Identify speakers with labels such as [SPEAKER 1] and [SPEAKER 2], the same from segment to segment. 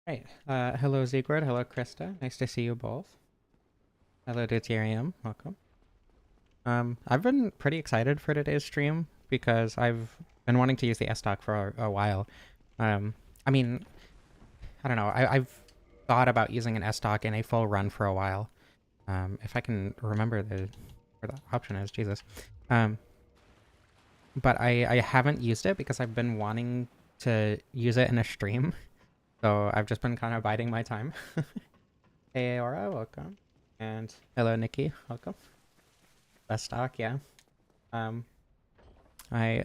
[SPEAKER 1] Right. Hello, Zegward. Hello, Krista. Nice to see you both. Hello, Deuterium. Welcome. I've been pretty excited for today's stream because I've been wanting to use the Estoc for a while. I mean, I don't know. I've thought about using an Estoc in a full run for a while. If I can remember where the option is, Jesus. But I haven't used it because I've been wanting to use it in a stream. So I've just been kind of biding my time. Hey, Aora, welcome. And hello, Nikki, welcome. Estoc, yeah. I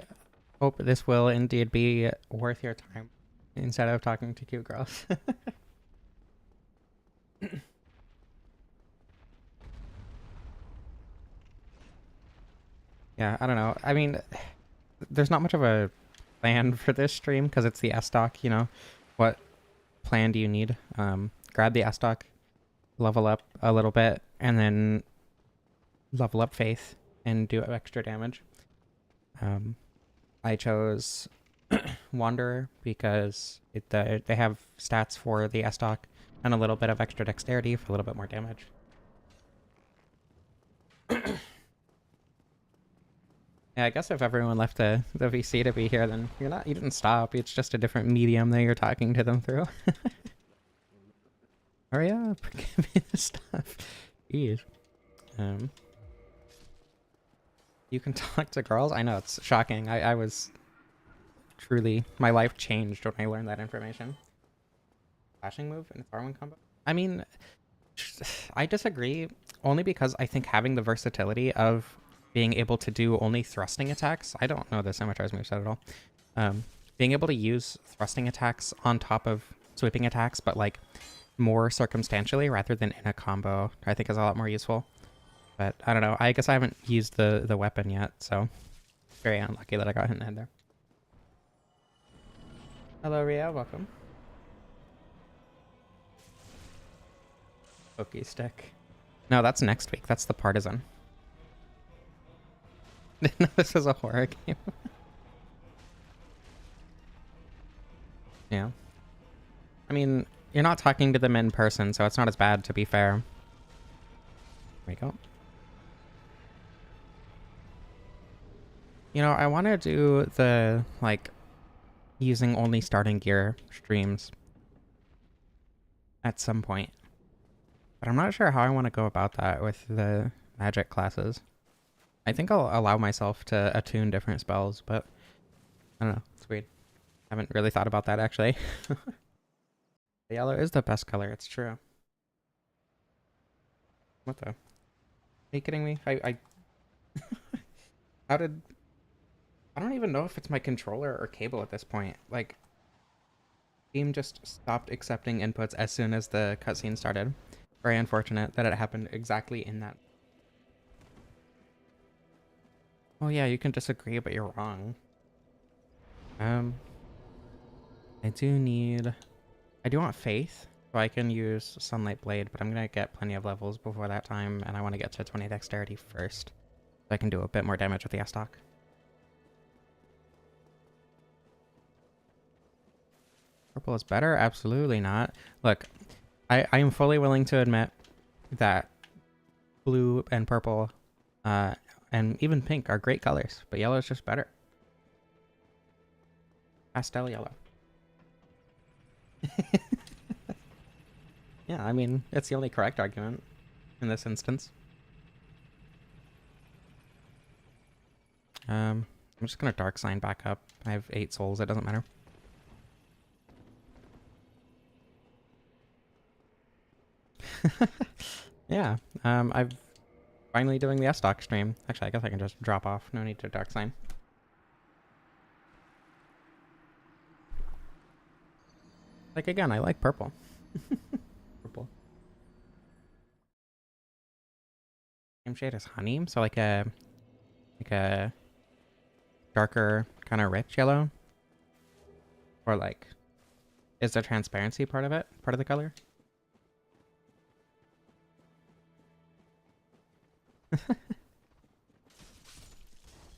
[SPEAKER 1] hope this will indeed be worth your time instead of talking to cute girls. Yeah, I don't know. I mean, there's not much of a plan for this stream because it's the Estoc, you know. What plan do you need? Grab the Estoc, level up a little bit, and then level up Faith and do extra damage. I chose Wanderer because they have stats for the Estoc and a little bit of extra dexterity for a little bit more damage. Yeah, I guess if everyone left the VC to be here, then you didn't stop. It's just a different medium that you're talking to them through. Hurry up, give me the stuff. Jeez. You can talk to girls? I know, it's shocking. I was truly, my life changed when I learned that information. Flashing move and R1 combo? I mean, I disagree only because I think having the versatility of being able to do only thrusting attacks. I don't know the Scimitar's moveset at all. Being able to use thrusting attacks on top of sweeping attacks, but like more circumstantially rather than in a combo, I think is a lot more useful. But I don't know. I guess I haven't used the weapon yet, so very unlucky that I got hit in the head there. Hello, Ria. Welcome. Pokey stick. No, that's next week. That's the partisan. Didn't know this was a horror game. Yeah. I mean, you're not talking to them in person, so it's not as bad, to be fair. There we go. You know, I want to do the, like, using only starting gear streams at some point. But I'm not sure how I want to go about that with the magic classes. I think I'll allow myself to attune different spells, but I don't know. It's weird. I haven't really thought about that, actually. The yellow is the best color. It's true. What the? Are you kidding me? How did... I don't even know if it's my controller or cable at this point. Like, Steam just stopped accepting inputs as soon as the cutscene started. Very unfortunate that it happened exactly in that. Oh yeah, you can disagree, but you're wrong. I do want Faith, so I can use Sunlight Blade, but I'm gonna get plenty of levels before that time, and I want to get to 20 dexterity first, so I can do a bit more damage with the Estoc. Purple is better? Absolutely not. Look, I am fully willing to admit that blue and purple, and even pink are great colors, but yellow is just better. Pastel yellow. Yeah, I mean, it's the only correct argument in this instance. I'm just gonna dark sign back up. I have 8 souls, it doesn't matter. Yeah, I'm finally doing the Estoc stream. Actually, I guess I can just drop off. No need to dark sign. Like, again, I like purple. Purple. Same shade as honey, so like a darker, kind of rich yellow. Or like, is the transparency part of it? Part of the color?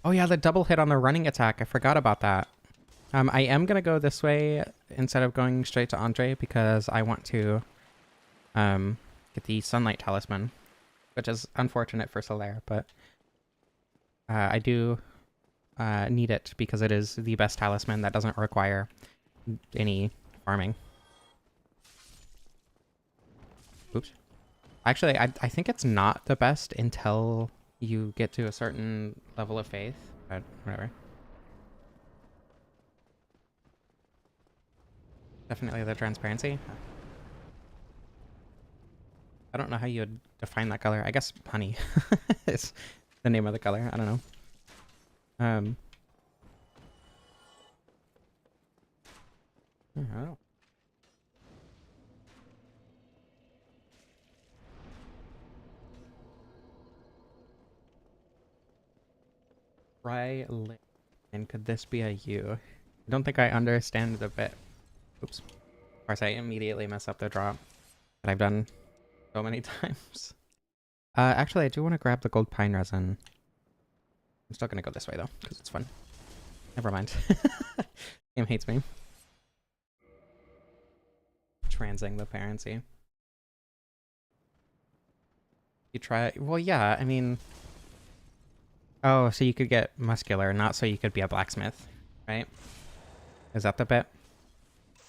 [SPEAKER 1] Oh yeah, the double hit on the running attack. I forgot about that. I am gonna go this way instead of going straight to Andre because I want to get the Sunlight Talisman, which is unfortunate for Solaire, but I do need it because it is the best talisman that doesn't require any farming. Oops. Actually, I think it's not the best until you get to a certain level of faith, but whatever. Definitely the transparency. I don't know how you would define that color. I guess honey is the name of the color. I don't know. I don't know. Try lit. And could this be a U? I don't think I understand the bit. Oops. Of course, I immediately mess up the drop that I've done so many times. Actually, I do want to grab the gold pine resin. I'm still gonna go this way though, because it's fun. Never mind. Game hates me. Transing the parency. You try. Well, yeah. I mean. Oh, so you could get muscular, not so you could be a blacksmith, right? Is that the bit?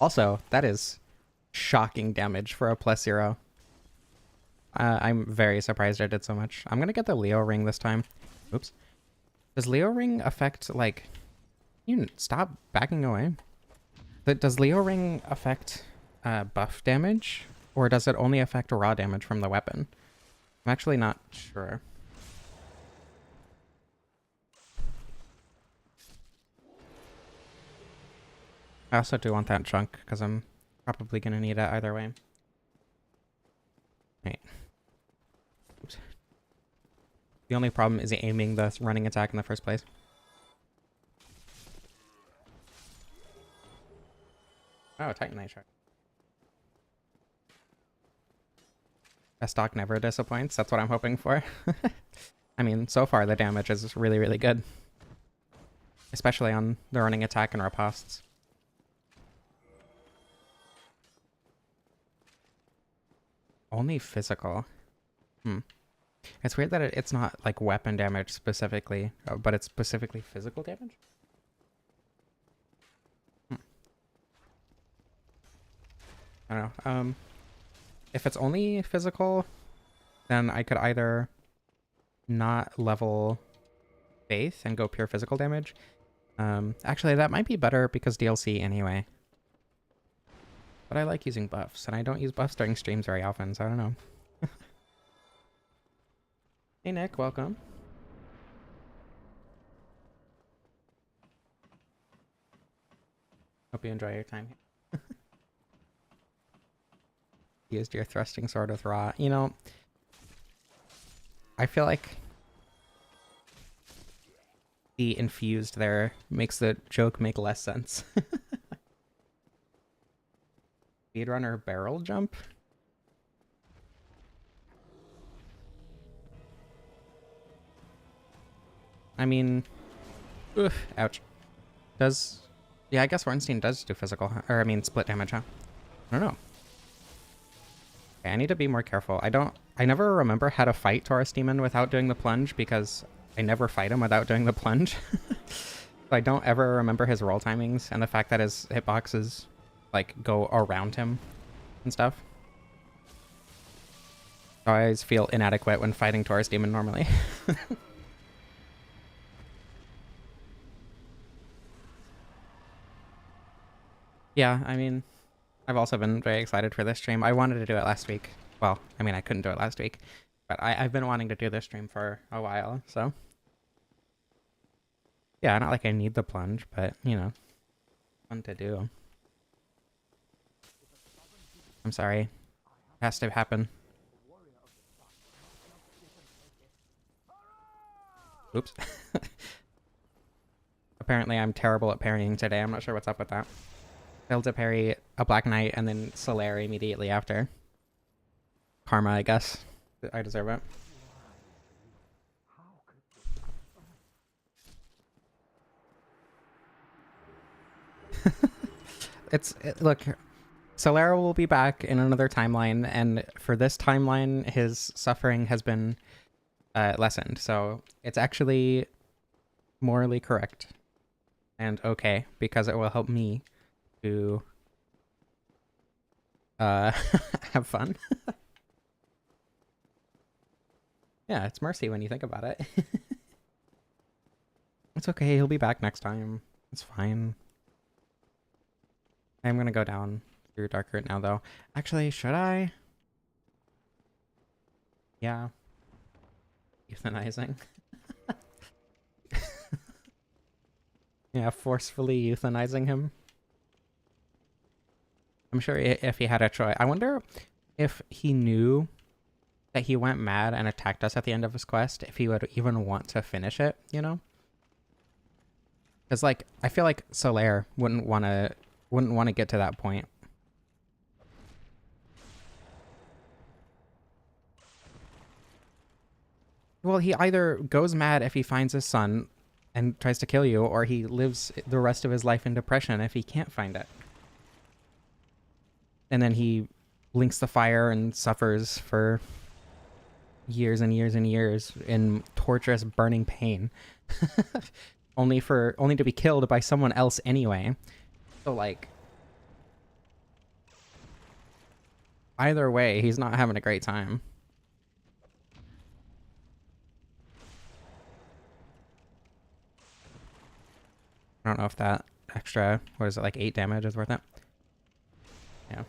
[SPEAKER 1] Also, that is shocking damage for a +0. I'm very surprised I did so much. I'm gonna get the Leo ring this time. Oops. Does Leo ring affect, like... You stop backing away. Does Leo ring affect buff damage? Or does it only affect raw damage from the weapon? I'm actually not sure. I also do want that chunk, because I'm probably going to need it either way. Right. Oops. The only problem is aiming the running attack in the first place. Oh, Titanite shark. Estoc never disappoints. That's what I'm hoping for. I mean, so far the damage is really, really good. Especially on the running attack and ripostes. Only physical. It's weird that it's not like weapon damage specifically, but it's specifically physical damage. I don't know. If it's only physical, then I could either not level faith and go pure physical damage. Actually, that might be better because DLC anyway. But I like using buffs, and I don't use buffs during streams very often, so I don't know. Hey Nick, welcome. Hope you enjoy your time here. Used your thrusting sword with raw. You know, I feel like the infused there makes the joke make less sense. Speedrunner barrel jump? I mean, ouch. Does Yeah, I guess Ornstein does do physical, or I mean split damage, huh? I don't know. Okay, I need to be more careful. I never remember how to fight Taurus Demon without doing the plunge because I never fight him without doing the plunge. So I don't ever remember his roll timings and the fact that his hitboxes like go around him and stuff. So I always feel inadequate when fighting Taurus Demon normally. Yeah, I mean, I've also been very excited for this stream. I wanted to do it last week. Well, I mean, I couldn't do it last week, but I've been wanting to do this stream for a while, so. Yeah, not like I need the plunge, but, you know, fun to do. I'm sorry. It has to happen. Oops. Apparently I'm terrible at parrying today. I'm not sure what's up with that. Failed to parry a Black Knight and then Solaire immediately after. Karma, I guess. I deserve it. Look, Solera will be back in another timeline, and for this timeline, his suffering has been lessened. So it's actually morally correct and okay because it will help me to have fun. Yeah, it's mercy when you think about it. It's okay. He'll be back next time. It's fine. I'm gonna go down through Dark Root now, though. Actually, should I? Yeah. Euthanizing. Yeah, forcefully euthanizing him. I'm sure if he had a choice. I wonder if he knew that he went mad and attacked us at the end of his quest, if he would even want to finish it, you know? Because, like, I feel like Solaire wouldn't want to get to that point. Well, he either goes mad if he finds his son and tries to kill you, or he lives the rest of his life in depression if he can't find it. And then he links the fire and suffers for years and years and years in torturous burning pain. only to be killed by someone else anyway. So like either way, he's not having a great time. I don't know if that extra, what is it, like 8 damage is worth it. Yeah.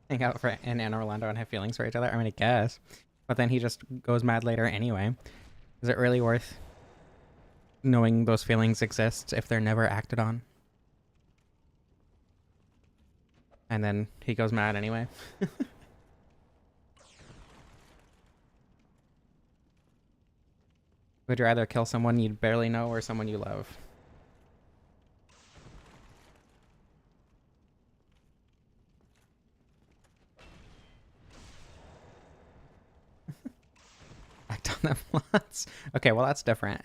[SPEAKER 1] Hang out for in Anne Orlando and have feelings for each other? I mean, I guess. But then he just goes mad later anyway. Is it really worth knowing those feelings exist if they're never acted on? And then he goes mad anyway. Would you rather kill someone you barely know or someone you love? Act on them once. Okay, well that's different.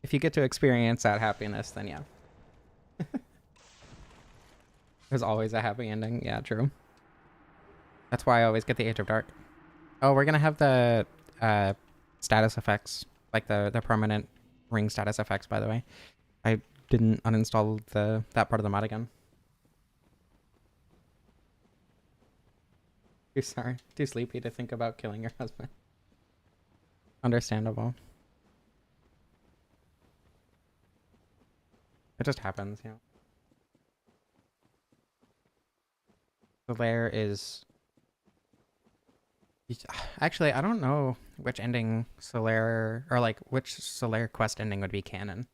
[SPEAKER 1] If you get to experience that happiness, then yeah. There's always a happy ending. Yeah, true. That's why I always get the Age of Dark. Oh, we're gonna have the status effects, like the permanent ring status effects, by the way. I didn't uninstall that part of the mod again. Too sorry. Too sleepy to think about killing your husband. Understandable. It just happens, you know. The lair is... Actually, I don't know which ending Solaire, or like which Solaire quest ending would be canon.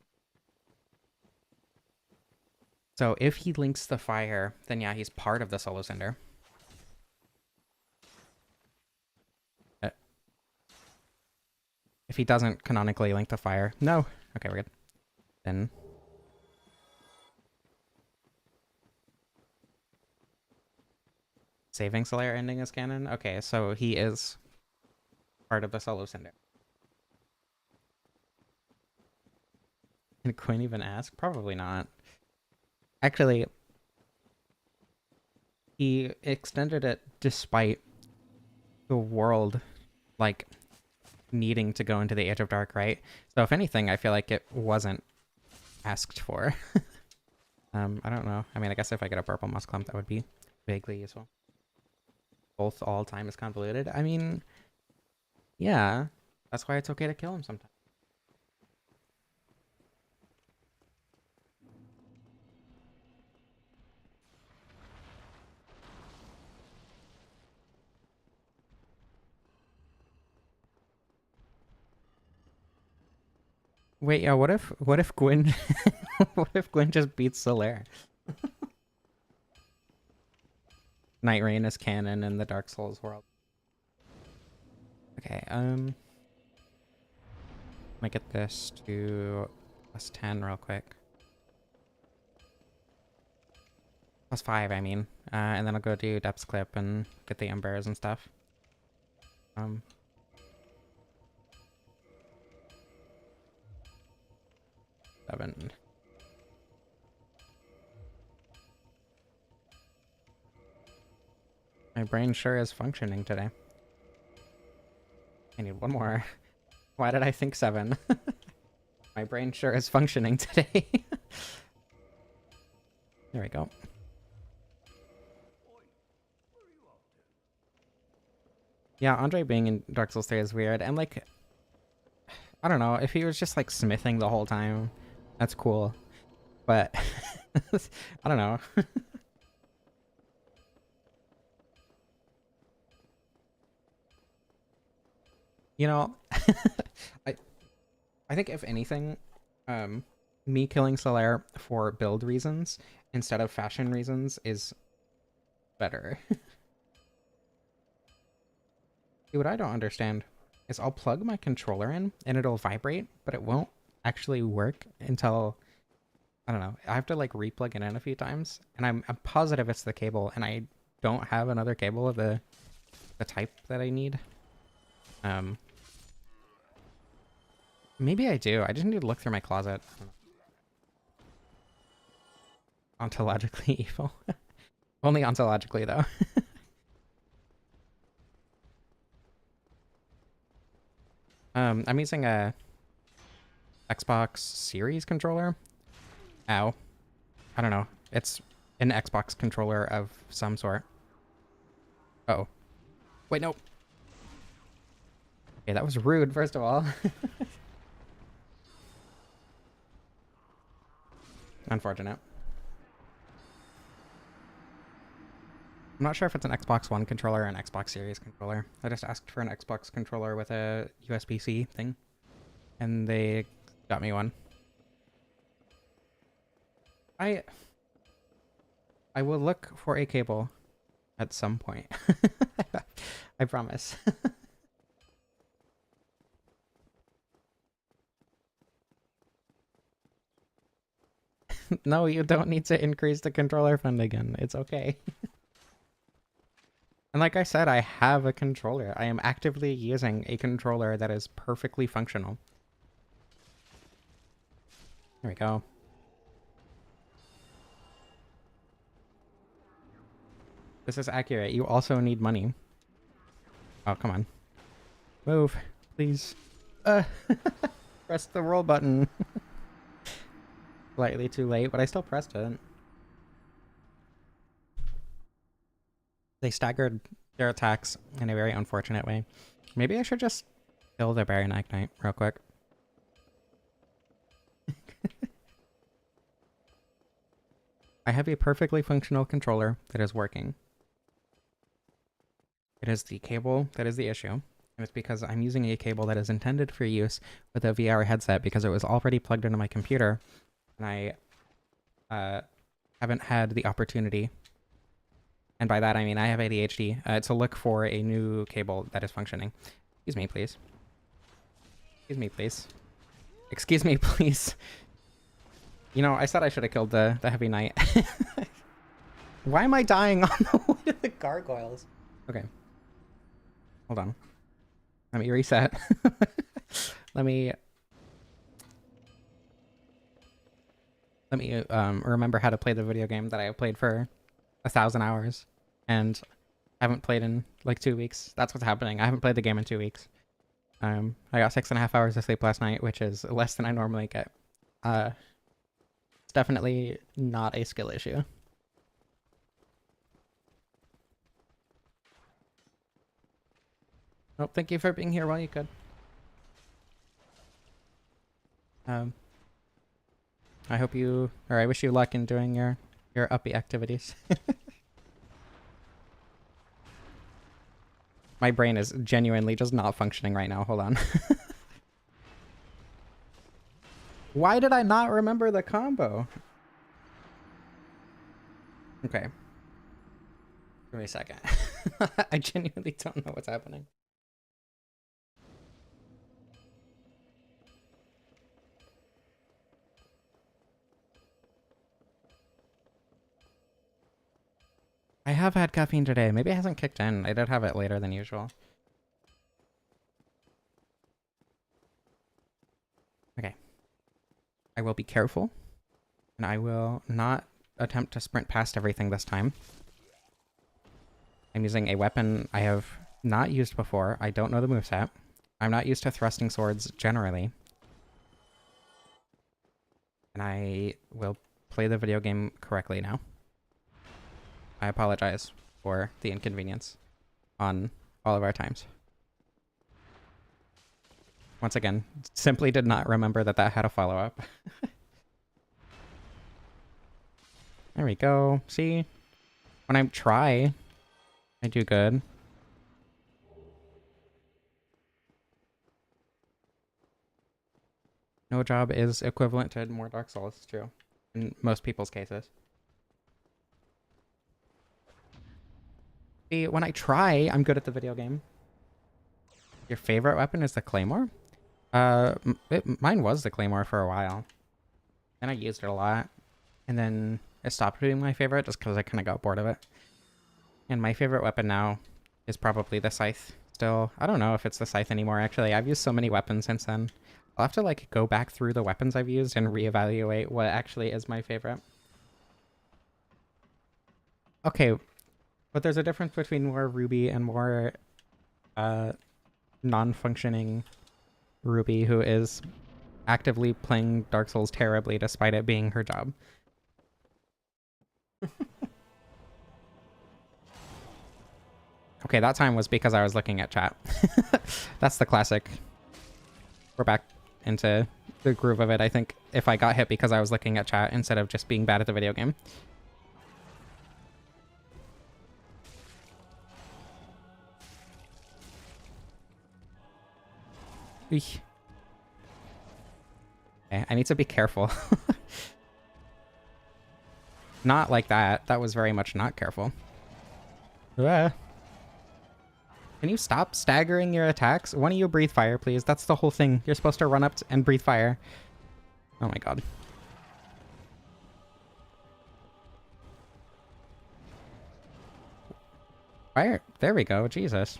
[SPEAKER 1] So if he links the fire, then yeah, he's part of the Solo Cinder. If he doesn't canonically link the fire, no. Okay, we're good. Then Saving Slayer ending is canon? Okay, so he is part of the solo Cinder. Can Quinn even ask? Probably not. Actually, he extended it despite the world, like, needing to go into the Age of Dark, right? So if anything, I feel like it wasn't asked for. I don't know. I mean, I guess if I get a purple musclump, that would be vaguely useful. Both all time is convoluted. I mean, yeah, that's why it's okay to kill him sometimes. Wait, yeah, what if Gwyn what if Gwyn just beats Solaire? Night Rain is canon in the Dark Souls world. Okay, let me get this to +10 real quick. +5, I mean. And then I'll go do Depths Clip and get the Embers and stuff. 7. My brain sure is functioning today. I need one more. Why did I think 7? My brain sure is functioning today. There we go. Yeah, Andre being in Dark Souls 3 is weird. And, like, I don't know. If he was just, like, smithing the whole time, that's cool. But, I don't know. You know, I think if anything, me killing Solaire for build reasons instead of fashion reasons is better. See, what I don't understand is I'll plug my controller in and it'll vibrate, but it won't actually work until, I don't know, I have to like replug it in a few times, and I'm positive it's the cable, and I don't have another cable of the type that I need. Maybe I do. I just need to look through my closet. Ontologically evil. Only ontologically, though. I'm using a Xbox Series controller. Ow. I don't know. It's an Xbox controller of some sort. Uh-oh. Wait, no. Okay, that was rude, first of all. Unfortunate. I'm not sure if it's an Xbox One controller or an Xbox Series controller. I just asked for an Xbox controller with a USB-C thing, and they got me one. I will look for a cable at some point. I promise. No, you don't need to increase the controller fund again. It's okay. And like I said, I have a controller. I am actively using a controller that is perfectly functional. There we go. This is accurate. You also need money. Oh, come on. Move, please. Press the roll button. Slightly too late, but I still pressed it. They staggered their attacks in a very unfortunate way. Maybe I should just kill the Baron Knight real quick. I have a perfectly functional controller that is working. It is the cable that is the issue. And it's because I'm using a cable that is intended for use with a VR headset because it was already plugged into my computer. And I haven't had the opportunity, and by that I mean I have ADHD, to look for a new cable that is functioning. Excuse me, please. Excuse me, please. Excuse me, please. You know, I said I should have killed the Heavy Knight. Why am I dying on the way to the gargoyles? Okay. Hold on. Let me reset. Let me remember how to play the video game that I played for 1,000 hours and haven't played in like 2 weeks. That's what's happening. I haven't played the game in 2 weeks. I got 6.5 hours of sleep last night, which is less than I normally get. It's definitely not a skill issue. Oh, thank you for being here while you could. I hope you, or I wish you luck in doing your uppy activities. My brain is genuinely just not functioning right now. Hold on. Why did I not remember the combo? Okay. Give me a second. I genuinely don't know what's happening. I have had caffeine today. Maybe it hasn't kicked in. I did have it later than usual. Okay. I will be careful. And I will not attempt to sprint past everything this time. I'm using a weapon I have not used before. I don't know the moveset. I'm not used to thrusting swords generally. And I will play the video game correctly now. I apologize for the inconvenience on all of our times. Once again, simply did not remember that that had a follow-up. There we go. See? When I try, I do good. No job is equivalent to more Dark Souls, it's true. In most people's cases. See, when I try, I'm good at the video game. Your favorite weapon is the Claymore? Mine was the Claymore for a while. And I used it a lot. And then it stopped being my favorite just because I kind of got bored of it. And my favorite weapon now is probably the Scythe. Still, I don't know if it's the Scythe anymore, actually. I've used so many weapons since then. I'll have to, like, go back through the weapons I've used and reevaluate what actually is my favorite. Okay, but there's a difference between more Ruby and more non-functioning Ruby who is actively playing Dark Souls terribly despite it being her job. Okay, that time was because I was looking at chat. That's the classic. We're back into the groove of it, I think, if I got hit because I was looking at chat instead of just being bad at the video game. Eesh. Okay, I need to be careful. Not like that. That was very much not careful. Ah. Can you stop staggering your attacks? One of you breathe fire, please. That's the whole thing. You're supposed to run up and breathe fire. Oh my god. Fire. There we go. Jesus.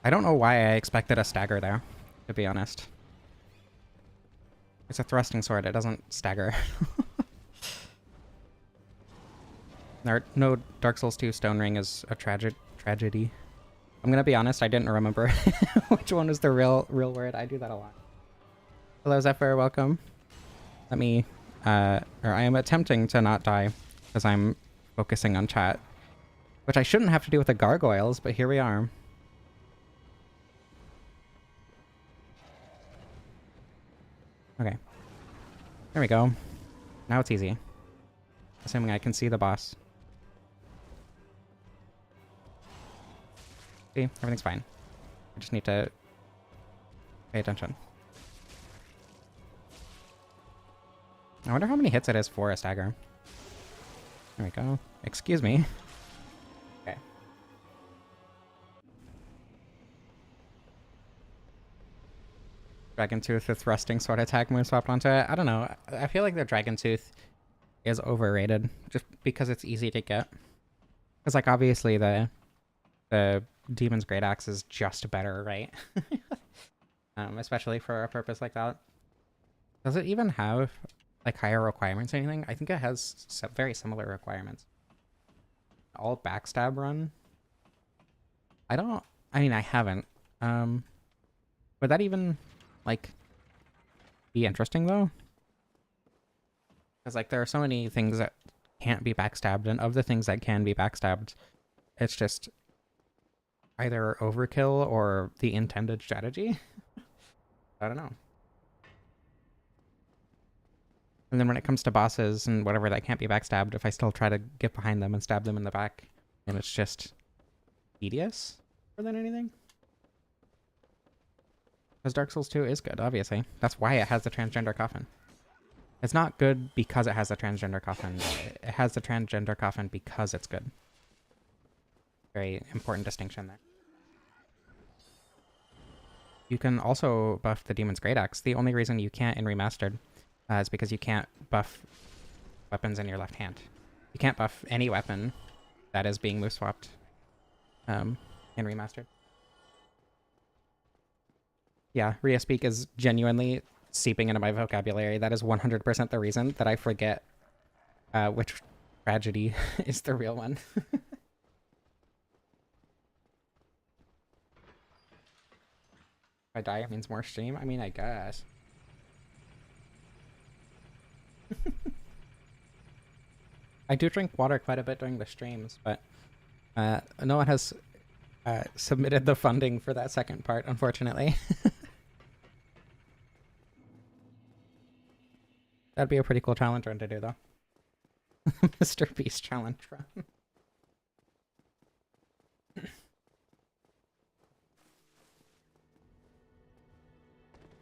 [SPEAKER 1] I don't know why I expected a stagger there, to be honest. It's a thrusting sword. It doesn't stagger. No, Dark Souls 2 Stone Ring is a tragedy. I'm gonna be honest, I didn't remember which one was the real word. I do that a lot. Hello, Zephyr, welcome. Let me, or I am attempting to not die because I'm focusing on chat, which I shouldn't have to do with the gargoyles, but here we are. Okay. There we go. Now it's easy. Assuming I can see the boss. See, everything's fine. I just need to pay attention. I wonder how many hits it is for a stagger. There we go. Excuse me. Okay. Dragon Tooth with thrusting sword attack move swapped onto it. I don't know. I feel like the Dragon Tooth is overrated just because it's easy to get. Because like obviously the Demon's Great Axe is just better, right? Especially for a purpose like that. Does it even have like higher requirements or anything? I think it has very similar requirements. All backstab run. I mean, I haven't. Would that even like be interesting though? Because like there are so many things that can't be backstabbed, and of the things that can be backstabbed, it's just either overkill or the intended strategy. I don't know. And then when it comes to bosses and whatever that can't be backstabbed, if I still try to get behind them and stab them in the back, and it's just tedious more than anything. Because Dark Souls 2 is good, obviously. That's why it has the transgender coffin. It's not good because it has the transgender coffin. It has the transgender coffin because it's good. Very important distinction there. You can also buff the Demon's Great Axe. The only reason you can't in Remastered is because you can't buff weapons in your left hand. You can't buff any weapon that is being move swapped in Remastered. Yeah, Rhea Speak is genuinely seeping into my vocabulary. That is 100% the reason that I forget which tragedy is the real one. If I die, it means more stream? I mean, I guess. I do drink water quite a bit during the streams, but no one has submitted the funding for that second part, unfortunately. That'd be a pretty cool challenge run to do, though. Mr. Beast challenge run.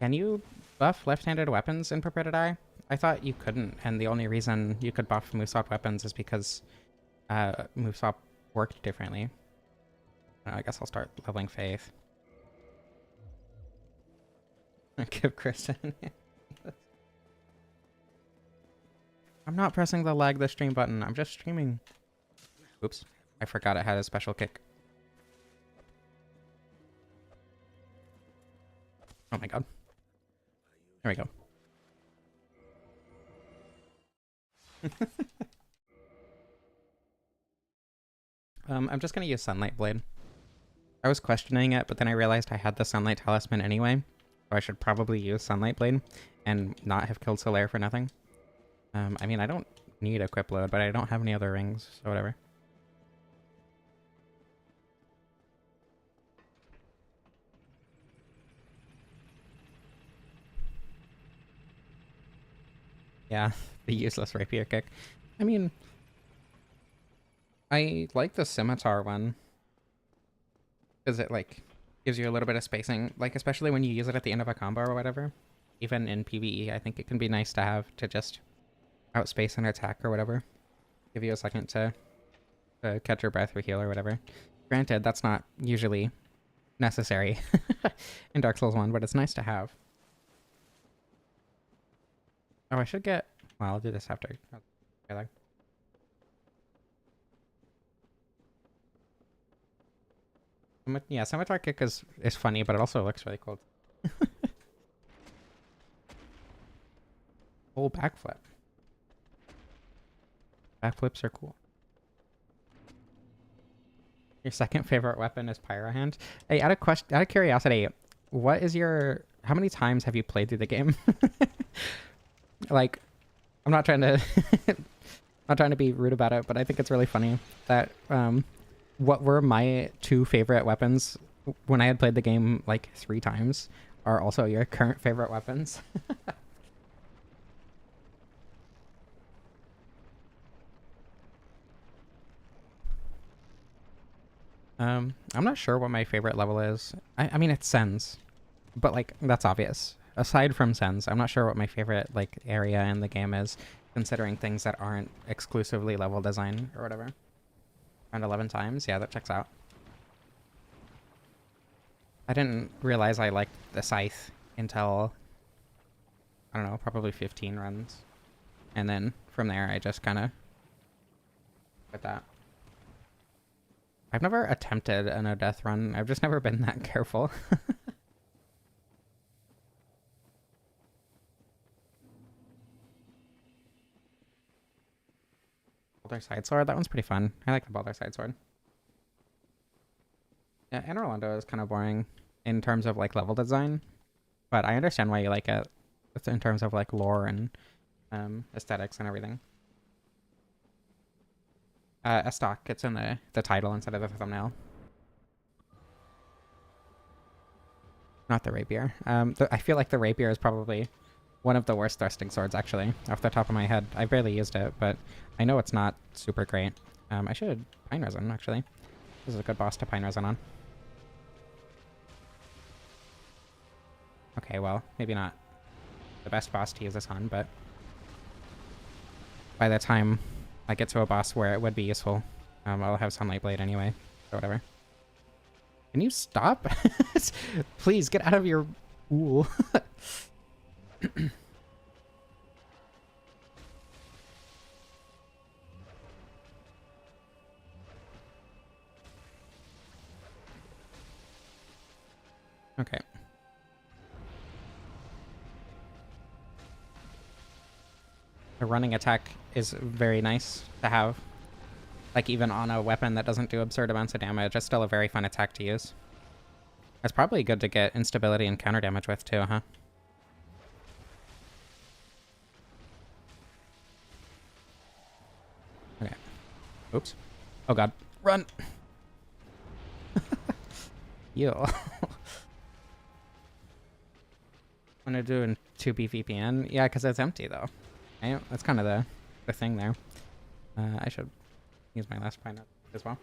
[SPEAKER 1] Can you buff left-handed weapons in Prepare to Die? I thought you couldn't, and the only reason you could buff Moosop weapons is because Moosop worked differently. I guess I'll start leveling Faith. Give Kristen. I'm not pressing the lag the stream button. I'm just streaming. Oops. I forgot it had a special kick. Oh my god. There we go. I'm just gonna use Sunlight Blade. I was questioning it, but then I realized I had the Sunlight Talisman anyway, so I should probably use Sunlight Blade and not have killed Solaire for nothing. I mean, I don't need equip load, but I don't have any other rings, so whatever. Yeah, the useless rapier kick. I mean, I like the scimitar one because it like gives you a little bit of spacing, like especially when you use it at the end of a combo or whatever. Even in PvE, I think it can be nice to have to just outspace an attack or whatever. Give you a second to catch your breath or heal or whatever. Granted, that's not usually necessary in Dark Souls 1, but it's nice to have. Oh, I should get... Well, I'll do this after. Yeah, Scimitar Kick is funny, but it also looks really cool. Full backflip. Backflips are cool. Your second favorite weapon is Pyro Hand. Hey, out of curiosity, what is your... How many times have you played through the game? Like, I'm not trying to... not trying to be rude about it, but I think it's really funny that what were my two favorite weapons when I had played the game like 3 times are also your current favorite weapons. I'm not sure what my favorite level is. I mean, it's Sens, but like that's obvious. Aside from Sens, I'm not sure what my favorite like area in the game is, considering things that aren't exclusively level design or whatever. Around 11 times, yeah, that checks out. I didn't realize I liked the scythe until, I don't know, probably 15 runs. And then from there, I just kind of quit that. I've never attempted a no-death run. I've just never been that careful. Boulder Side Sword, that one's pretty fun. I like the Boulder Side Sword. Yeah, Anne Orlando is kind of boring in terms of like level design, but I understand why you like it in terms of like lore and aesthetics and everything. Estoc, it's in the title instead of the thumbnail. Not the rapier. I feel like the rapier is probably one of the worst thrusting swords, actually, off the top of my head. I barely used it, but I know it's not super great. I should Pine Resin, actually. This is a good boss to Pine Resin on. Okay, well, maybe not the best boss to use this on, but by the time I get to a boss where it would be useful, I'll have Sunlight Blade anyway, or whatever. Can you stop? Please, get out of your pool. Okay. A running attack is very nice to have. Like, even on a weapon that doesn't do absurd amounts of damage, it's still a very fun attack to use. It's probably good to get instability and counter damage with, too, huh? Okay. Oops. Oh god. Run! Yo. I'm gonna do a 2B VPN. Yeah, because it's empty, though. Right? That's kind of the thing there. I should use my last pine as well.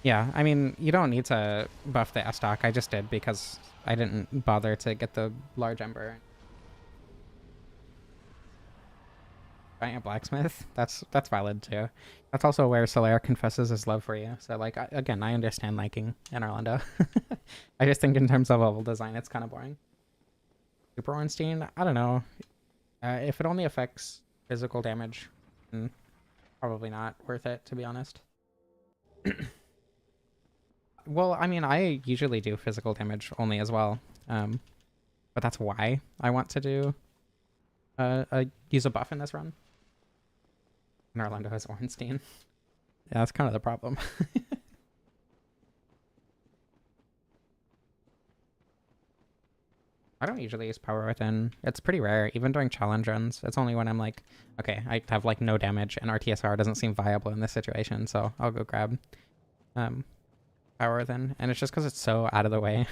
[SPEAKER 1] Yeah, I mean, you don't need to buff the Estoc. I just did because I didn't bother to get the large ember. Giant blacksmith, that's valid too. That's also where Solaire confesses his love for you. So like, again, I understand liking in Orlando. I just think in terms of level design, it's kind of boring. Super Ornstein, I don't know. If it only affects physical damage, probably not worth it, to be honest. Well, I mean, I usually do physical damage only as well. But that's why I want to do use a buff in this run. And Orlando has Ornstein. Yeah, that's kind of the problem. I don't usually use Power Within. It's pretty rare, even during challenge runs. It's only when I'm like, okay, I have like no damage and RTSR doesn't seem viable in this situation, so I'll go grab Power Within. And it's just because it's so out of the way.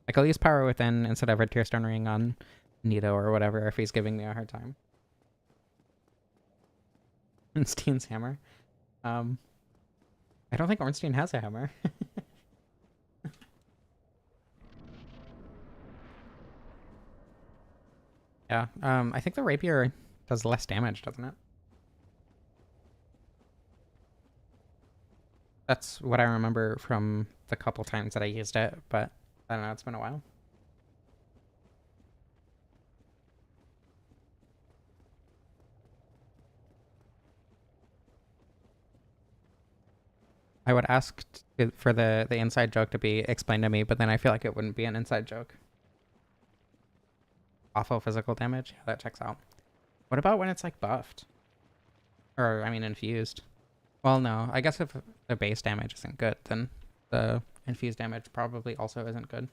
[SPEAKER 1] Like, I'll use Power Within instead of a Tearstone Ring on Nito or whatever if he's giving me a hard time. Ornstein's hammer. I don't think Ornstein has a hammer. Yeah, I think the rapier does less damage, doesn't it? That's what I remember from the couple times that I used it, but I don't know, it's been a while. I would ask for the inside joke to be explained to me, but then I feel like it wouldn't be an inside joke. Awful physical damage? Yeah, that checks out. What about when it's like buffed? Or, I mean, infused? Well, no. I guess if the base damage isn't good, then the infused damage probably also isn't good.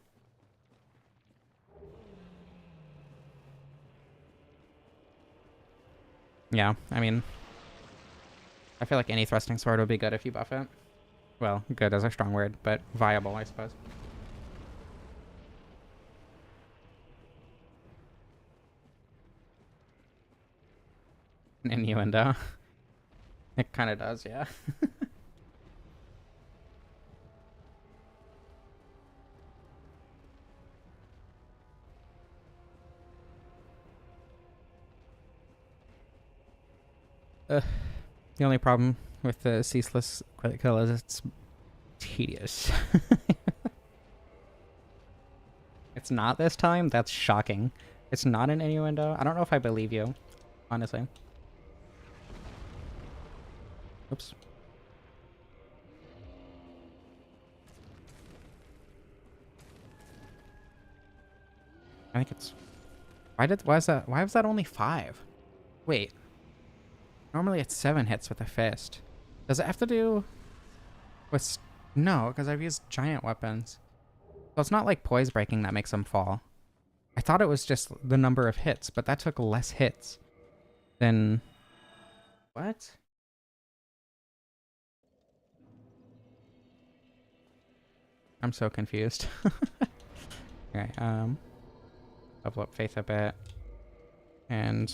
[SPEAKER 1] Yeah, I mean, I feel like any thrusting sword would be good if you buff it. Well, good is a strong word, but viable, I suppose. An innuendo. It kind of does, yeah. The only problem with the ceaseless crit kill is it's tedious. It's not this time? That's shocking. It's not an innuendo? I don't know if I believe you, honestly. Oops. I think it's... Why was that only 5? Wait. Normally it's 7 hits with a fist. Does it have to do with... No, because I've used giant weapons. So it's not like poise breaking that makes them fall. I thought it was just the number of hits, but that took less hits than... What? I'm so confused. Okay, level up Faith a bit. And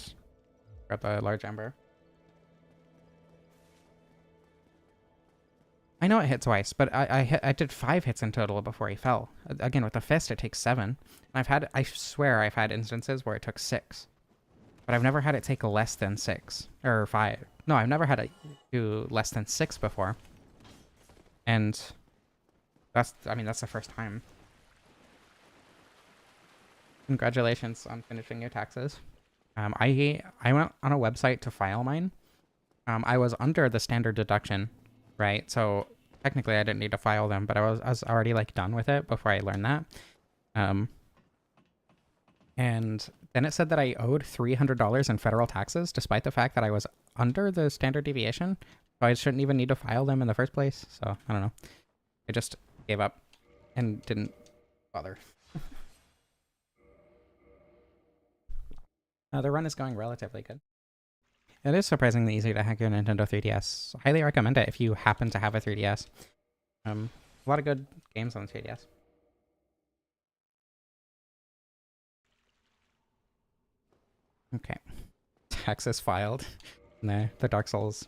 [SPEAKER 1] grab the large ember. I know it hit twice, but I did 5 hits in total before he fell. Again, with the fist, it takes 7. I swear I've had instances where it took 6. But I've never had it take less than 6. Or 5. No, I've never had it do less than 6 before. And that's the first time. Congratulations on finishing your taxes. I went on a website to file mine. I was under the standard deduction, right? So technically I didn't need to file them, but I was already like done with it before I learned that. And then it said that I owed $300 in federal taxes, despite the fact that I was under the standard deviation. So I shouldn't even need to file them in the first place. So I don't know. I just gave up and didn't bother. The run is going relatively good. It is surprisingly easy to hack your Nintendo 3DS. Highly recommend it if you happen to have a 3DS. A lot of good games on the 3DS. Okay. Taxes filed. Nah, the Dark Souls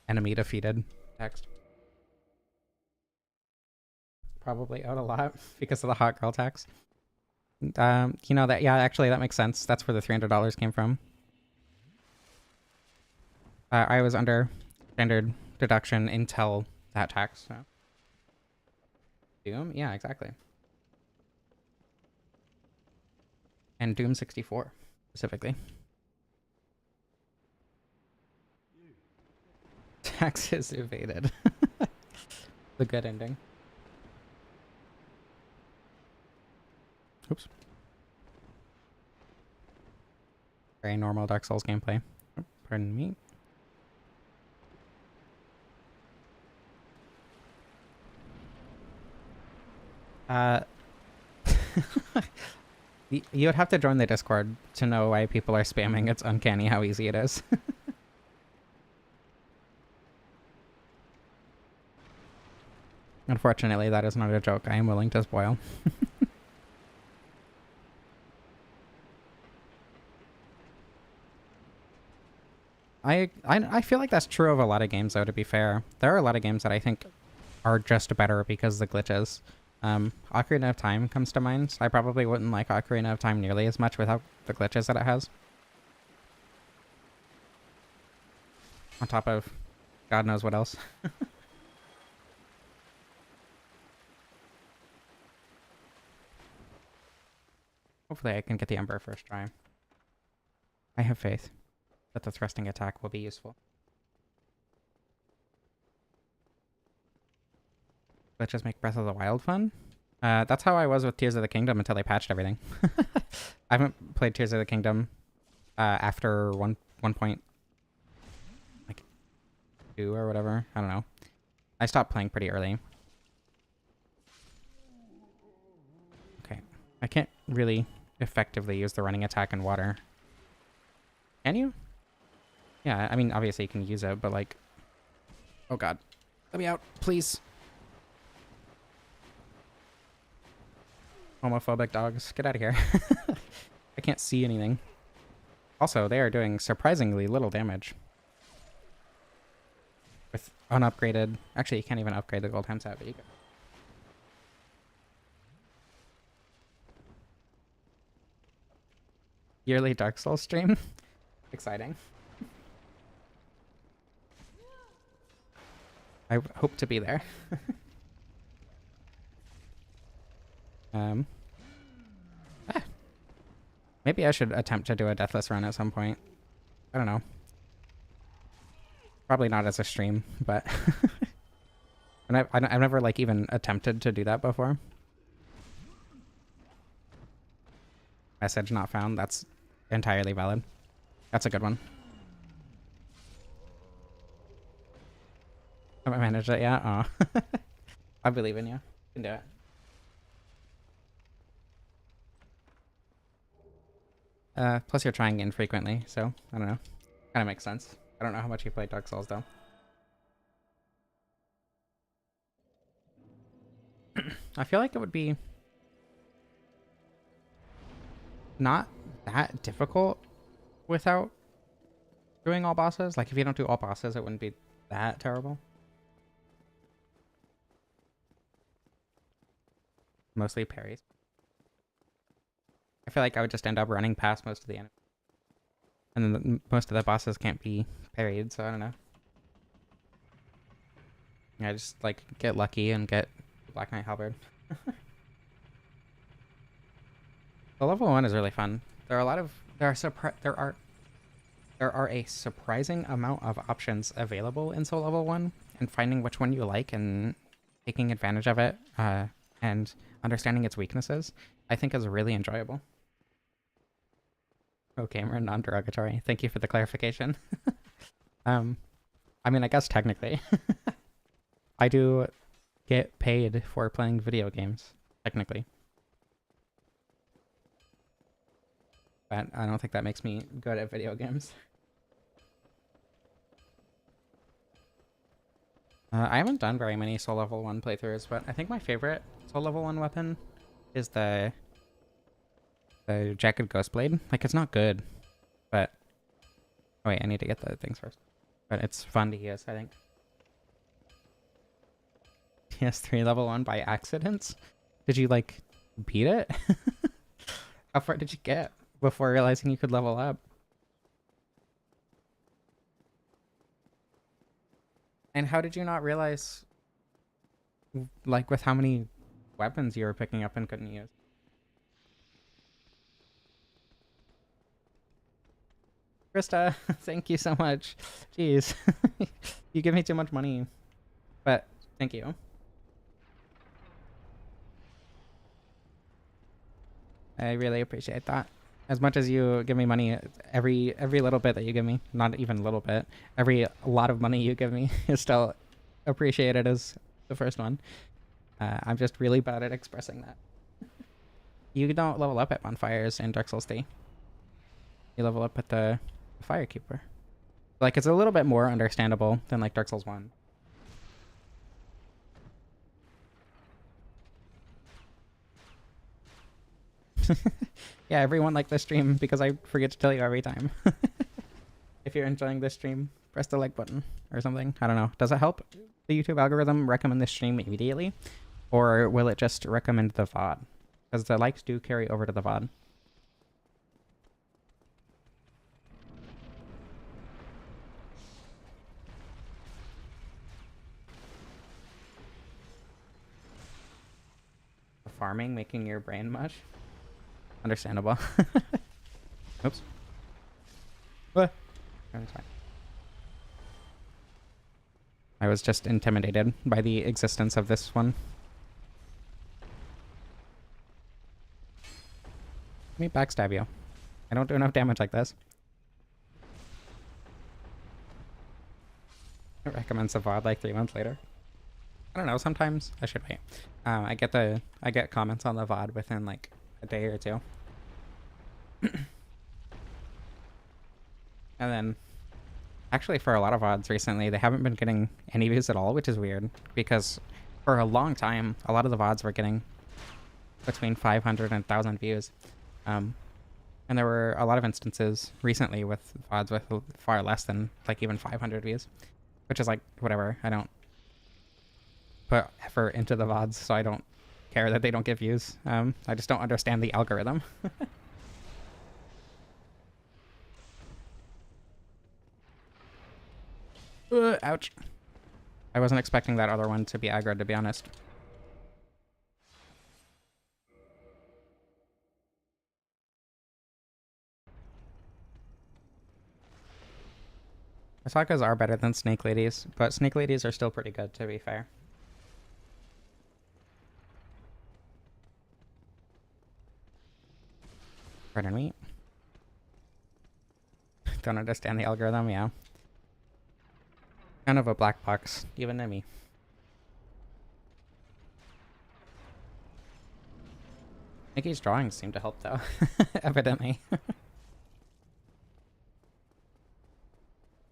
[SPEAKER 1] enemy defeated text. Probably out a lot because of the hot girl tax. You know that, yeah, actually that makes sense. That's where the $300 came from. I was under standard deduction until that tax. So. Doom? Yeah, exactly. And Doom 64, specifically. Taxes evaded. The good ending. Oops. Very normal Dark Souls gameplay. Oh, pardon me. You would have to join the Discord to know why people are spamming. It's uncanny how easy it is. Unfortunately, that is not a joke I am willing to spoil. I feel like that's true of a lot of games, though, to be fair. There are a lot of games that I think are just better because of the glitches. Ocarina of Time comes to mind. I probably wouldn't like Ocarina of Time nearly as much without the glitches that it has. On top of God knows what else. Hopefully I can get the Ember first try. I have faith that the thrusting attack will be useful. Glitches make Breath of the Wild fun? That's how I was with Tears of the Kingdom until they patched everything. I haven't played Tears of the Kingdom after 1.2 or whatever. I don't know. I stopped playing pretty early. Okay. I can't really effectively use the running attack in water. Can you? Yeah, I mean, obviously you can use it, but like... Oh god. Let me out, please. Homophobic dogs. Get out of here. I can't see anything. Also, they are doing surprisingly little damage. With unupgraded... Actually, you can't even upgrade the gold hand set, but you can. Yearly Dark Souls stream? Exciting. I hope to be there. um, Maybe I should attempt to do a deathless run at some point. I don't know. Probably not as a stream, but and I've never like even attempted to do that before. Message not found. That's entirely valid. That's a good one. Have I managed it yet? Oh. I believe in you. You can do it. Plus you're trying infrequently, so I don't know. Kind of makes sense. I don't know how much you played Dark Souls though. I feel like it would be not that difficult without doing all bosses. Like if you don't do all bosses, it wouldn't be that terrible. Mostly parries. I feel like I would just end up running past most of the enemies. And then most of the bosses can't be parried, so I don't know. Yeah, just like get lucky and get Black Knight Halberd. The level 1 is really fun. There are a surprising amount of options available in Soul Level 1, and finding which one you like and taking advantage of it, and understanding its weaknesses, I think is really enjoyable. Oh, gamer, non-derogatory. Thank you for the clarification. I mean, I guess technically. I do get paid for playing video games, technically. But I don't think that makes me good at video games. I haven't done very many Soul Level 1 playthroughs, but I think my favorite Soul Level 1 weapon is the Jagged Ghostblade. Like, it's not good, but... Oh wait, I need to get the things first. But it's fun to use, I think. PS3 level 1 by accident? Did you, like, beat it? How far did you get before realizing you could level up? And how did you not realize, like, with how many weapons you were picking up and couldn't use? Krista, thank you so much. Jeez. You give me too much money. But, thank you. I really appreciate that. As much as you give me money, every little bit that you give me, not even a little bit, every lot of money you give me is still appreciated as the first one. I'm just really bad at expressing that. You don't level up at bonfires in Dark Souls 3. You level up at the Firekeeper. Like, it's a little bit more understandable than, like, Dark Souls 1. Yeah, everyone liked this stream because I forget to tell you every time. If you're enjoying this stream, press the like button or something. I don't know. Does it help the YouTube algorithm recommend this stream immediately? Or will it just recommend the VOD? Because the likes do carry over to the VOD. Farming making your brain mush? Understandable. Oops. What? I was just intimidated by the existence of this one. Let me backstab you. I don't do enough damage like this. It recommends a VOD like 3 months later. I don't know, sometimes I should wait. I get comments on the VOD within like a day or two. And then actually for a lot of VODs recently, they haven't been getting any views at all, which is weird because for a long time, a lot of the VODs were getting between 500 and 1,000 views. And there were a lot of instances recently with VODs with far less than like even 500 views, which is like, whatever. I don't put effort into the VODs, so I don't care that they don't get views. I just don't understand the algorithm. Ouch. I wasn't expecting that other one to be aggroed, to be honest. Asakas are better than Snake Ladies, but Snake Ladies are still pretty good, to be fair. Pardon me. Don't understand the algorithm, yeah. Kind of a black box, even to me. Nikki's drawings seem to help, though. Evidently.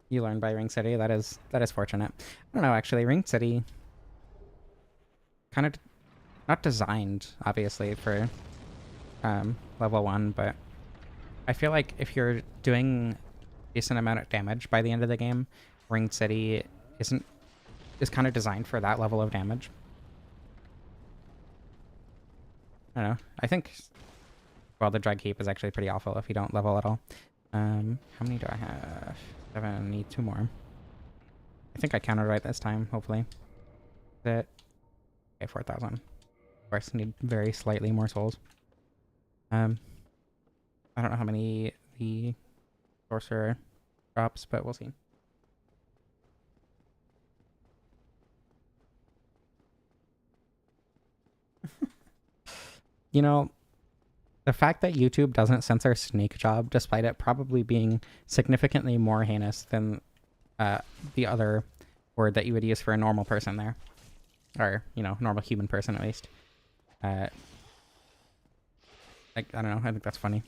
[SPEAKER 1] You learn by Ring City. That is fortunate. I don't know, actually. Ring City kind of not designed, obviously, for level 1, but I feel like if you're doing a decent amount of damage by the end of the game, Ring City is kind of designed for that level of damage. I don't know. I think, well, the Drag Heap is actually pretty awful if you don't level at all. How many do I have? 7. I need 2 more. I think I counted right this time, hopefully. Is it? Okay, 4,000. Of course, need very slightly more souls. I don't know how many the Sorcerer drops, but we'll see. You know, the fact that YouTube doesn't censor Snake Job, despite it probably being significantly more heinous than the other word that you would use for a normal person there. Or, you know, normal human person at least. I don't know, I think that's funny.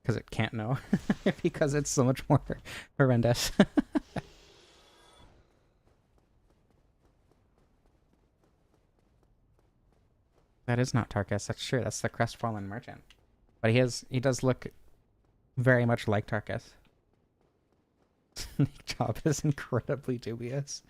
[SPEAKER 1] Because it can't know. Because it's so much more horrendous. That is not Tarkus, that's true. That's the Crestfallen Merchant. But he does look very much like Tarkus. Snake Job is incredibly dubious.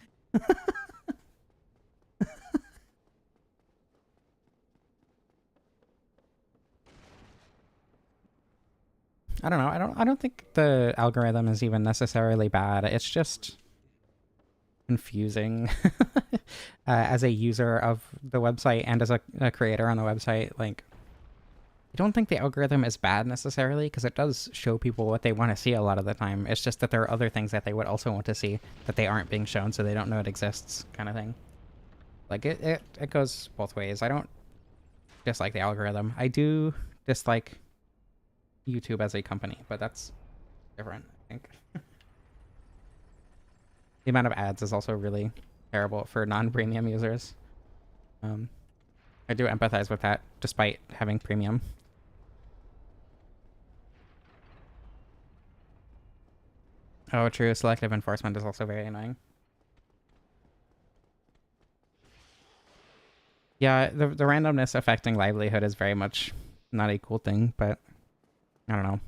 [SPEAKER 1] I don't know. I don't think the algorithm is even necessarily bad. It's just confusing as a user of the website and as a creator on the website. Like, I don't think the algorithm is bad necessarily because it does show people what they want to see a lot of the time. It's just that there are other things that they would also want to see that they aren't being shown, so they don't know it exists, kind of thing. Like, it goes both ways. I don't dislike the algorithm. I do dislike YouTube as a company, but that's different, I think. The amount of ads is also really terrible for non-premium users. I do empathize with that, despite having premium. Oh, true. Selective enforcement is also very annoying. Yeah, the randomness affecting livelihood is very much not a cool thing, but I don't know.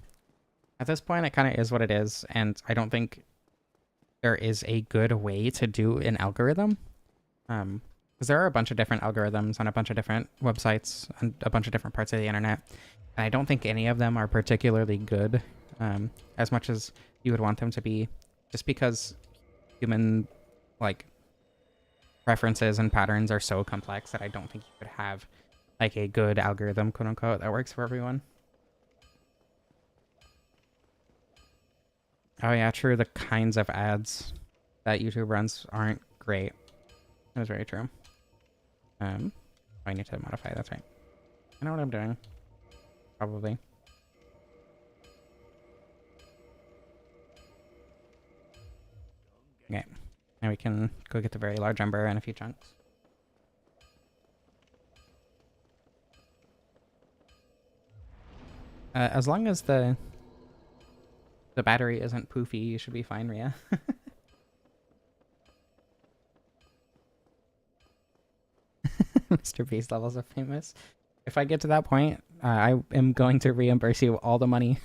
[SPEAKER 1] At this point, it kind of is what it is, and I don't think there is a good way to do an algorithm. Because there are a bunch of different algorithms on a bunch of different websites and a bunch of different parts of the internet, and I don't think any of them are particularly good, as much as you would want them to be, just because human, like, preferences and patterns are so complex that I don't think you could have, like, a good algorithm, quote-unquote, that works for everyone. Oh yeah, true. The kinds of ads that YouTube runs aren't great. That is very true. I need to modify. That's right. I know what I'm doing. Probably. Okay. Now we can go get the very large ember and a few chunks. As long as the battery isn't poofy, you should be fine, Rhea. Mr. Beast levels are famous. If I get to that point, I am going to reimburse you all the money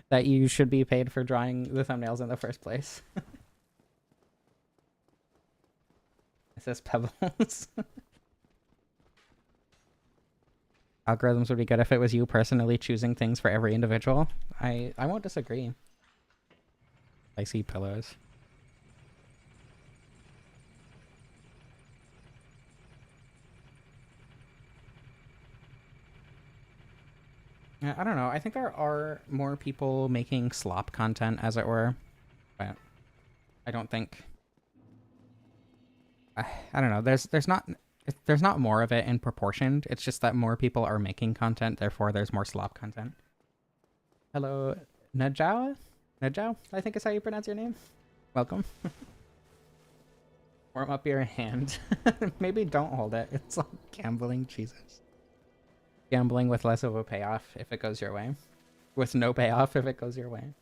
[SPEAKER 1] that you should be paid for drawing the thumbnails in the first place. It says Pebbles. Algorithms would be good if it was you personally choosing things for every individual. I won't disagree. Spicy pillows. Yeah, I don't know. I think there are more people making slop content, as it were, but I don't think. I don't know. There's not more of it in proportion. It's just that more people are making content, therefore there's more slop content. Hello, Najao? Najao, I think is how you pronounce your name. Welcome. Warm up your hand. Maybe don't hold it. It's like gambling. Jesus. Gambling with less of a payoff if it goes your way. With no payoff if it goes your way.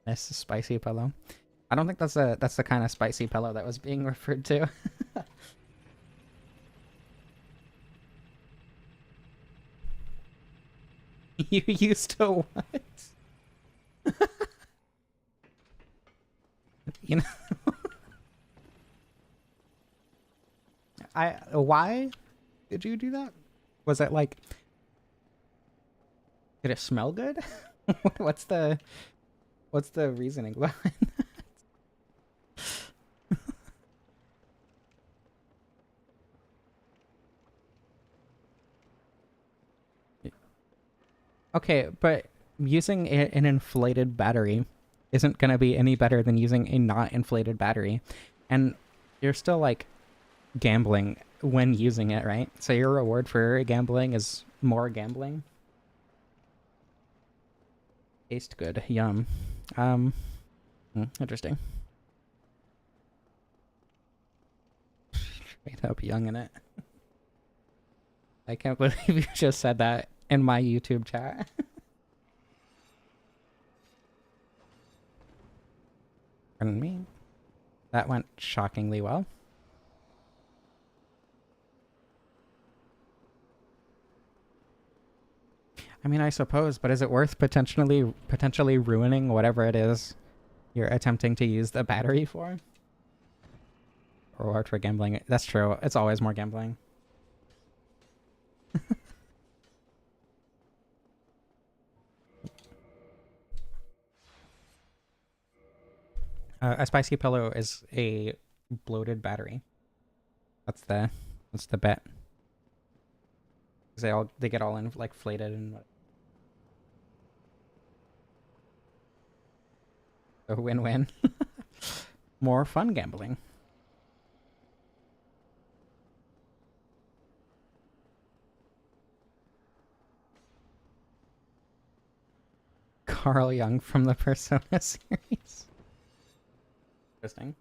[SPEAKER 1] This spicy pillow. I don't think that's the kind of spicy pillow that was being referred to. You used to what? You know, why did you do that? Was it like, did it smell good? what's the what's the reasoning behind that? Okay, but using an inflated battery isn't gonna be any better than using a not inflated battery, and you're still like gambling when using it, right? So your reward for gambling is more gambling. Taste good. Yum. Interesting. Straight up young in it. I can't believe you just said that in my YouTube chat. Pardon me. That went shockingly well. I mean, I suppose, but is it worth potentially ruining whatever it is you're attempting to use the battery for? Or for gambling? That's true. It's always more gambling. A spicy pillow is a bloated battery. That's the bet. 'Cause they get all in like inflated and a win-win. More fun gambling. Carl Jung from the Persona series. Interesting.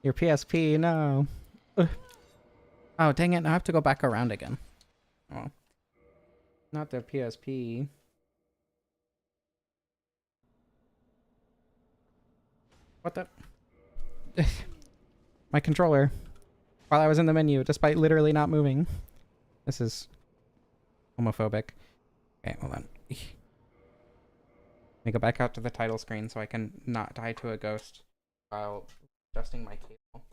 [SPEAKER 1] Your PSP, no. Ugh. Oh, dang it. I have to go back around again. Oh. Not the PSP. What the? My controller. While I was in the menu, despite literally not moving. This is homophobic. Okay, hold on. Let me go back out to the title screen so I can not die to a ghost while adjusting my cable.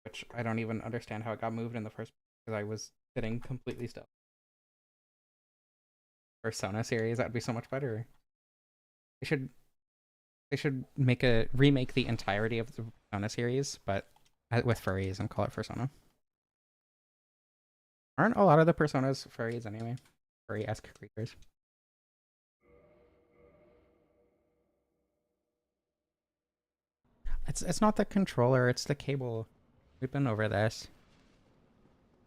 [SPEAKER 1] Which I don't even understand how it got moved in the first place because I was sitting completely still. Persona series, that would be so much better. They should remake the entirety of the Persona series, but with furries and call it Persona. Aren't a lot of the Personas furries anyway? Furry-esque creatures. It's not the controller, it's the cable. We've been over this.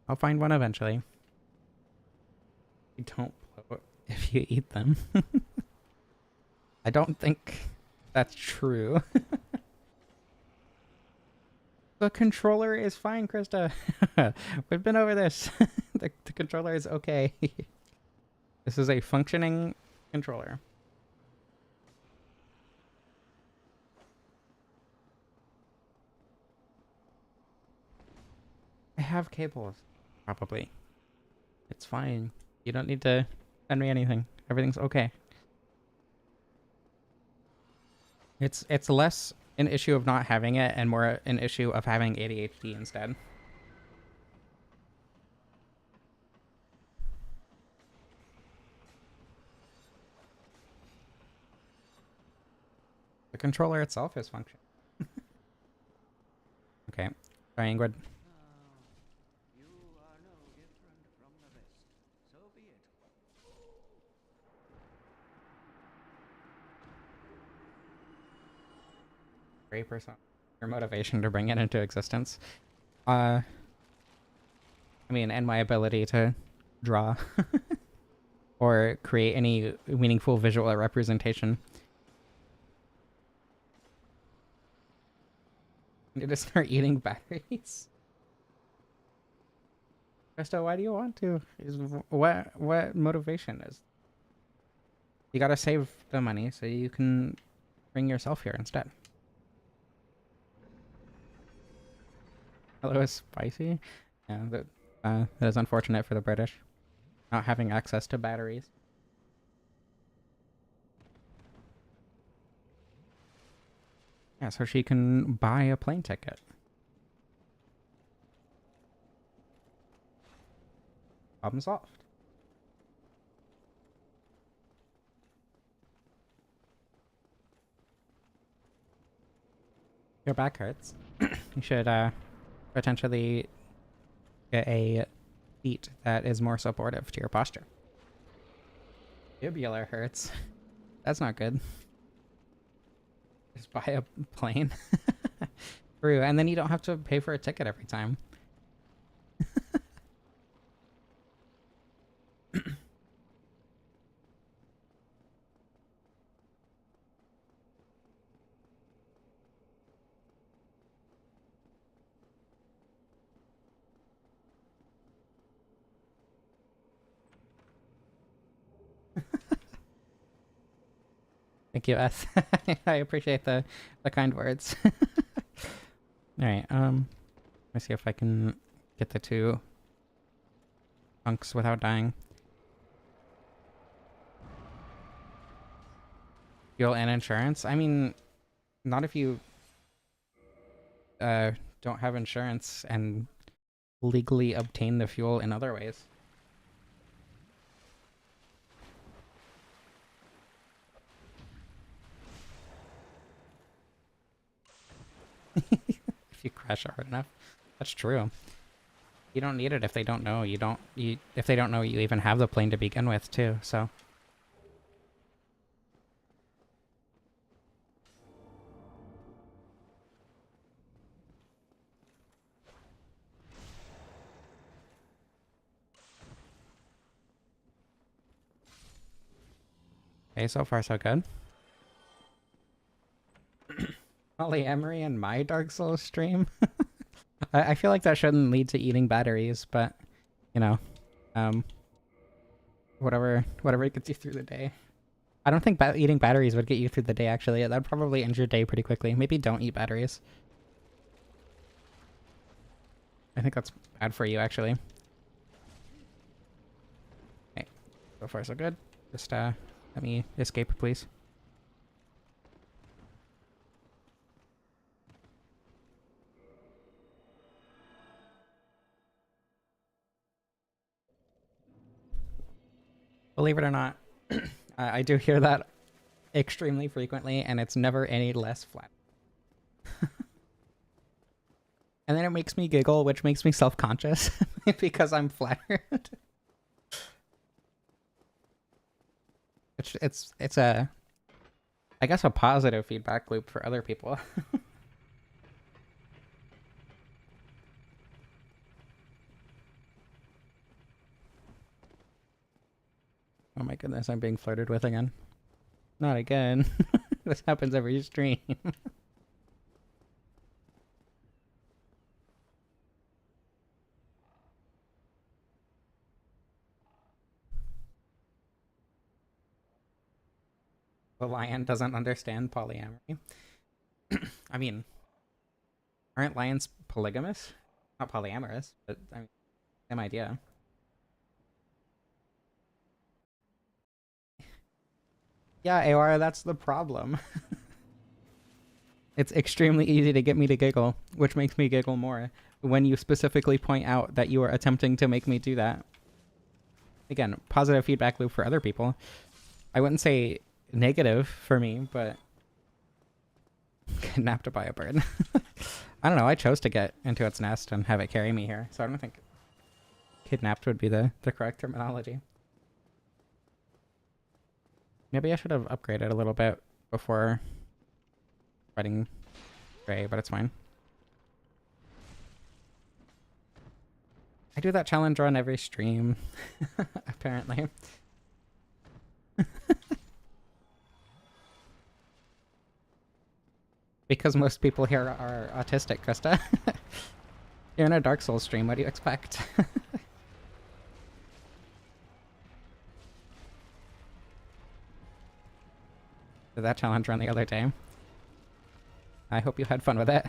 [SPEAKER 1] I'll find one eventually. You don't blow if you eat them. I don't think that's true. The controller is fine, Krista. We've been over this. The controller is okay. This is a functioning controller. I have cables. Probably. It's fine. You don't need to send me anything. Everything's okay. It's less an issue of not having it and more an issue of having ADHD instead. The controller itself is functioning. Okay. Sorry, Ingrid.
[SPEAKER 2] You are no different from the rest. So be it.
[SPEAKER 1] 3% your motivation to bring it into existence. I mean, and my ability to draw or create any meaningful visual representation. I need to start eating batteries. Krista, why do you want to? What motivation is? You gotta save the money so you can bring yourself here instead. Hello is spicy. Yeah, that is unfortunate for the British. Not having access to batteries. Yeah, so she can buy a plane ticket. Problem solved. Your back hurts. You should potentially get a seat that is more supportive to your posture. Fibular hurts. That's not good. Just buy a plane. True, and then you don't have to pay for a ticket every time. Thank you, S. I appreciate the kind words. Alright, let me see if I can get the two chunks without dying. Fuel and insurance? I mean, not if you don't have insurance and legally obtain the fuel in other ways. If you crash hard enough. That's true. You don't need it if they don't know. If they don't know you even have the plane to begin with too, so. Okay, so far so good. Polyamory in my Dark Souls stream? I feel like that shouldn't lead to eating batteries, but, you know, whatever gets you through the day. I don't think eating batteries would get you through the day, actually. That'd probably end your day pretty quickly. Maybe don't eat batteries. I think that's bad for you, actually. Okay, so far so good. Just, let me escape, please. Believe it or not, I do hear that extremely frequently, and it's never any less flat. And then it makes me giggle, which makes me self-conscious because I'm flattered. It's a, I guess, a positive feedback loop for other people. Oh my goodness, I'm being flirted with again. Not again. This happens every stream. The lion doesn't understand polyamory. I mean, aren't lions polygamous? Not polyamorous, but I mean, same idea. Yeah, Aora, that's the problem. It's extremely easy to get me to giggle, which makes me giggle more when you specifically point out that you are attempting to make me do that. Again, positive feedback loop for other people. I wouldn't say negative for me, but kidnapped by a bird. I don't know, I chose to get into its nest and have it carry me here, so I don't think kidnapped would be the correct terminology. Maybe I should have upgraded a little bit before fighting Gray, but it's fine. I do that challenge run every stream, apparently. Because most people here are autistic, Krista. You're in a Dark Souls stream, what do you expect? Did that challenge run the other day. I hope you had fun with it.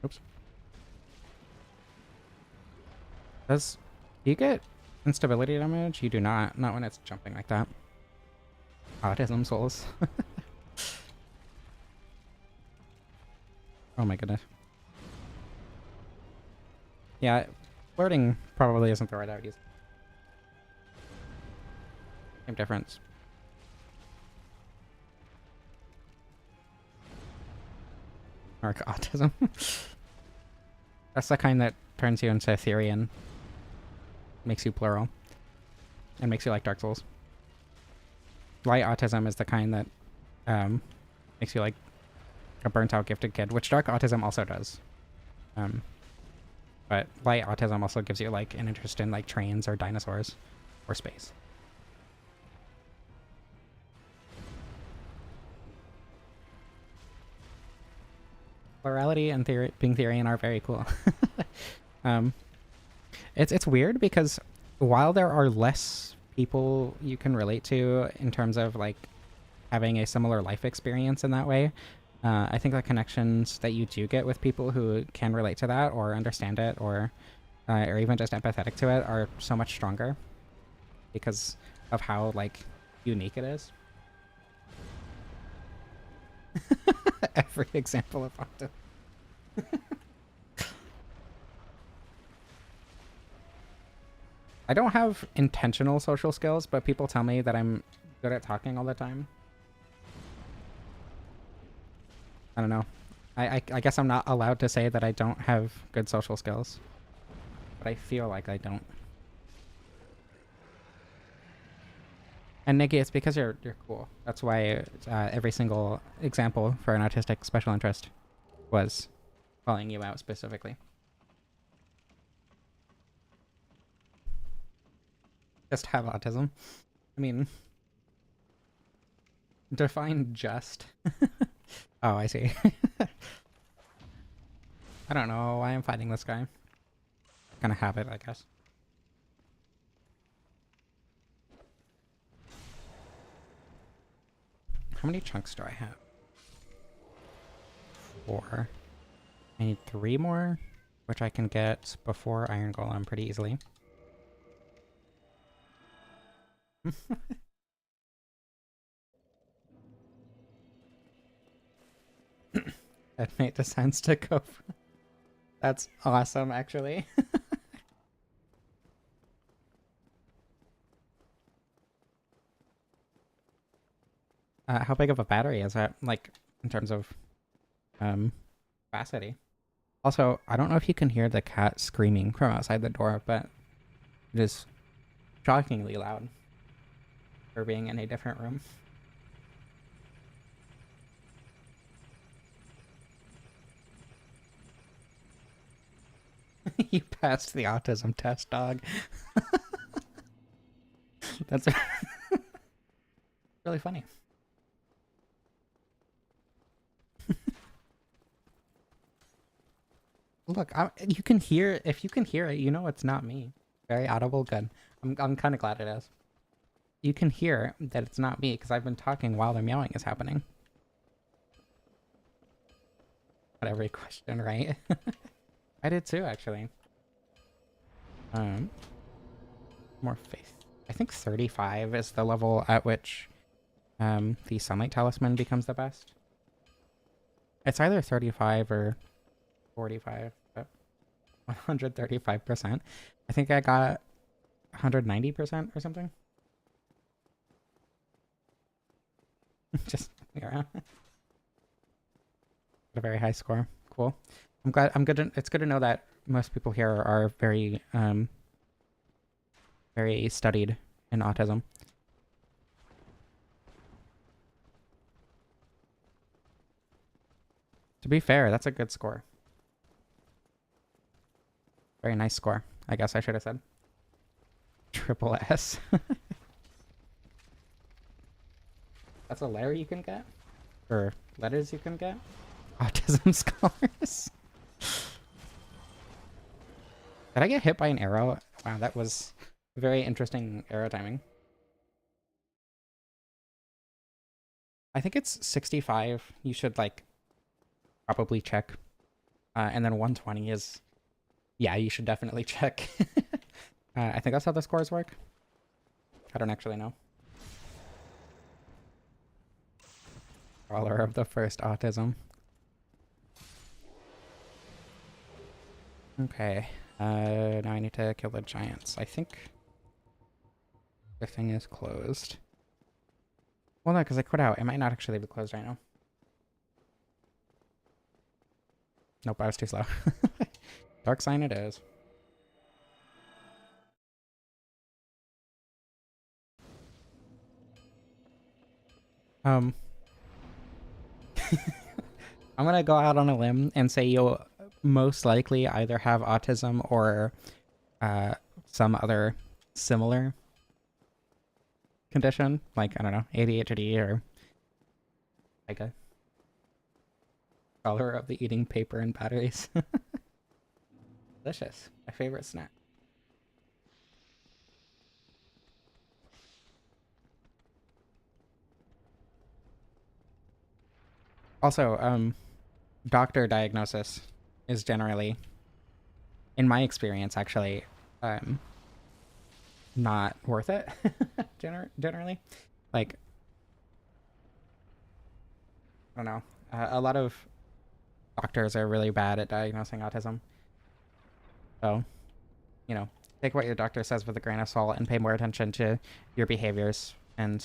[SPEAKER 1] Oops. Do you get instability damage? You do not. Not when it's jumping like that. Autism souls. Oh my goodness. Yeah, flirting probably isn't the right out use. Same difference. Arc autism. That's the kind that turns you into Etherean. Makes you plural. And makes you like Dark Souls. Light autism is the kind that makes you like a burnt out gifted kid, which dark autism also does. But light autism also gives you like an interest in like trains or dinosaurs or space. Plurality and being Therian are very cool. It's weird because while there are less people you can relate to in terms of like having a similar life experience in that way, I think the connections that you do get with people who can relate to that or understand it or even just empathetic to it are so much stronger because of how like unique it is. Every example of autism. I don't have intentional social skills, but people tell me that I'm good at talking all the time. I don't know. I guess I'm not allowed to say that I don't have good social skills. But I feel like I don't. And Nikki, it's because you're cool. That's why every single example for an autistic special interest was calling you out specifically. Just have autism. I mean, define just. Oh, I see. I don't know why I'm fighting this guy. Gonna have it, I guess. How many chunks do I have? 4. I need 3 more, which I can get before Iron Golem pretty easily. Headmate decides to go for... That's awesome, actually. How big of a battery is that, like, in terms of capacity? Also, I don't know if you can hear the cat screaming from outside the door, but it is shockingly loud for being in a different room. You passed the autism test, dog. That's really funny. Look, you can hear, if you can hear it, you know it's not me. Very audible, good. I'm kind of glad it is. You can hear that it's not me because I've been talking while the meowing is happening. But every question, right? I did too, actually. More faith. I think 35 is the level at which the Sunlight Talisman becomes the best. It's either 35 or 45, but 135%. I think I got 190% or something. Just yeah. A very high score. Cool. I'm glad. I'm good. It's good to know that most people here are very studied in autism. To be fair, that's a good score. Very nice score. I guess I should have said. Triple S. That's a letter you can get? Or letters you can get? Autism scholars. Did I get hit by an arrow? Wow, that was very interesting arrow timing. I think it's 65. You should, like, probably check. And then 120 is... Yeah, you should definitely check. I think that's how the scores work. I don't actually know. Scholar of the first autism. Okay. Now I need to kill the giants. I think the thing is closed. Well, no, because I quit out. It might not actually be closed right now. Nope, I was too slow. Dark sign it is. I'm gonna go out on a limb and say you'll most likely either have autism or some other similar condition, like, I don't know, ADHD or like a color of the eating paper and batteries. Delicious. My favorite snack. Also, doctor diagnosis is generally, in my experience, actually, not worth it. Generally, like, I don't know. A lot of doctors are really bad at diagnosing autism. So, you know, take what your doctor says with a grain of salt and pay more attention to your behaviors and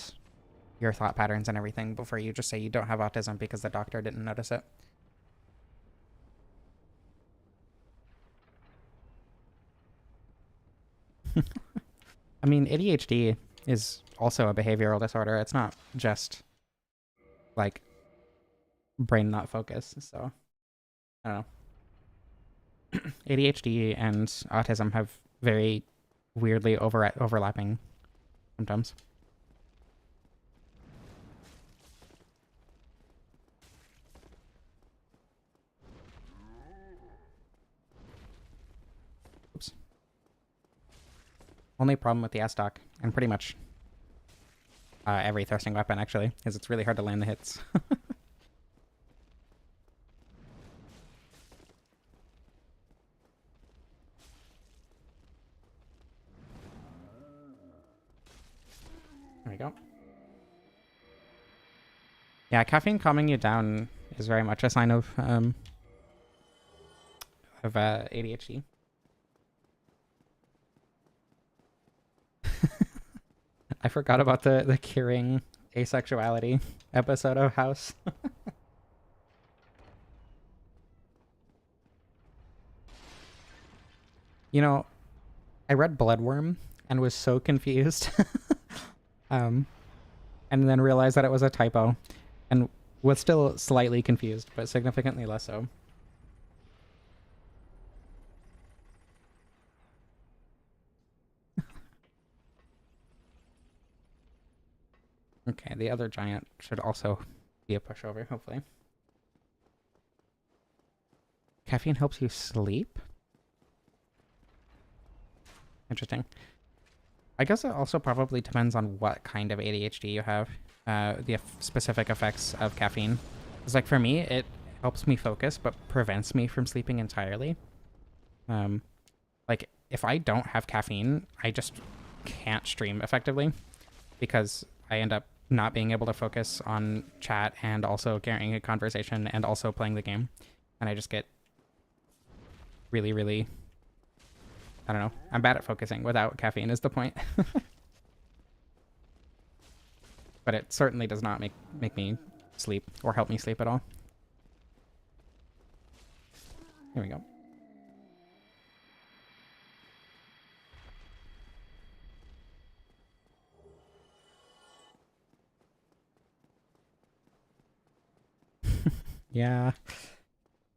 [SPEAKER 1] your thought patterns and everything before you just say you don't have autism because the doctor didn't notice it. I mean, ADHD is also a behavioral disorder. It's not just like brain not focus. So I don't know. ADHD and autism have very weirdly overlapping symptoms. Oops. Only problem with the Estoc, and pretty much every thrusting weapon actually, is it's really hard to land the hits. There we go. Yeah, caffeine calming you down is very much a sign of ADHD. I forgot about the curing asexuality episode of House. You know, I read Bloodworm and was so confused. um, and then realized that it was a typo and was still slightly confused, but significantly less so. Okay, the other giant should also be a pushover, hopefully. Caffeine helps you sleep? Interesting. I guess it also probably depends on what kind of ADHD you have, the specific effects of caffeine. Because, like, for me, it helps me focus, but prevents me from sleeping entirely. Like, if I don't have caffeine, I just can't stream effectively because I end up not being able to focus on chat and also carrying a conversation and also playing the game. And I just get really, really... I don't know. I'm bad at focusing without caffeine is the point. but it certainly does not make me sleep or help me sleep at all. Here we go. Yeah,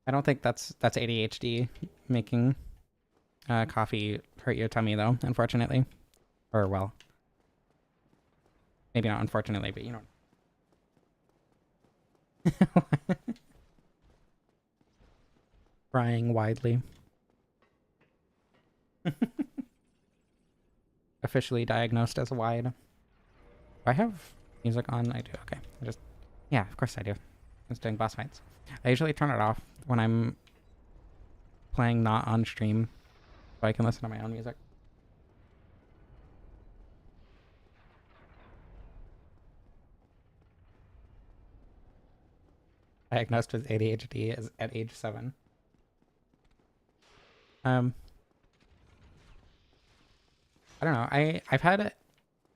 [SPEAKER 1] I don't think that's ADHD making coffee hurt your tummy though, unfortunately. Or well, maybe not unfortunately, but you know. Crying widely. Officially diagnosed as wide. Do I have music on? I do. Okay. Yeah, of course I do. I was doing boss fights. I usually turn it off when I'm playing not on stream so I can listen to my own music. Diagnosed with ADHD at age 7. I don't know. I've had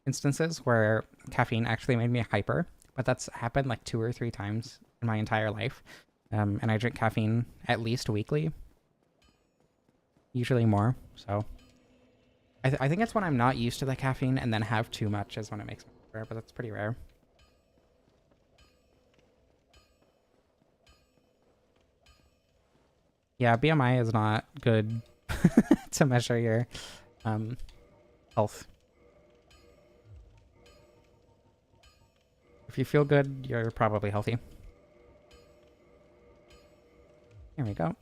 [SPEAKER 1] instances where caffeine actually made me hyper, but that's happened like 2 or 3 times in my entire life. And I drink caffeine at least weekly, usually more. So I think it's when I'm not used to the caffeine and then have too much is when it makes me hyper, but that's pretty rare. Yeah, BMI is not good to measure your health. If you feel good, you're probably healthy. Here we go.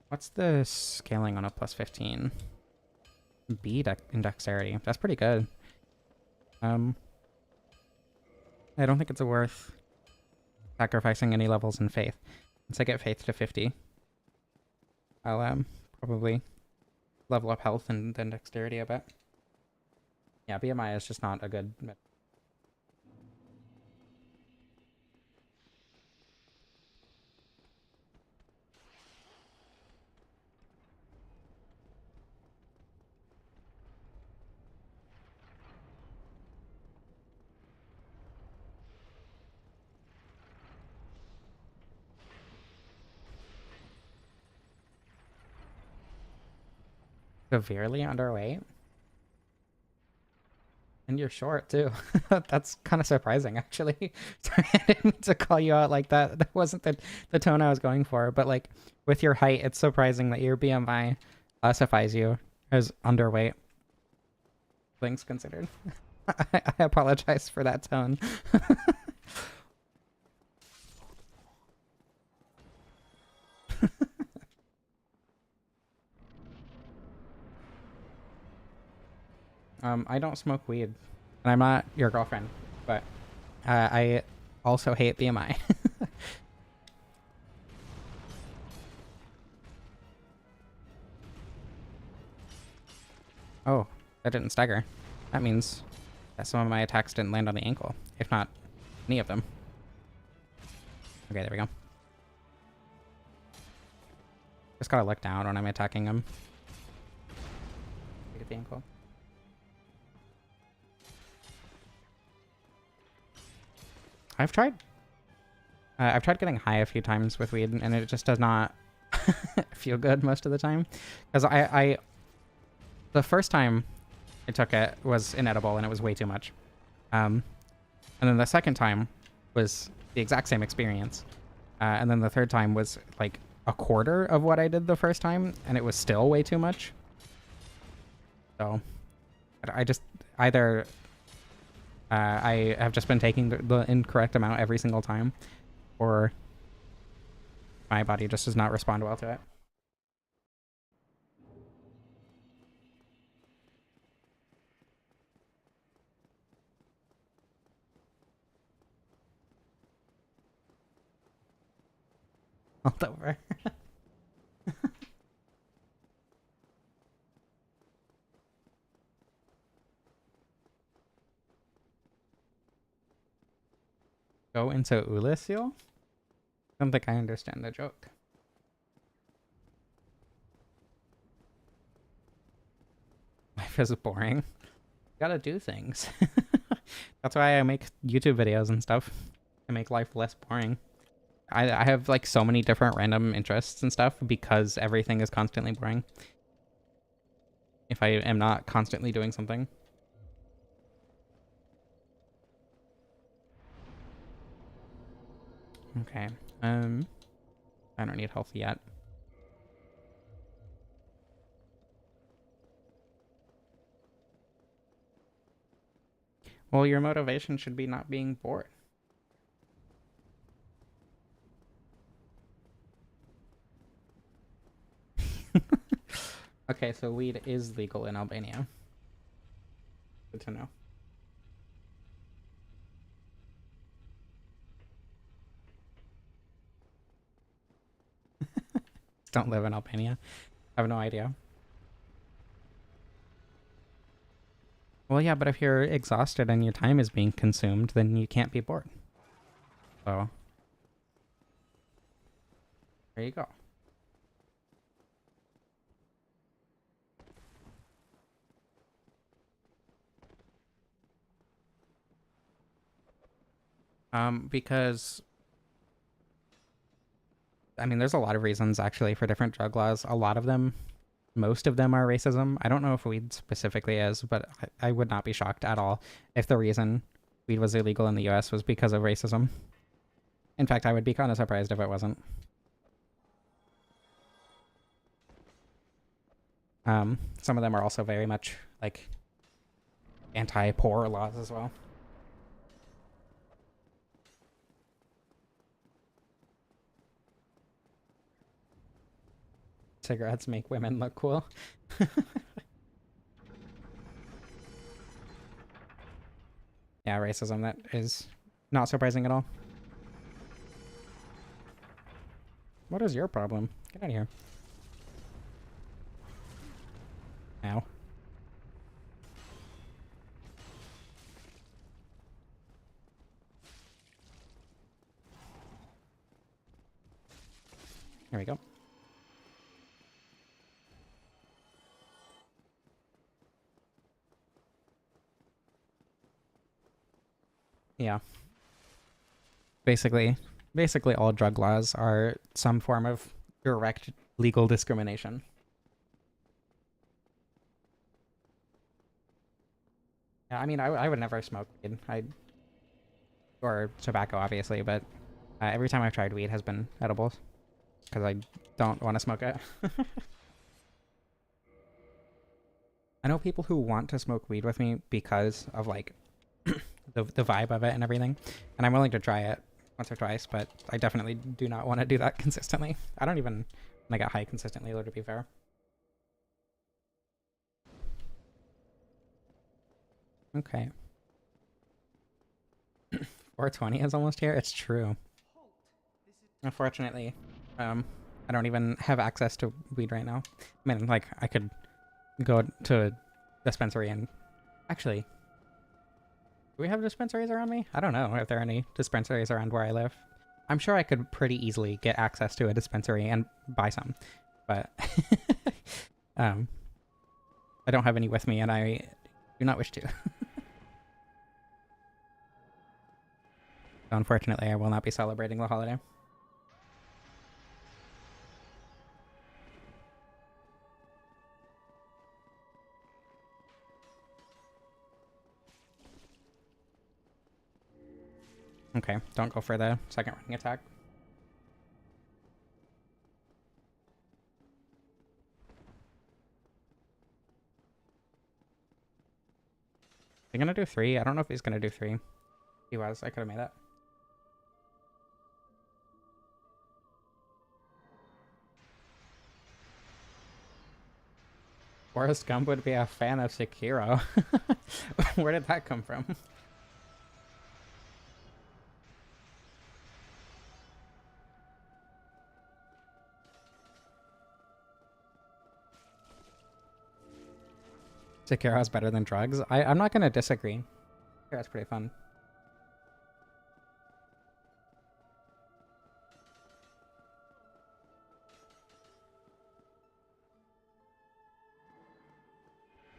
[SPEAKER 1] What's the scaling on a plus 15? B in dexterity. That's pretty good. I don't think it's worth sacrificing any levels in faith. Once I get faith to 50, I'll probably level up health and then dexterity a bit. Yeah, BMI is just not a good... Severely underweight? And you're short, too. That's kind of surprising, actually. Sorry, I didn't mean to call you out like that. That wasn't the tone I was going for. But, like, with your height, it's surprising that your BMI classifies you as underweight. Things considered. I apologize for that tone. I don't smoke weed, and I'm not your girlfriend, but I also hate BMI. Oh, that didn't stagger. That means that some of my attacks didn't land on the ankle, if not any of them. Okay, there we go. Just gotta look down when I'm attacking him. Get the ankle. I've tried getting high a few times with weed, and it just does not feel good most of the time. Because the first time I took it was inedible, and it was way too much. And then the second time was the exact same experience. And then the third time was like a quarter of what I did the first time, and it was still way too much. So I just either... I have just been taking the incorrect amount every single time, or my body just does not respond well to it. Hold over. Go into Ulasil? I don't think I understand the joke. Life is boring. Gotta do things. That's why I make YouTube videos and stuff to make life less boring. I have like so many different random interests and stuff because everything is constantly boring. If I am not constantly doing something. Okay. I don't need health yet. Well, your motivation should be not being bored. Okay, so weed is legal in Albania. Good to know. Don't live in Albania. I have no idea. Well, yeah, but if you're exhausted and your time is being consumed, then you can't be bored. So, there you go. Because I mean, there's a lot of reasons actually for different drug laws. A lot of them, most of them are racism. I don't know if weed specifically is, but I would not be shocked at all if the reason weed was illegal in the US was because of racism. In fact, I would be kind of surprised if it wasn't. Some of them are also very much like anti-poor laws as well. Cigarettes make women look cool. Yeah, racism, that is not surprising at all. What is your problem? Get out of here. Ow. There we go. Yeah. Basically all drug laws are some form of direct legal discrimination. Yeah, I mean, I would never smoke weed. Or tobacco, obviously, but every time I've tried weed has been edibles because I don't want to smoke it. I know people who want to smoke weed with me because of like the vibe of it and everything, and I'm willing to try it once or twice, but I definitely do not want to do that consistently. I don't even want to get high consistently, though, to be fair. Okay. 420 is almost here. It's true. Unfortunately, I don't even have access to weed right now. I mean, like, I could go to a dispensary and... Actually, do we have dispensaries around me? I don't know if there are any dispensaries around where I live. I'm sure I could pretty easily get access to a dispensary and buy some, but I don't have any with me, and I do not wish to. So unfortunately, I will not be celebrating the holiday. Okay, don't go for the second running attack. Is he gonna do 3? I don't know if he's gonna do 3. He was. I could have made it. Forrest Gump would be a fan of Sekiro. Where did that come from? Sekiro is better than drugs. I'm not gonna disagree. Sekiro's pretty fun.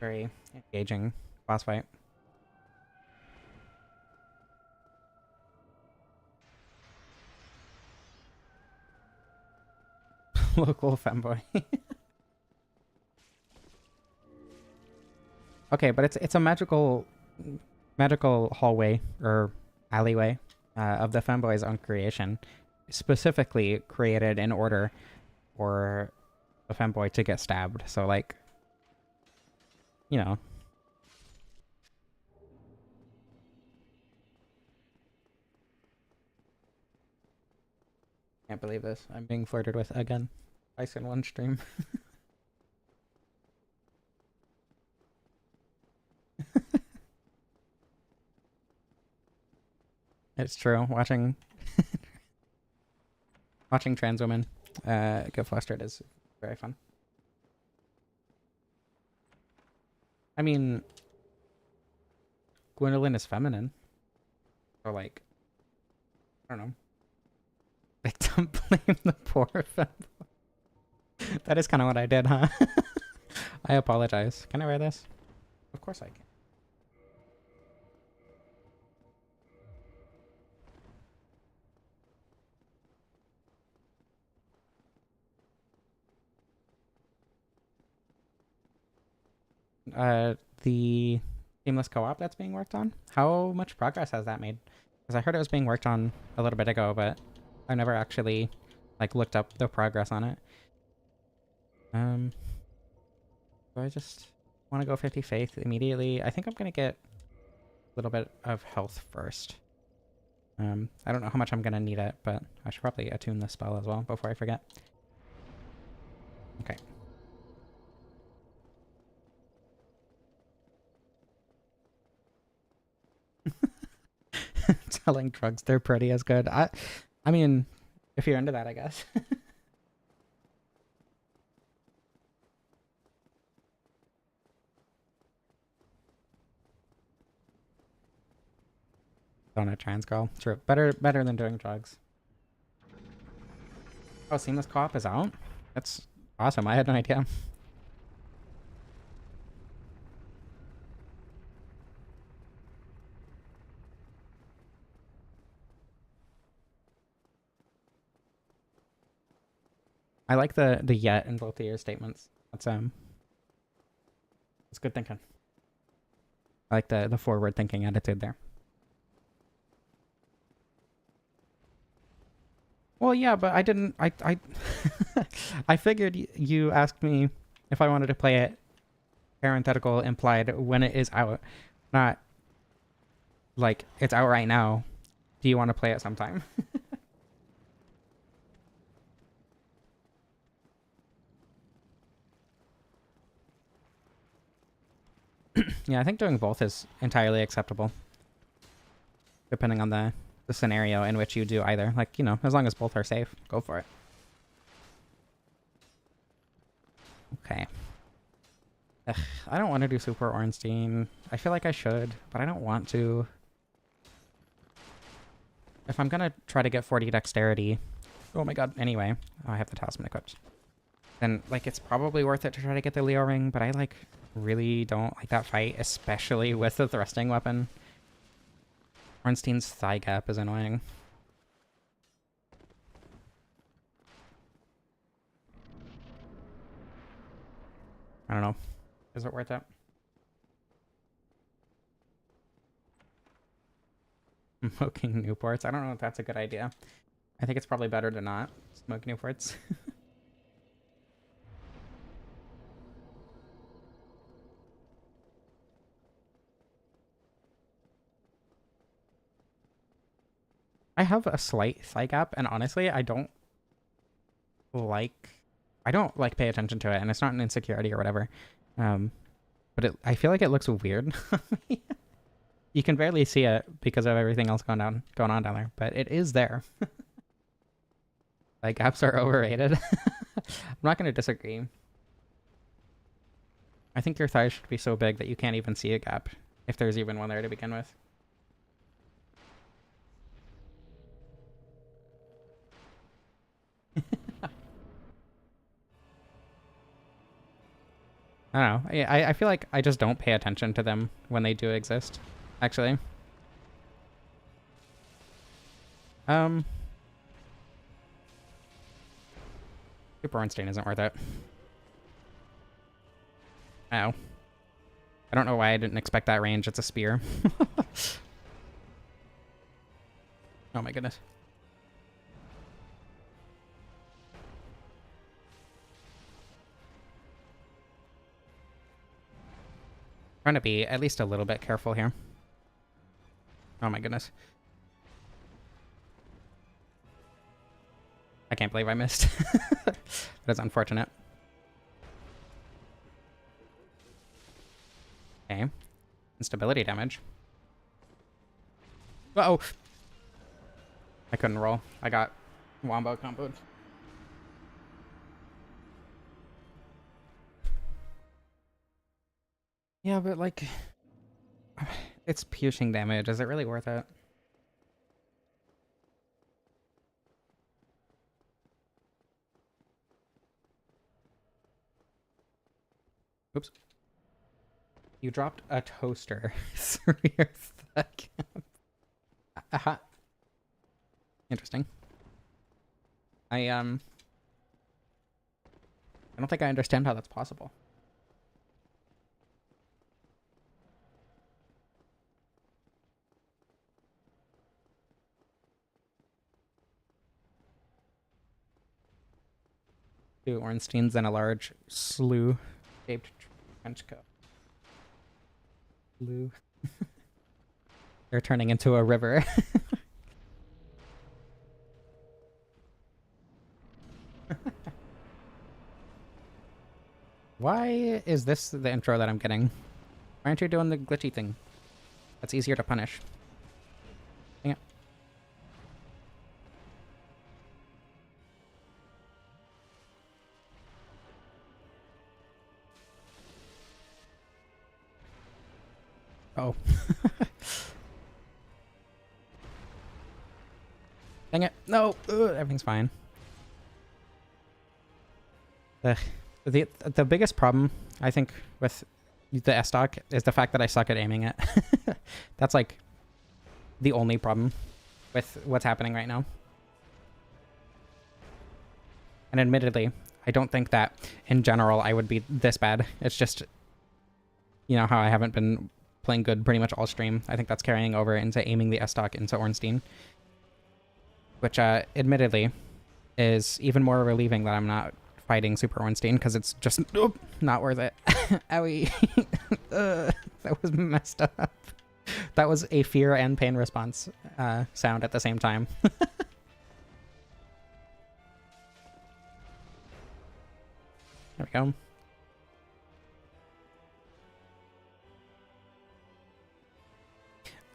[SPEAKER 1] Very engaging boss fight. local femboy. Okay, but it's a magical hallway or alleyway of the femboy's own creation, specifically created in order for the femboy to get stabbed. So like, you know, can't believe this. I'm being flirted with again. Twice in one stream. It's true. Watching trans women get flustered is very fun. I mean, Gwendolyn is feminine. So like, I don't know. Victim blame the poor femboy. That is kind of what I did, huh? I apologize. Can I wear this? Of course I can. The seamless co-op that's being worked on. How much progress has that made? Because I heard it was being worked on a little bit ago, but I never actually like looked up the progress on it. So I just want to go 50 faith immediately. I think I'm gonna get a little bit of health first. I don't know how much I'm gonna need it, but I should probably attune the spell as well before I forget. Okay. Selling drugs, they're pretty as good. I mean, if you're into that, I guess. Donut trans girl. True. Better than doing drugs. Oh, seamless co-op is out? That's awesome. I had no idea. I like the yet in both of your statements. That's good thinking. I like the forward thinking attitude there. Well, yeah, but I didn't. I I figured you asked me if I wanted to play it. Parenthetical implied when it is out, not like it's out right now. Do you want to play it sometime? Yeah, I think doing both is entirely acceptable, depending on the scenario in which you do either. Like, you know, as long as both are safe, go for it. Okay. Ugh, I don't want to do Super Ornstein. I feel like I should, but I don't want to. If I'm gonna try to get 40 dexterity... Oh my god, anyway. Oh, I have the talisman equipped. Then, like, it's probably worth it to try to get the Leo ring, but I, like, really don't like that fight, especially with the thrusting weapon. Ornstein's thigh gap is annoying. I don't know. Is it worth it? Smoking Newports? I don't know if that's a good idea. I think it's probably better to not smoke Newports. I have a slight thigh gap, and honestly, I don't like pay attention to it, and it's not an insecurity or whatever. But I feel like it looks weird. You can barely see it because of everything else going on down there, but it is there. Like, gaps are overrated. I'm not going to disagree. I think your thighs should be so big that you can't even see a gap, if there's even one there to begin with. I don't know. I feel like I just don't pay attention to them when they do exist, actually. Super Ornstein isn't worth it. Oh. I don't know why I didn't expect that range. It's a spear. Oh my goodness. Trying to be at least a little bit careful here. Oh my goodness. I can't believe I missed. That is unfortunate. Okay. Instability damage. Uh-oh. I couldn't roll. I got wombo comboed. Yeah, but like... It's piercing damage. Is it really worth it? Oops. You dropped a toaster through your second. Aha. Interesting. I don't think I understand how that's possible. Two Ornsteins and a large slough-shaped trench coat. Slough. They're turning into a river. Why is this the intro that I'm getting? Why aren't you doing the glitchy thing? That's easier to punish. Dang it. Oh. Dang it. No! Ugh, everything's fine. The biggest problem, I think, with the Estoc is the fact that I suck at aiming it. That's like the only problem with what's happening right now. And admittedly, I don't think that in general I would be this bad. It's just, you know, how I haven't been playing good pretty much all stream. I think that's carrying over into aiming the Estoc into Ornstein. Which, admittedly, is even more relieving that I'm not fighting Super Ornstein, because it's just not worth it. Owie. That was messed up. That was a fear and pain response sound at the same time. There we go.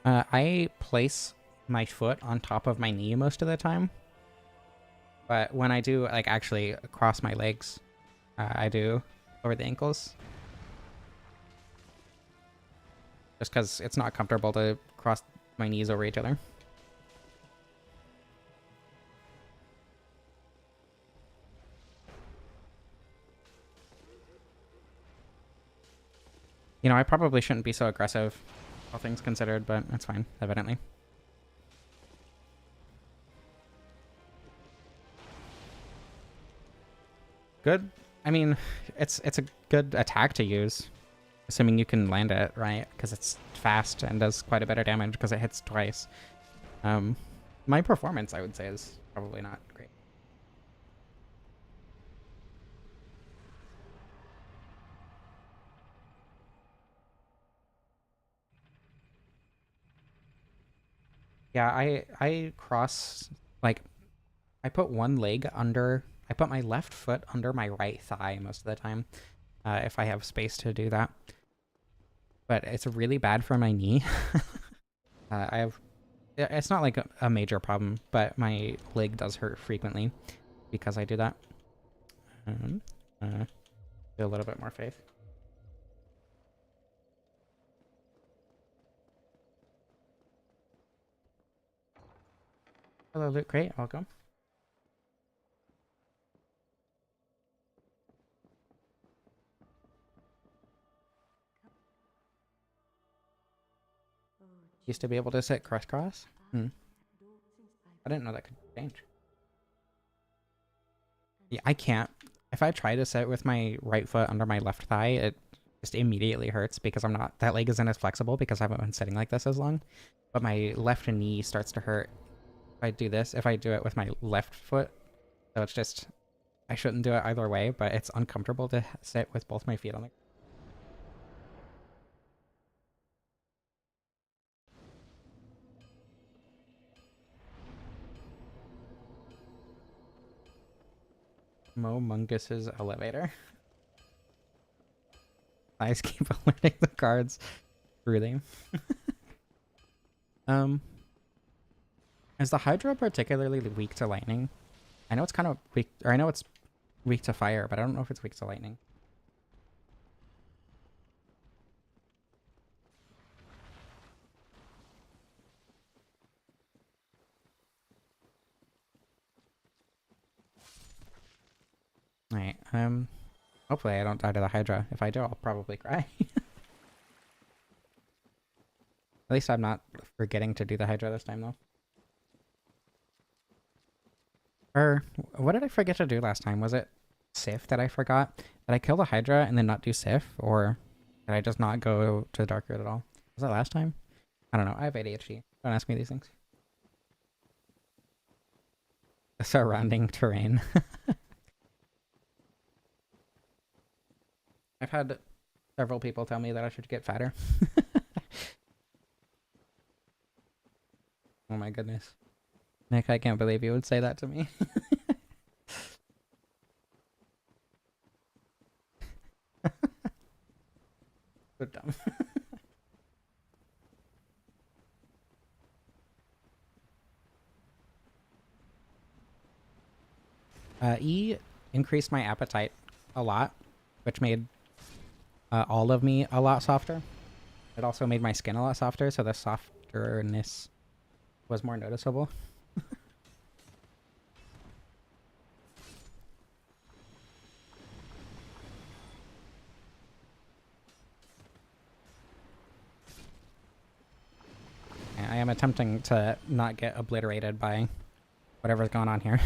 [SPEAKER 1] I place my foot on top of my knee most of the time. But when I do, like, actually cross my legs, I do over the ankles. Just because it's not comfortable to cross my knees over each other. You know, I probably shouldn't be so aggressive, all things considered, but that's fine, evidently. Good. I mean, it's a good attack to use, assuming you can land it, right? Because it's fast and does quite a bit of damage because it hits twice. My performance, I would say, is probably not great. Yeah, I cross, like, I put one leg under, I put my left foot under my right thigh most of the time, if I have space to do that. But it's really bad for my knee. It's not like a major problem, but my leg does hurt frequently because I do that. Do a little bit more faith. Hello, Luke. Great. Welcome. Used to be able to sit crisscross? I didn't know that could change. Yeah, I can't. if I try to sit with my right foot under my left thigh, it just immediately hurts because I'm not, that leg isn't as flexible because I haven't been sitting like this as long. But my left knee starts to hurt if I do this, if I do it with my left foot. So it's just, I shouldn't do it either way, but it's uncomfortable to sit with both my feet on the. Mo Mungus's elevator. I just keep alerting the guards through them. Is the Hydra particularly weak to lightning? I know it's kind of weak, or I know it's weak to fire, but I don't know if it's weak to lightning. Alright, hopefully I don't die to the Hydra. If I do, I'll probably cry. At least I'm not forgetting to do the Hydra this time, though. Or, what did I forget to do last time? Was it Sif that I forgot? Did I kill the Hydra and then not do Sif? Or did I just not go to the Dark Road at all? Was that last time? I don't know. I have ADHD. Don't ask me these things. The surrounding terrain. I've had several people tell me that I should get fatter. Oh my goodness. Nick, I can't believe you would say that to me. So dumb. E increased my appetite a lot, which made all of me a lot softer. It also made my skin a lot softer, so the softerness was more noticeable. I am attempting to not get obliterated by whatever's going on here.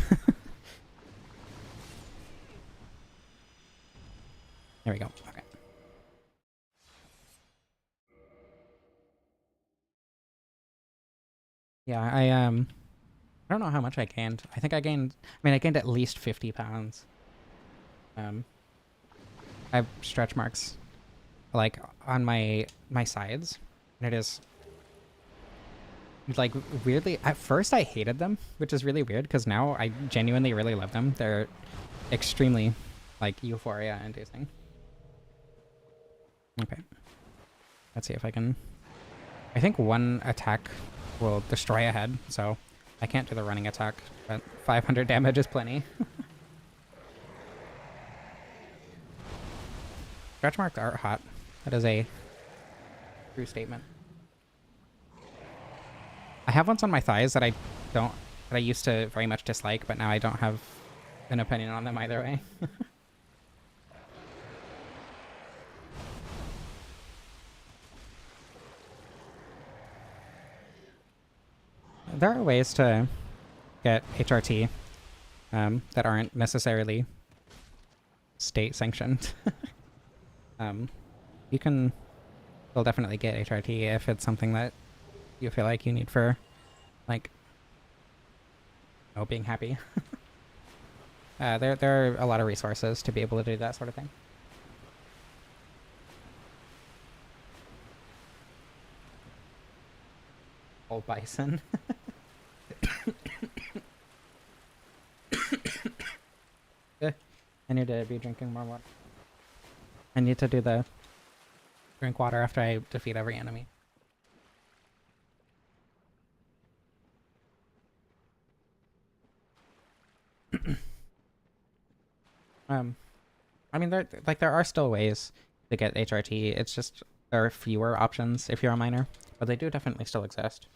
[SPEAKER 1] There we go. Okay. Yeah, I don't know how much I gained. I think I gained, I gained at least 50 pounds. I have stretch marks like on my sides, and it is like weirdly, at first I hated them, which is really weird because now I genuinely really love them. They're extremely like euphoria inducing. Okay. Let's see if I can, I think one attack will destroy a head, so I can't do the running attack, but 500 damage is plenty. Stretch marks are hot. That is a true statement. I have ones on my thighs that I used to very much dislike, but now I don't have an opinion on them either way. There are ways to get HRT that aren't necessarily state sanctioned. You can still definitely get HRT if it's something that you feel like you need for, like, being happy. There are a lot of resources to be able to do that sort of thing. Old bison. I need to be drinking more water. I need to do the drink water after I defeat every enemy. There are still ways to get HRT. It's just there are fewer options if you're a minor, but they do definitely still exist.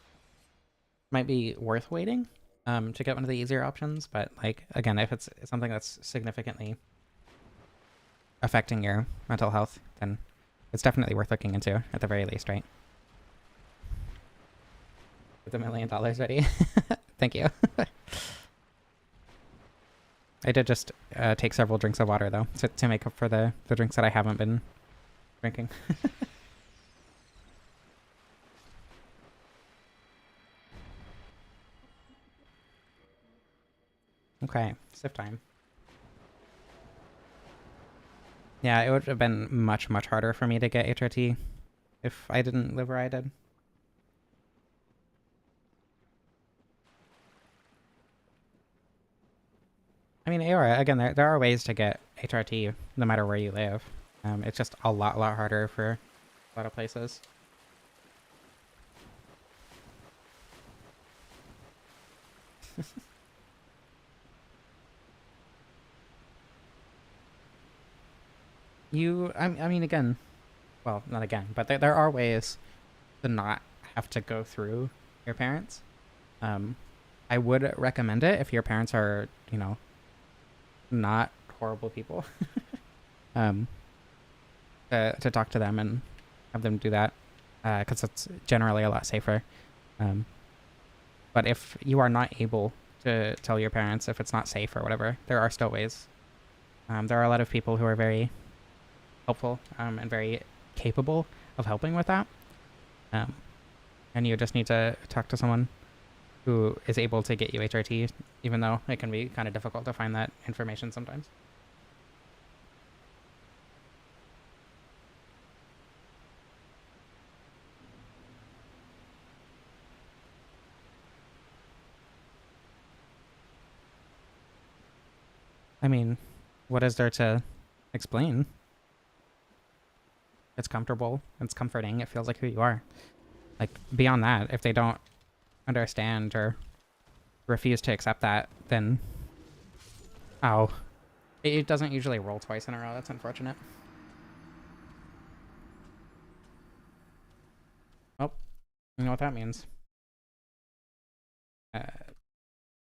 [SPEAKER 1] Might be worth waiting to get one of the easier options, but like again, if it's something that's significantly affecting your mental health, then it's definitely worth looking into at the very least, right? With $1 million ready. Thank you. I did just take several drinks of water though to make up for the drinks that I haven't been drinking. Okay, sip time. Yeah, it would have been much, much harder for me to get HRT if I didn't live where I did. I mean, Aora, again, there are ways to get HRT no matter where you live. It's just a lot harder for a lot of places. I mean, again, well, not again, but there are ways to not have to go through your parents. I would recommend it if your parents are, you know, not horrible people. um, to talk to them and have them do that, because it's generally a lot safer. But if you are not able to tell your parents if it's not safe or whatever, there are still ways. There are a lot of people who are very helpful and very capable of helping with that. And you just need to talk to someone who is able to get you HRT, even though it can be kind of difficult to find that information sometimes. I mean, what is there to explain? It's comfortable. It's comforting. It feels like who you are. Like, beyond that, if they don't understand or refuse to accept that, then... Oh. It doesn't usually roll twice in a row. That's unfortunate. Oh. You know what that means. I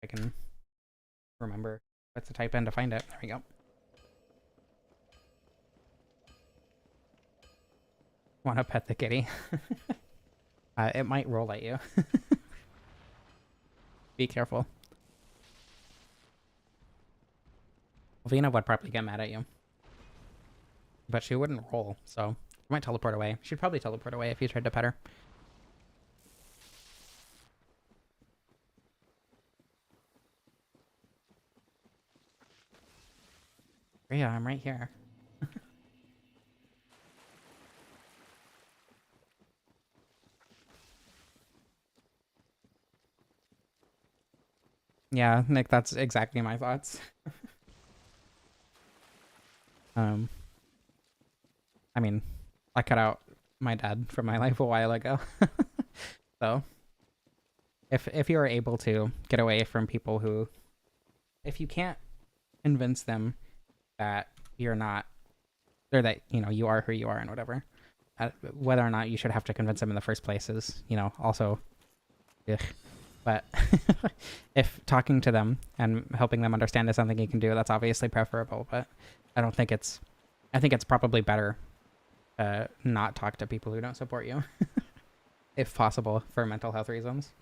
[SPEAKER 1] can remember what to type in to find it. There we go. Want to pet the kitty? It might roll at you. Be careful. Vina would probably get mad at you. But she wouldn't roll, so she might teleport away. She'd probably teleport away if you tried to pet her. Yeah, I'm right here. Yeah, Nick, that's exactly my thoughts. I mean, I cut out my dad from my life a while ago. So, if you are able to get away from people who, if you can't convince them that you're not, or that, you know, you are who you are and whatever, whether or not you should have to convince them in the first place is, you know, also, ugh. But if talking to them and helping them understand is something you can do, that's obviously preferable. But I don't think it's, I think it's probably better not talk to people who don't support you, if possible, for mental health reasons.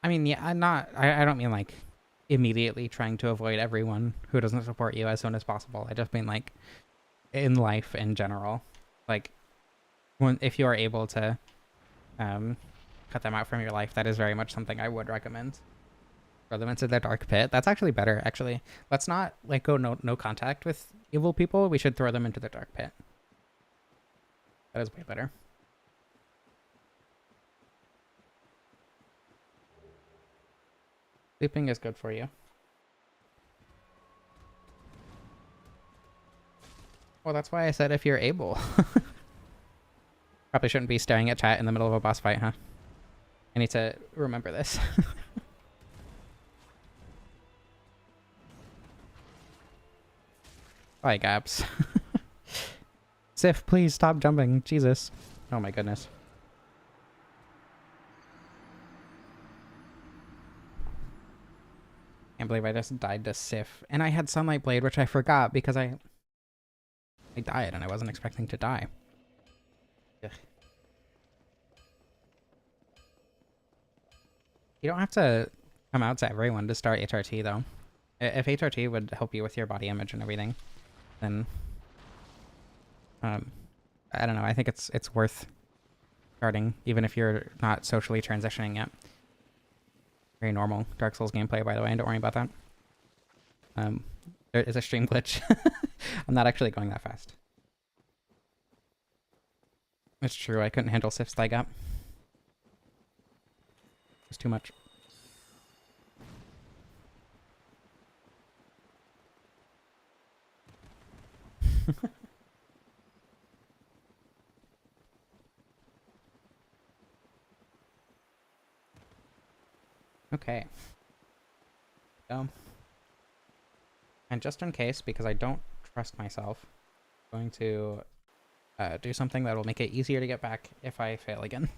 [SPEAKER 1] I mean, yeah, I don't mean like immediately trying to avoid everyone who doesn't support you as soon as possible. I just mean like in life in general. Like, if you are able to cut them out from your life, that is very much something I would recommend. Throw them into the dark pit. That's actually better, actually. Let's not like go no contact with evil people. We should throw them into the dark pit. That is way better. Sleeping is good for you. Well, that's why I said if you're able. Probably shouldn't be staring at chat in the middle of a boss fight, huh? I need to remember this. Bye, Gaps. Sif, please stop jumping. Jesus. Oh my goodness. Can't believe I just died to Sif. And I had Sunlight Blade, which I forgot because I died and I wasn't expecting to die. Ugh. You don't have to come out to everyone to start HRT, though. If HRT would help you with your body image and everything, then I don't know. I think it's worth starting, even if you're not socially transitioning yet. Very normal Dark Souls gameplay, by the way. Don't worry about that. There is a stream glitch. I'm not actually going that fast. It's true. I couldn't handle Sif's thigh gap. It's too much. Okay. And just in case, because I don't trust myself, I'm going to do something that will make it easier to get back if I fail again.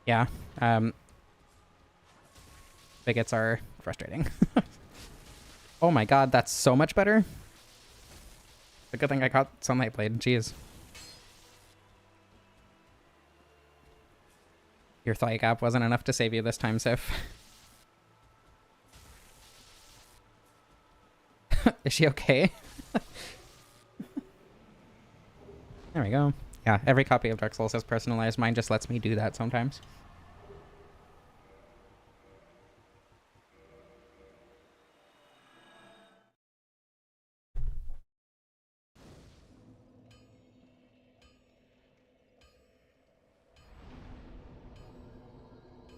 [SPEAKER 1] Yeah. Bigots are frustrating. Oh my god, that's so much better. It's a good thing I caught Sunlight Blade. Jeez. Your thigh gap wasn't enough to save you this time, Sif. Is she okay? There we go. Yeah, every copy of Dark Souls is personalized. Mine just lets me do that sometimes.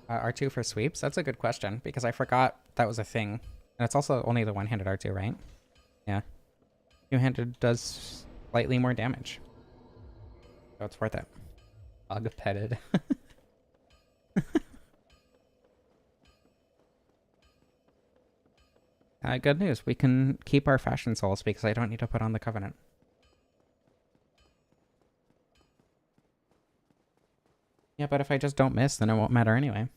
[SPEAKER 1] R2 for sweeps? That's a good question, because I forgot that was a thing. And it's also only the one-handed R2, right? Yeah. Two-handed does slightly more damage. So it's worth it. Bug petted. Good news. We can keep our fashion souls because I don't need to put on the Covenant. Yeah, but if I just don't miss, then it won't matter anyway.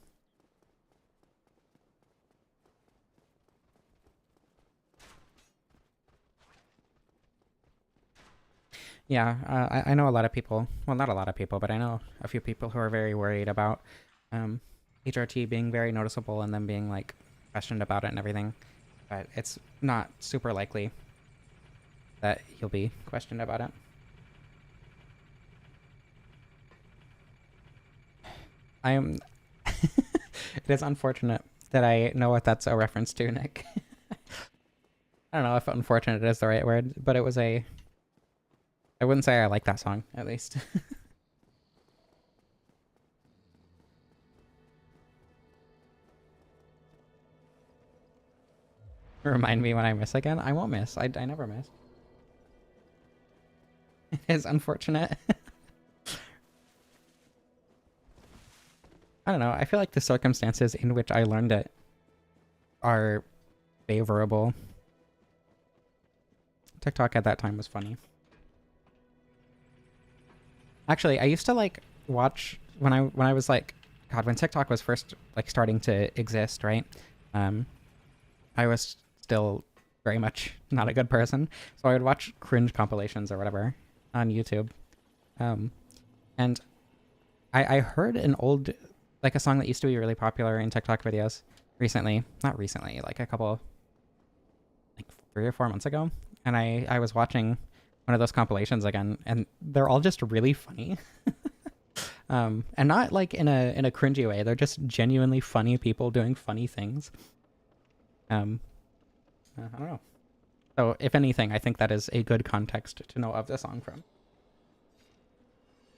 [SPEAKER 1] Yeah, I know a lot of people. Well, not a lot of people, but I know a few people who are very worried about HRT being very noticeable and them being like questioned about it and everything. But it's not super likely that he'll be questioned about it. I am. It is unfortunate that I know what that's a reference to, Nick. I don't know if unfortunate is the right word, but it was a. I wouldn't say I like that song, at least. Remind me when I miss again. I won't miss. I never miss. It is unfortunate. I don't know. I feel like the circumstances in which I learned it are favorable. TikTok at that time was funny. Actually, I used to like watch when I was like, God, when TikTok was first like starting to exist, right? I was still very much not a good person, so I would watch cringe compilations or whatever on YouTube. And I heard an old, like a song that used to be really popular in TikTok videos recently. Not recently, like a couple, like 3 or 4 months ago. And I was watching one of those compilations again, and they're all just really funny. And not like in a cringy way. They're just genuinely funny people doing funny things. I don't know. So if anything, I think that is a good context to know of the song from.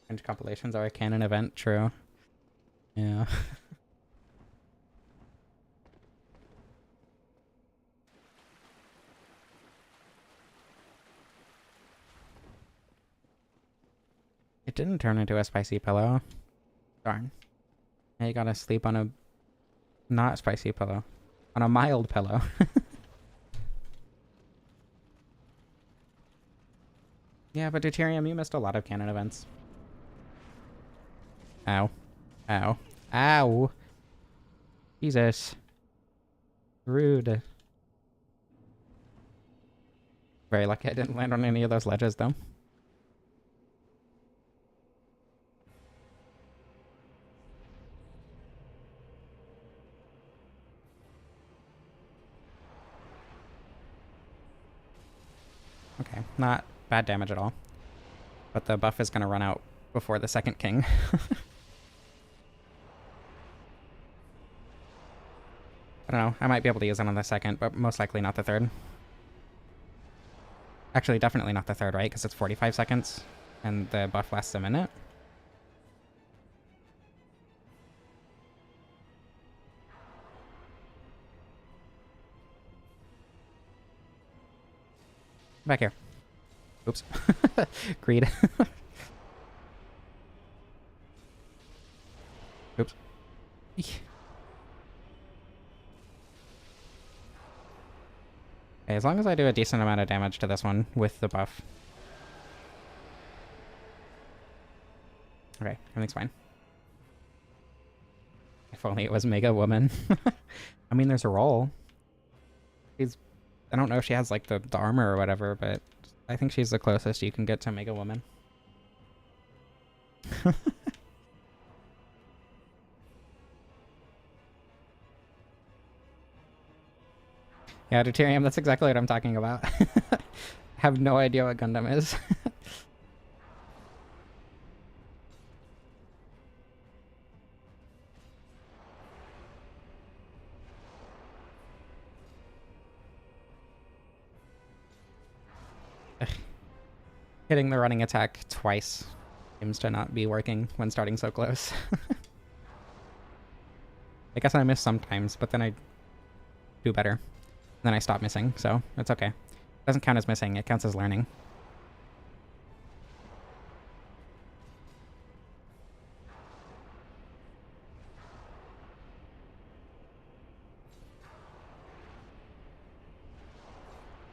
[SPEAKER 1] Cringe compilations are a canon event, true. Yeah. It didn't turn into a spicy pillow. Darn. Now you gotta sleep on a Not spicy pillow. On a mild pillow. Yeah, but Deuterium, you missed a lot of canon events. Ow. Ow. Ow! Jesus. Rude. Very lucky I didn't land on any of those ledges, though. Okay, not bad damage at all. But the buff is going to run out before the second king. I don't know. I might be able to use it on the second, but most likely not the third. Actually, definitely not the third, right? Because it's 45 seconds, and the buff lasts a minute. Back here. Oops. Greed. Oops. Okay, as long as I do a decent amount of damage to this one with the buff. Okay, everything's fine. If only it was Mega Woman. I mean, there's a roll. I don't know if she has, like, the armor or whatever, but I think she's the closest you can get to Mega Woman. Yeah, Deuterium, that's exactly what I'm talking about. Have no idea what Gundam is. Hitting the running attack twice seems to not be working when starting so close. I guess I miss sometimes, but then I do better. Then I stop missing, so it's okay. It doesn't count as missing, it counts as learning.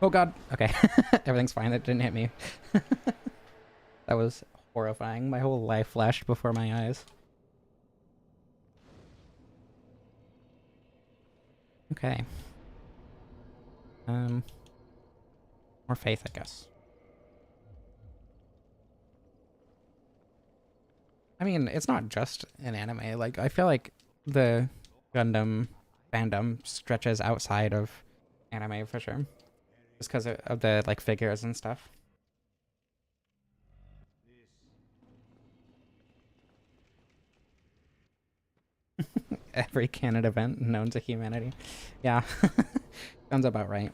[SPEAKER 1] Oh god, okay. Everything's fine, it didn't hit me. That was horrifying. My whole life flashed before my eyes. Okay. More faith, I guess. I mean, it's not just an anime. Like, I feel like the Gundam fandom stretches outside of anime for sure. Just because of the, like, figures and stuff. Every canon event known to humanity. Yeah. Sounds about right.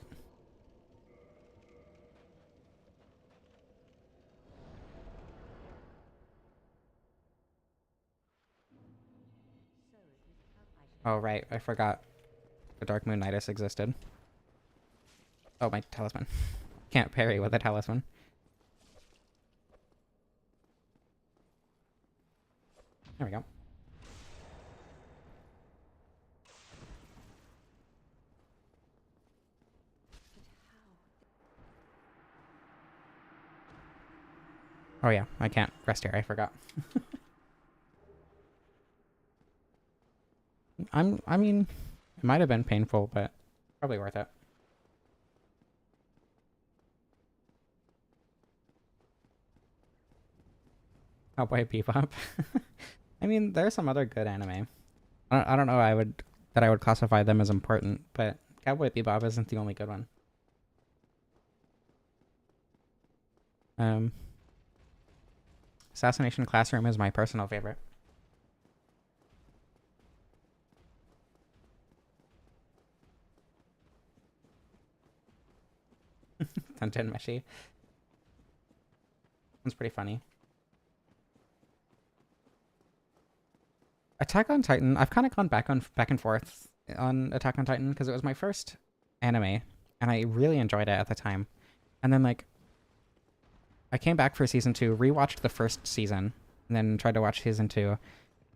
[SPEAKER 1] Oh, right. I forgot the Dark Moon Nidus existed. Oh, my talisman. Can't parry with a talisman. There we go. Oh yeah, I can't rest here, I forgot. I mean, it might have been painful, but probably worth it. Cowboy Bebop. I mean, there's some other good anime. I don't know that I would classify them as important, but Cowboy Bebop isn't the only good one. Assassination Classroom is my personal favorite. Tenten Meshi. It's pretty funny. Attack on Titan. I've kind of gone back and forth on Attack on Titan because it was my first anime, and I really enjoyed it at the time. And then like, I came back for season 2, rewatched the first season, and then tried to watch season 2,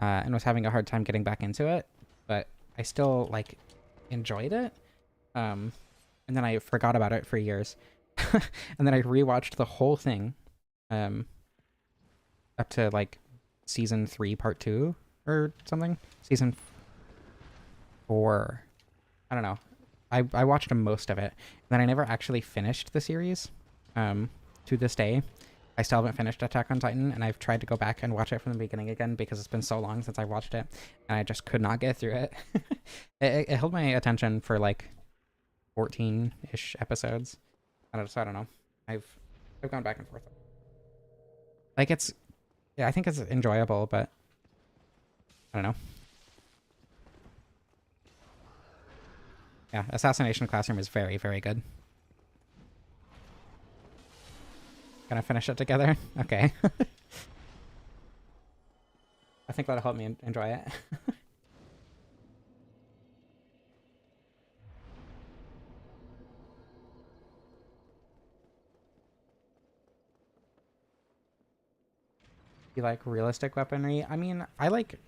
[SPEAKER 1] and was having a hard time getting back into it. But I still like enjoyed it. And then I forgot about it for years. And then I rewatched the whole thing um up to like season 3 part 2 or something. Season 4. I don't know. I watched most of it. And then I never actually finished the series. To this day, I still haven't finished Attack on Titan, and I've tried to go back and watch it from the beginning again because it's been so long since I watched it, and I just could not get through it. It held my attention for like 14-ish episodes. I don't know. I've gone back and forth. Like yeah, I think it's enjoyable, but I don't know. Yeah, Assassination Classroom is very, very good. Gonna finish it together? Okay. I think that'll help me enjoy it. You like realistic weaponry? I mean, I like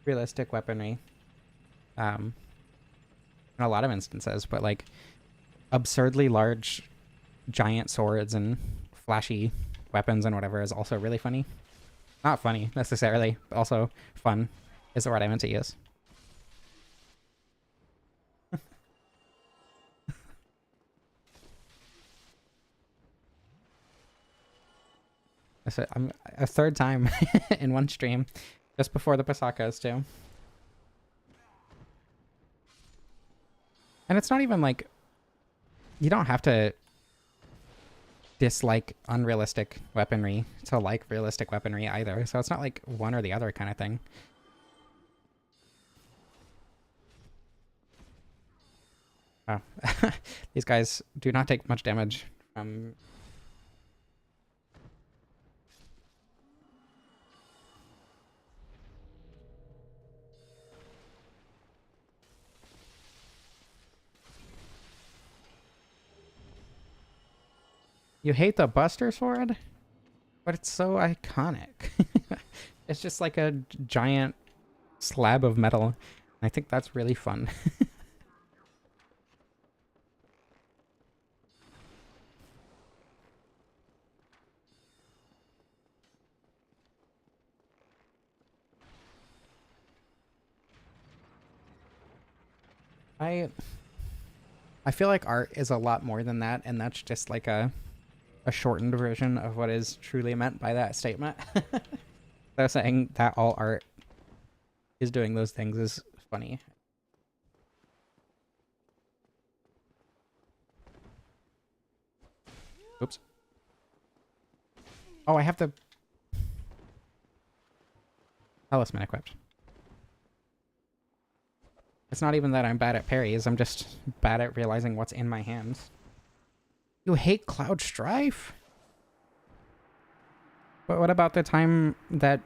[SPEAKER 1] realistic weaponry in a lot of instances, but like absurdly large giant swords and flashy weapons and whatever is also really funny. Not funny necessarily, but also fun is the word I meant to use. I'm a third time in one stream, just before the Pasakas too. And it's not even like, you don't have to dislike unrealistic weaponry to like realistic weaponry either. So it's not like one or the other kind of thing. Oh. These guys do not take much damage from... You hate the Buster Sword? But it's so iconic. It's just like a giant slab of metal. I think that's really fun. I feel like art is a lot more than that, and that's just like a shortened version of what is truly meant by that statement. So saying that all art is doing those things is funny. Oops. Oh, I have the talisman equipped. It's not even that I'm bad at parries, I'm just bad at realizing what's in my hands. You hate Cloud Strife? But what about the time that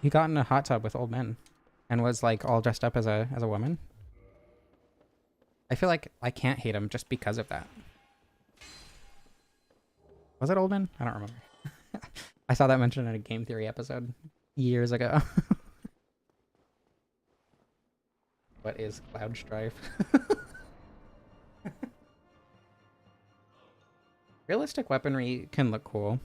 [SPEAKER 1] he got in a hot tub with old men and was like all dressed up as a woman? I feel like I can't hate him just because of that. Was it old men? I don't remember. I saw that mentioned in a game theory episode years ago. What is Cloud Strife? Realistic weaponry can look cool.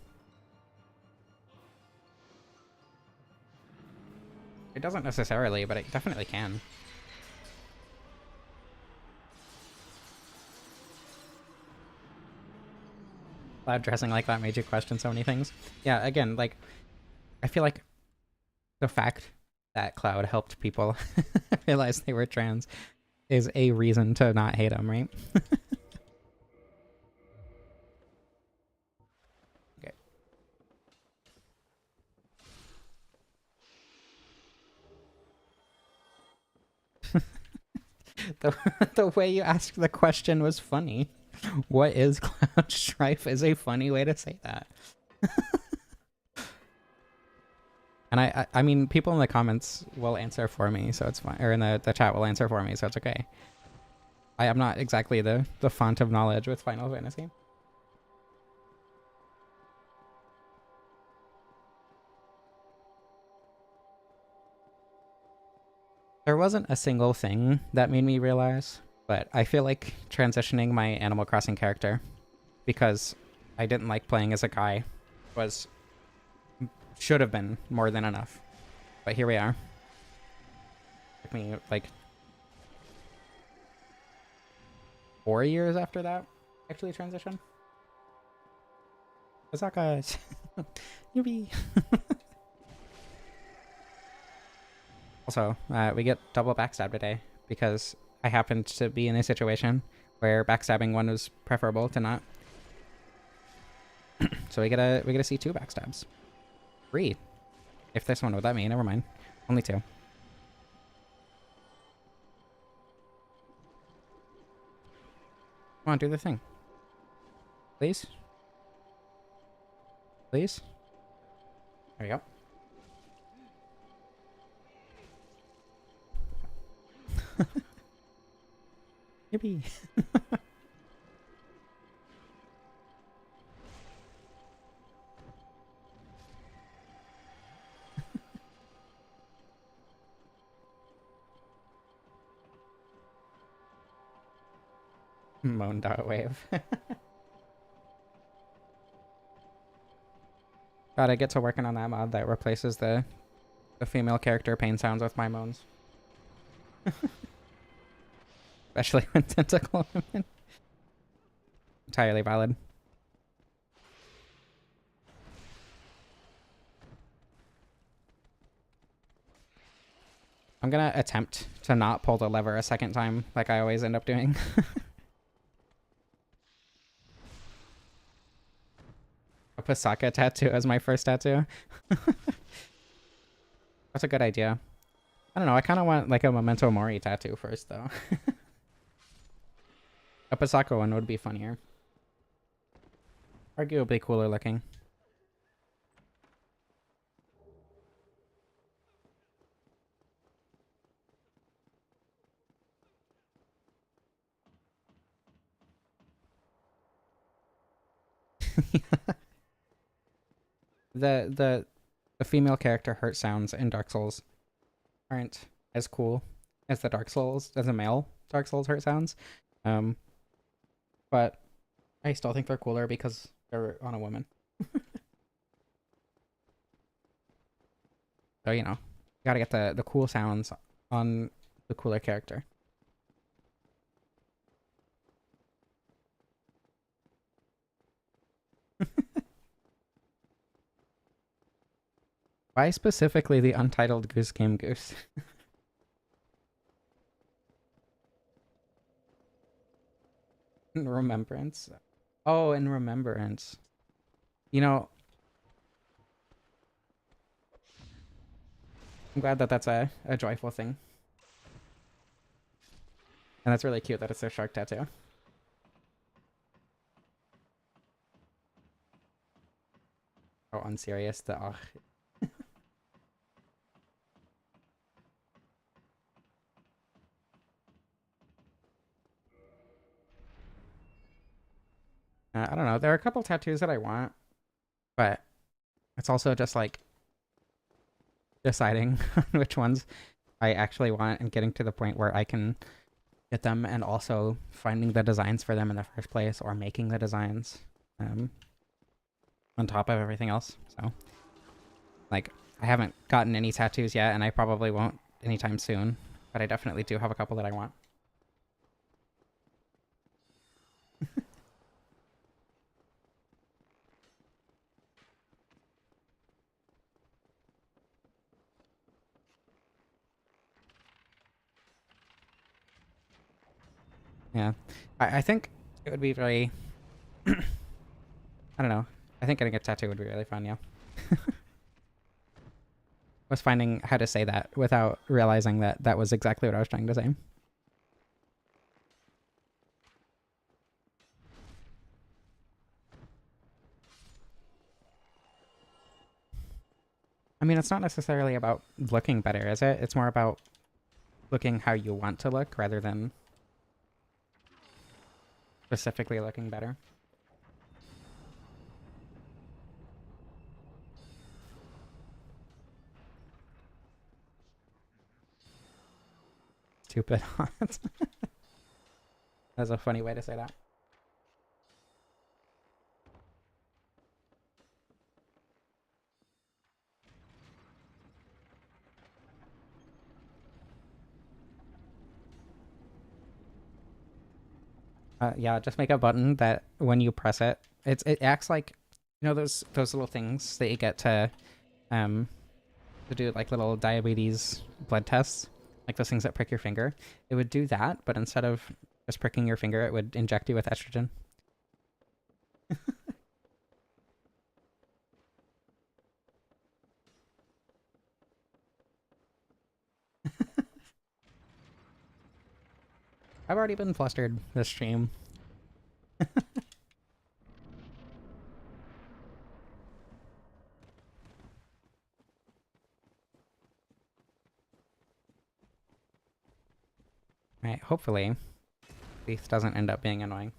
[SPEAKER 1] It doesn't necessarily, but it definitely can. Cloud dressing like that made you question so many things. Yeah, again, like, I feel like the fact that Cloud helped people realize they were trans is a reason to not hate him, right? Okay. The way you asked the question was funny. What is Cloud Strife is a funny way to say that. And I mean, people in the comments will answer for me, so it's fine. Or in the chat will answer for me, so it's okay. I am not exactly the font of knowledge with Final Fantasy. There wasn't a single thing that made me realize, but I feel like transitioning my Animal Crossing character, because I didn't like playing as a guy, was should have been more than enough. But here we are. Took me like 4 years after that actually transition. What's up, guys? Yubi. Also, we get double backstab today because I happened to be in a situation where backstabbing one was preferable to not. So we get to see 2 backstabs. 3. If this one would let me, never mind. Only 2. Come on, do the thing. Please? Please? There we go. Yippee! Moan dot wave. Gotta get to working on that mod that replaces the female character pain sounds with my moans. Especially when tentacle women. Entirely valid. I'm gonna attempt to not pull the lever a second time like I always end up doing. A Pasaka tattoo as my first tattoo. That's a good idea. I don't know, I kind of want like a Memento Mori tattoo first though. A Pasaka one would be funnier. Arguably cooler looking. The female character hurt sounds in Dark Souls aren't as cool as the male Dark Souls hurt sounds. But I still think they're cooler because they're on a woman. So, you know, you gotta get the cool sounds on the cooler character. Why specifically the Untitled Goose Game Goose? In Remembrance. Oh, in Remembrance. You know, I'm glad that that's a joyful thing. And that's really cute that it's a shark tattoo. Oh, unserious. The ugh. I don't know. There are a couple tattoos that I want, but it's also just like deciding on which ones I actually want and getting to the point where I can get them and also finding the designs for them in the first place or making the designs on top of everything else. So, like, I haven't gotten any tattoos yet and I probably won't anytime soon, but I definitely do have a couple that I want. Yeah. I think it would be very... I don't know. I think getting a tattoo would be really fun, yeah. Was finding how to say that without realizing that that was exactly what I was trying to say. I mean, it's not necessarily about looking better, is it? It's more about looking how you want to look rather than specifically looking better. stupid hot. That's a funny way to say that. Yeah, just make a button that when you press it, it acts like, you know, those little things that you get um to do like little diabetes blood tests, like those things that prick your finger. It would do that, but instead of just pricking your finger, it would inject you with estrogen. I've already been flustered this stream. Right, hopefully this doesn't end up being annoying.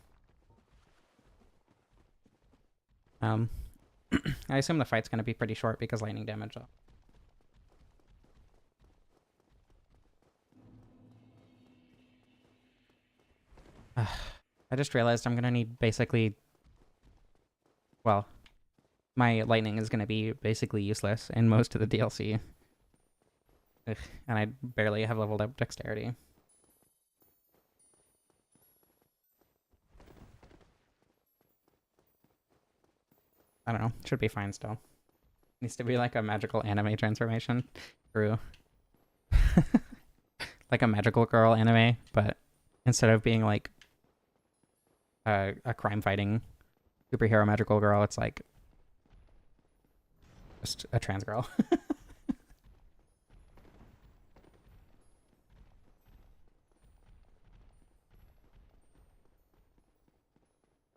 [SPEAKER 1] Um, I assume the fight's gonna be pretty short because lightning damage. Though. I just realized I'm gonna need basically, well, my lightning is gonna be basically useless in most of the DLC. Ugh, and I barely have leveled up dexterity. I don't know. Should be fine still. Needs to be like a magical anime transformation through like a magical girl anime, but instead of being like a crime fighting superhero magical girl, it's like just a trans girl.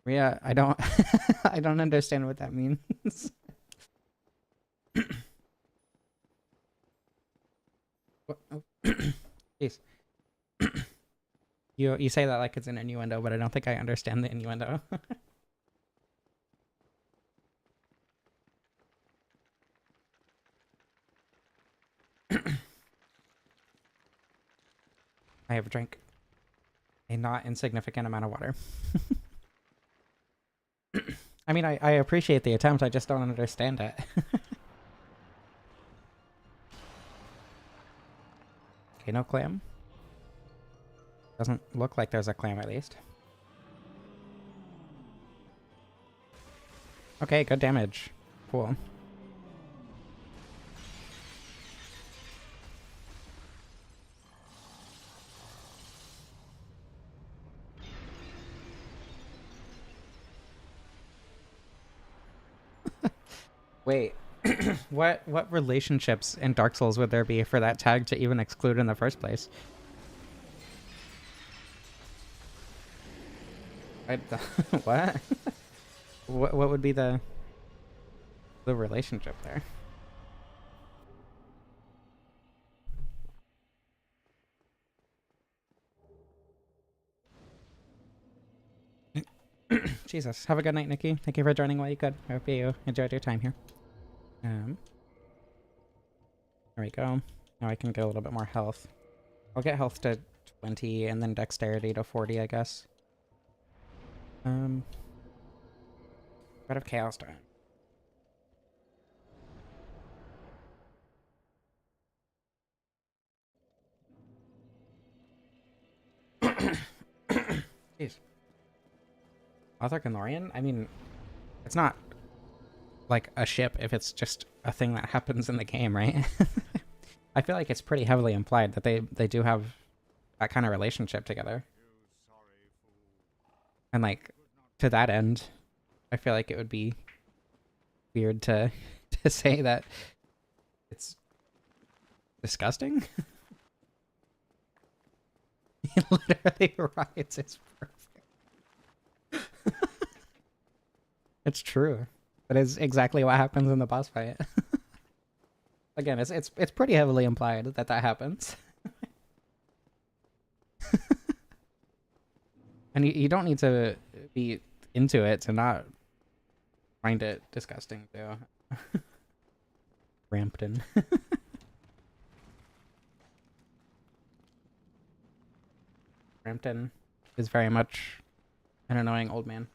[SPEAKER 1] Yeah, I don't I don't understand what that means. Oh, jeez. You say that like it's an innuendo, but I don't think I understand the innuendo. I have drank a not insignificant amount of water. I mean, I appreciate the attempt, I just don't understand it. Okay, no clam. Doesn't look like there's a clam at least. Okay, good damage. Cool. Wait, what relationships in Dark Souls would there be for that tag to even exclude in the first place? I, what? What would be the relationship there? Jesus. Have a good night, Nikki. Thank you for joining while you could. I hope you enjoyed your time here. There we go. Now I can get a little bit more health. I'll get health to 20 and then dexterity to 40, I guess. Out of chaos time. Jeez. Author Canorian? I mean, it's not like a ship if it's just a thing that happens in the game, right? I feel like it's pretty heavily implied that they do have that kind of relationship together. And like to that end, I feel like it would be weird to to say that it's disgusting. He literally rides his perfect. It's true. That is exactly what happens in the boss fight. Again, it's pretty heavily implied that that happens. And you don't need to be into it to not find it disgusting too. Rampton. Brampton is very much an annoying old man.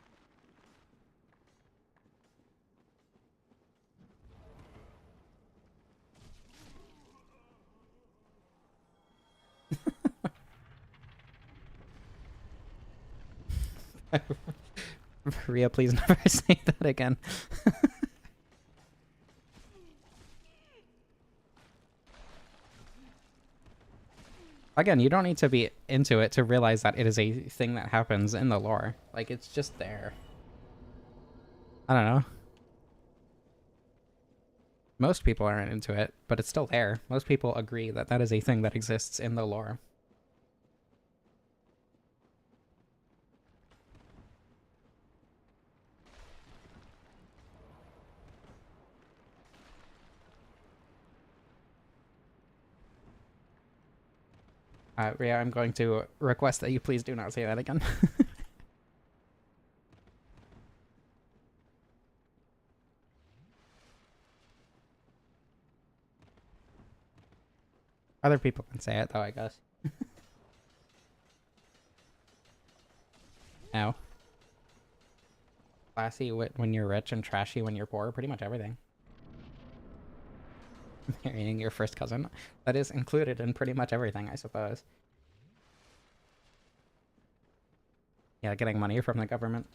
[SPEAKER 1] Rhea, please never say that again. Again, you don't need to be into it to realize that it is a thing that happens in the lore. Like, it's just there. I don't know. Most people aren't into it, but it's still there. Most people agree that that is a thing that exists in the lore. Rhea, I'm going to request that you please do not say that again. Other people can say it, though, I guess. No. Classy when you're rich and trashy when you're poor. Pretty much everything. Marrying your first cousin. That is included in pretty much everything, I suppose. Yeah, getting money from the government.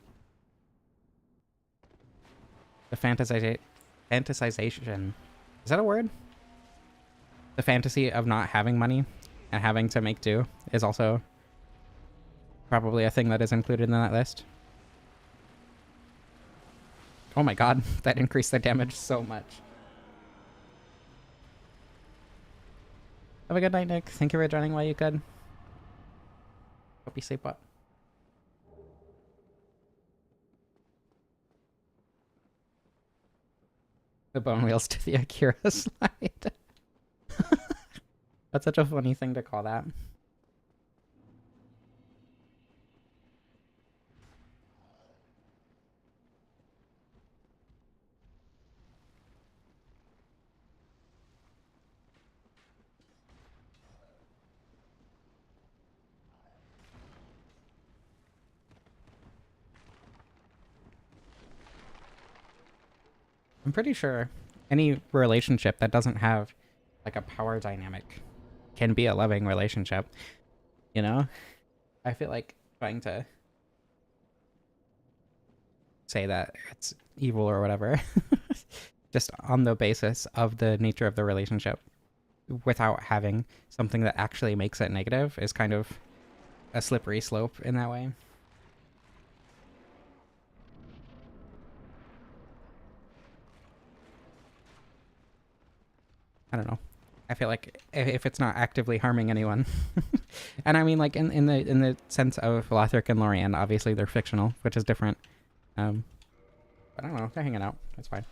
[SPEAKER 1] The fantasization. Is that a word? The fantasy of not having money and having to make do is also probably a thing that is included in that list. Oh my god, that increased the damage so much. Have a good night, Nick. Thank you for joining while you could. Hope you sleep well. The bone wheels to the Akira slide. That's such a funny thing to call that. I'm pretty sure any relationship that doesn't have like a power dynamic can be a loving relationship. You know? I feel like trying to say that it's evil or whatever just on the basis of the nature of the relationship without having something that actually makes it negative is kind of a slippery slope in that way. I don't know. I feel like if it's not actively harming anyone, and I mean like in the sense of Lothric and Lorien, obviously they're fictional, which is different. But I don't know. They're hanging out. That's fine.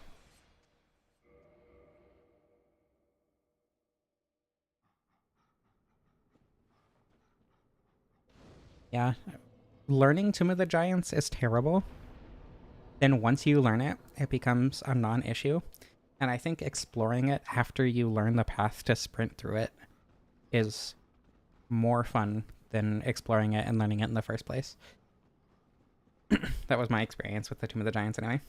[SPEAKER 1] Yeah, learning Tomb of the Giants is terrible. Then once you learn it, it becomes a non-issue. And I think exploring it after you learn the path to sprint through it is more fun than exploring it and learning it in the first place. That was my experience with the Tomb of the Giants anyway.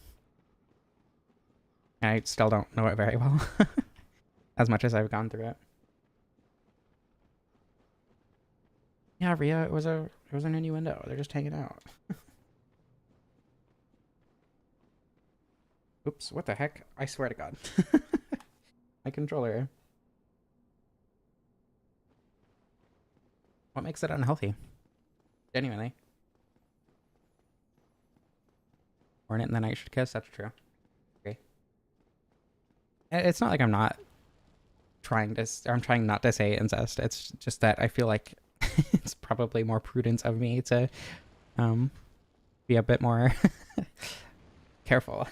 [SPEAKER 1] I still don't know it very well. As much as I've gone through it. Yeah, Rhea, it was an innuendo. They're just hanging out. Oops, what the heck? I swear to God. My controller. What makes it unhealthy? Genuinely. Hornet and the Night Should Kiss, that's true. Okay. It's not like I'm not trying to, or I'm trying not to say incest. It's just that I feel like it's probably more prudent of me to be a bit more careful.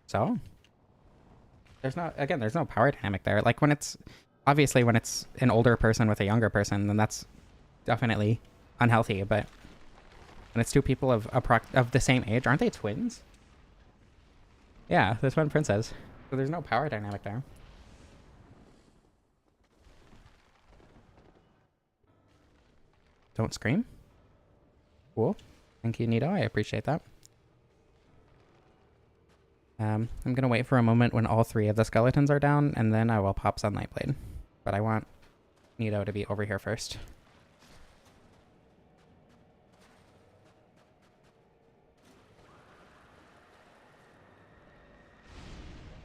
[SPEAKER 1] So there's no power dynamic there. Like when it's obviously when it's an older person with a younger person, then that's definitely unhealthy. But when it's two people of the same age, aren't they twins? Yeah, this one princess. So there's no power dynamic there. Don't scream. Cool. Thank you, Nito. I appreciate that. I'm gonna wait for a moment when all three of the skeletons are down, and then I will pop Sunlight Blade. But I want Nito to be over here first.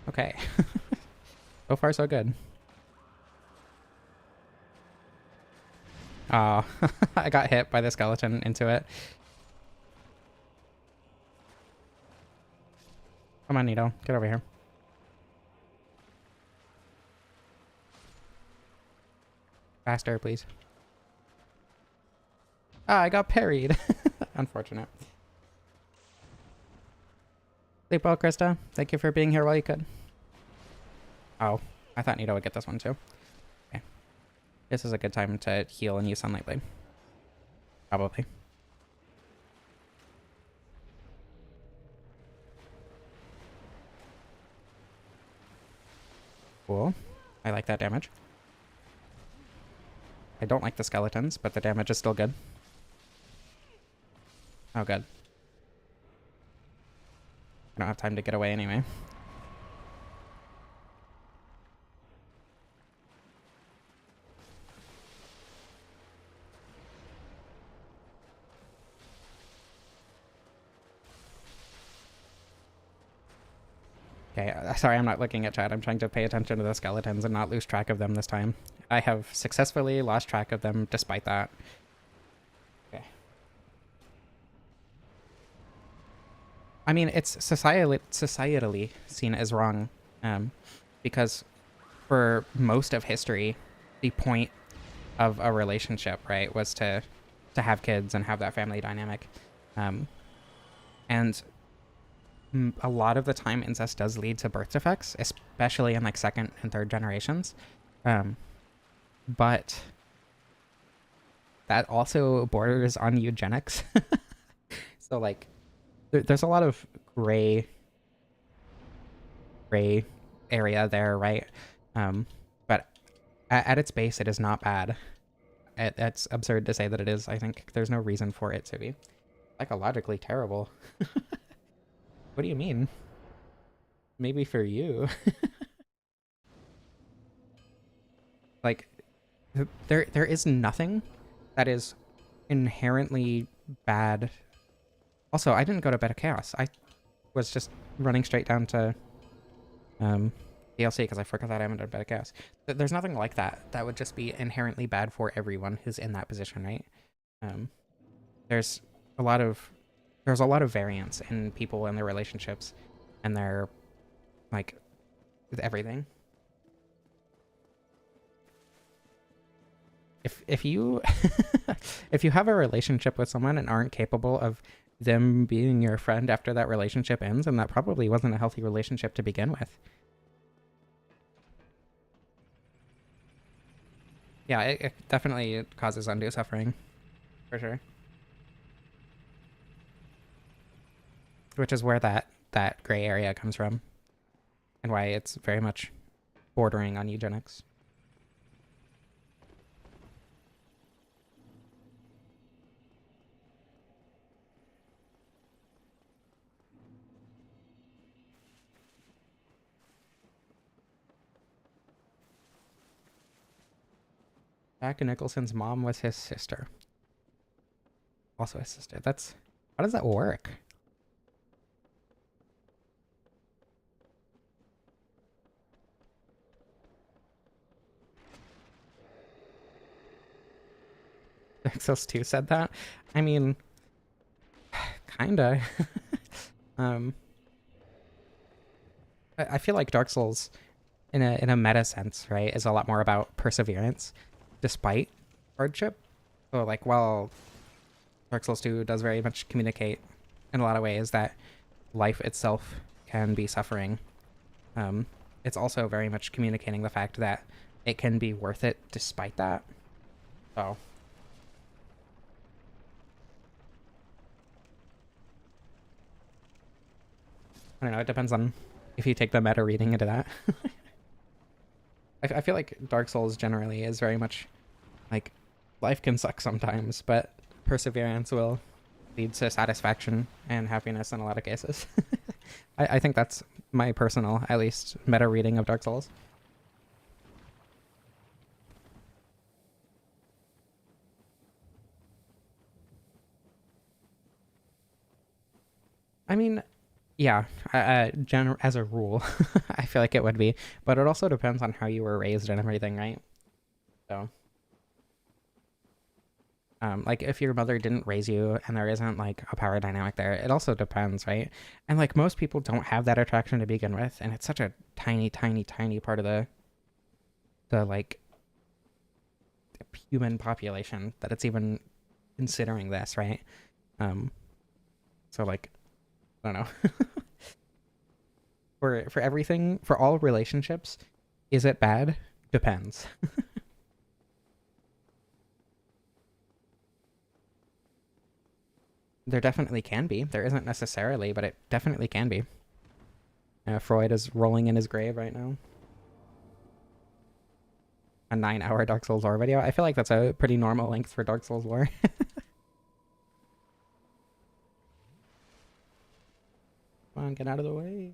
[SPEAKER 1] Okay. So far, so good. Oh, I got hit by the skeleton into it. Come on, Nito. Get over here. Faster, please. Ah, I got parried. Unfortunate. Sleep well, Krista. Thank you for being here while you could. Oh, I thought Nito would get this one too. Okay. This is a good time to heal and use Sunlight Blade. Probably. Cool. I like that damage. I don't like the skeletons, but the damage is still good. Oh, good. I don't have time to get away anyway. Okay, sorry, I'm not looking at chat. I'm trying to pay attention to the skeletons and not lose track of them this time. I have successfully lost track of them despite that. Okay. I mean, it's societally seen as wrong, because for most of history, the point of a relationship, right, was to have kids and have that family dynamic. And a lot of the time incest does lead to birth defects, especially in like second and third generations. But that also borders on eugenics. So like there's a lot of gray area there, right? But at its base, it is not bad. It's absurd to say that it is. I think there's no reason for it to be psychologically terrible. What do you mean? Maybe for you. Like, there is nothing that is inherently bad. Also, I didn't go to Bed of Chaos. I was just running straight down to DLC because I forgot that I haven't done Bed of Chaos. There's nothing like that that would just be inherently bad for everyone who's in that position, right? There's a lot of variance in people and their relationships and their like with everything. If you if you have a relationship with someone and aren't capable of them being your friend after that relationship ends, and that probably wasn't a healthy relationship to begin with. Yeah, it definitely causes undue suffering, for sure. Which is where that gray area comes from, and why it's very much bordering on eugenics. Jack Nicholson's mom was his sister. Also his sister. How does that work? Exos 2 said that? I mean, kinda. I feel like Dark Souls, in a meta sense, right, is a lot more about perseverance, despite hardship. So like, while Dark Souls 2 does very much communicate in a lot of ways that life itself can be suffering, it's also very much communicating the fact that it can be worth it despite that. So I don't know, it depends on if you take the meta reading into that. I feel like Dark Souls generally is very much like life can suck sometimes, but perseverance will lead to satisfaction and happiness in a lot of cases. I think that's my personal, at least, meta reading of Dark Souls. I mean, yeah, as a rule, I feel like it would be, but it also depends on how you were raised and everything, right? So, like if your mother didn't raise you and there isn't like a power dynamic there, it also depends, right? And like most people don't have that attraction to begin with, and it's such a tiny, tiny, tiny part of the like human population that it's even considering this, right? Um, so like, I don't know. For everything, for all relationships, is it bad? Depends. There definitely can be. There isn't necessarily, but it definitely can be. Freud is rolling in his grave right now. A 9-hour Dark Souls lore video. I feel like that's a pretty normal length for Dark Souls lore. Come on, get out of the way.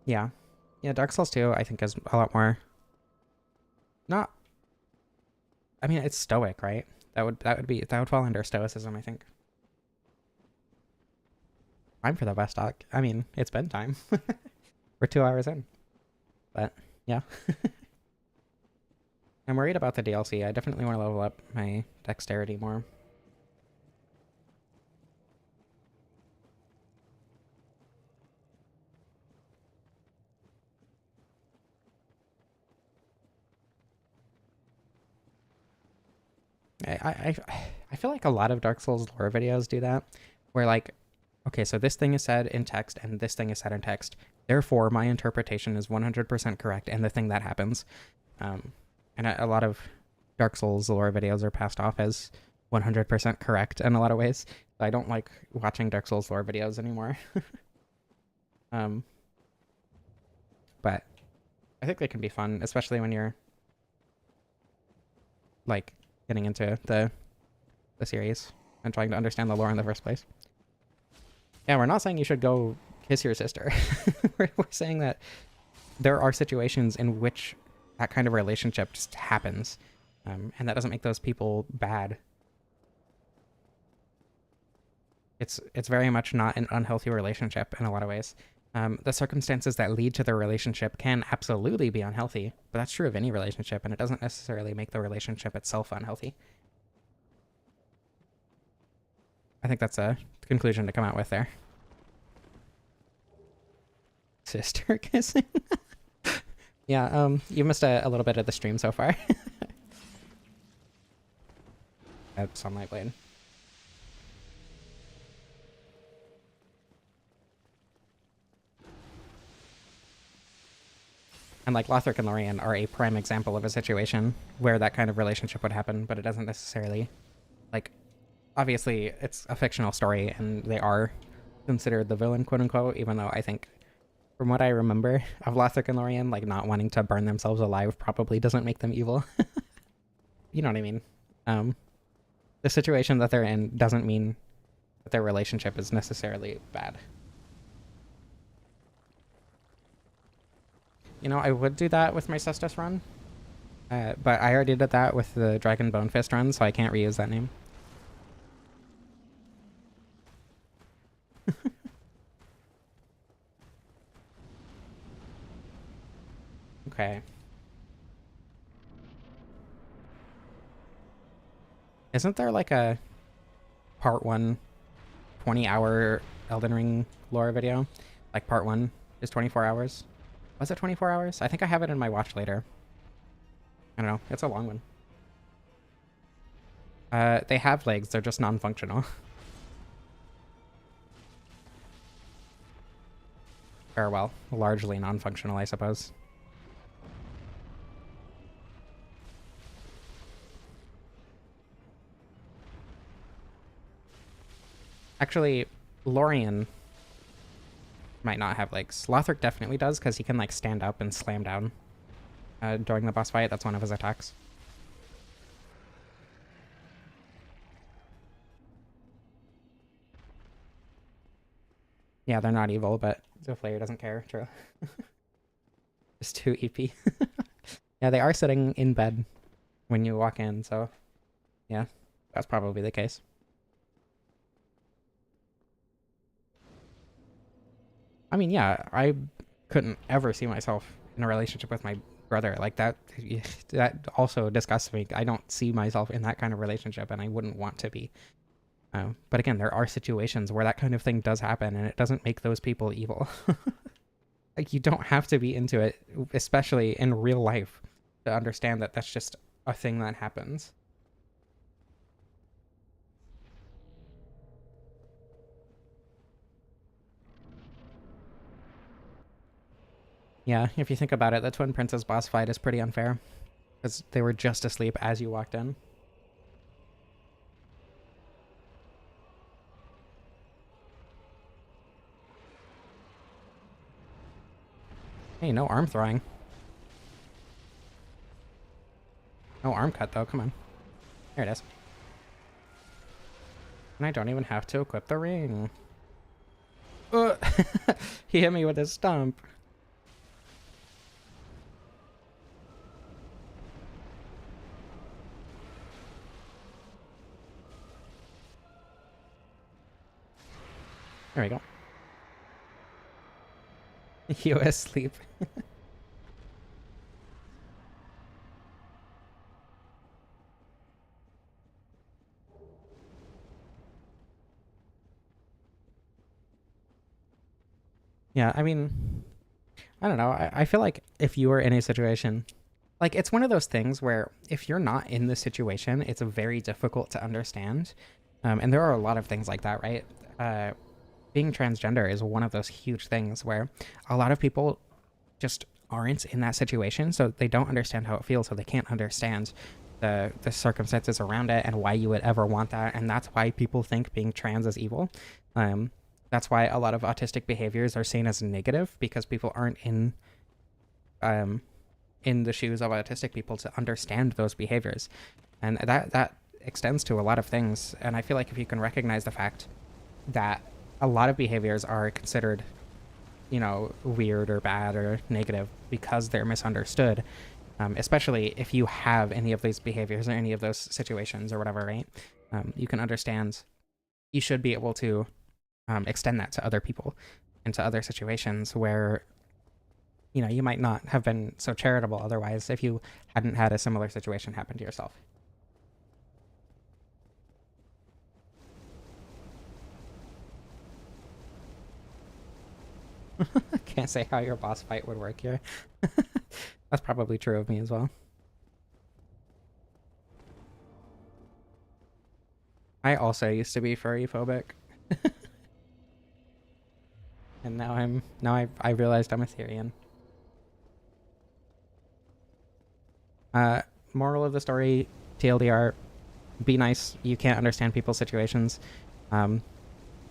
[SPEAKER 1] Yeah. Yeah, Dark Souls 2 I think is a lot more not I mean it's stoic, right? That would fall under stoicism, I think. Time for the best doc. I mean, it's been time. We're 2 hours in. But yeah. I'm worried about the DLC. I definitely want to level up my dexterity more. I feel like a lot of Dark Souls lore videos do that, where like, okay, so this thing is said in text and this thing is said in text. Therefore, my interpretation is 100% correct, and the thing that happens. And a lot of Dark Souls lore videos are passed off as 100% correct in a lot of ways. I don't like watching Dark Souls lore videos anymore. um, but I think they can be fun, especially when you're like getting into the series and trying to understand the lore in the first place. Yeah, we're not saying you should go kiss your sister. we're saying that there are situations in which that kind of relationship just happens, and that doesn't make those people bad. It's very much not an unhealthy relationship in a lot of ways. The circumstances that lead to the relationship can absolutely be unhealthy, but that's true of any relationship, and it doesn't necessarily make the relationship itself unhealthy. I think that's a conclusion to come out with there. Sister kissing? Yeah, you missed a little bit of the stream so far. Sunlight Blade. And like Lothric and Lorien are a prime example of a situation where that kind of relationship would happen, but it doesn't necessarily, like, obviously it's a fictional story and they are considered the villain, quote unquote, even though I think from what I remember of Lothric and Lorien, like not wanting to burn themselves alive probably doesn't make them evil. You know what I mean? The situation that they're in doesn't mean that their relationship is necessarily bad. You know, I would do that with my Cestus run, but I already did that with the Dragon Bone Fist run, so I can't reuse that name. Okay. Isn't there like a part 1 20-hour Elden Ring lore video? Like part 1 is 24 hours? Was it 24 hours? I think I have it in my watch later. I don't know. It's a long one. They have legs. They're just non-functional. Or, well, largely non-functional, I suppose. Actually, Lorien might not have legs. Lothric definitely does, because he can like stand up and slam down during the boss fight. That's one of his attacks. Yeah, they're not evil, but the player doesn't care. True. Just too EP. Yeah, they are sitting in bed when you walk in, so yeah, that's probably the case. I mean, yeah, I couldn't ever see myself in a relationship with my brother like that. That also disgusts me. I don't see myself in that kind of relationship, and I wouldn't want to be. But again, there are situations where that kind of thing does happen, and it doesn't make those people evil. Like, you don't have to be into it, especially in real life, to understand that that's just a thing that happens. Yeah, if you think about it, the Twin Princess boss fight is pretty unfair, because they were just asleep as you walked in. Hey, no arm throwing. No arm cut, though. Come on. There it is. And I don't even have to equip the ring. He hit me with his stump. There we go. You asleep. Yeah, I mean, I don't know. I feel like if you were in a situation, like, it's one of those things where if you're not in the situation, it's very difficult to understand. And there are a lot of things like that, right? Being transgender is one of those huge things where a lot of people just aren't in that situation, so they don't understand how it feels, so they can't understand the circumstances around it and why you would ever want that, and that's why people think being trans is evil. That's why a lot of autistic behaviors are seen as negative, because people aren't in the shoes of autistic people to understand those behaviors, and that extends to a lot of things. And I feel like if you can recognize the fact that a lot of behaviors are considered, weird or bad or negative because they're misunderstood, especially if you have any of these behaviors or any of those situations or whatever, right? You can understand, you should be able to extend that to other people and to other situations where, you might not have been so charitable otherwise if you hadn't had a similar situation happen to yourself. Can't say how your boss fight would work here. That's probably true of me as well. I also used to be furry phobic. And now I realized I'm Etherean. Moral of the story, TLDR, be nice. You can't understand people's situations. And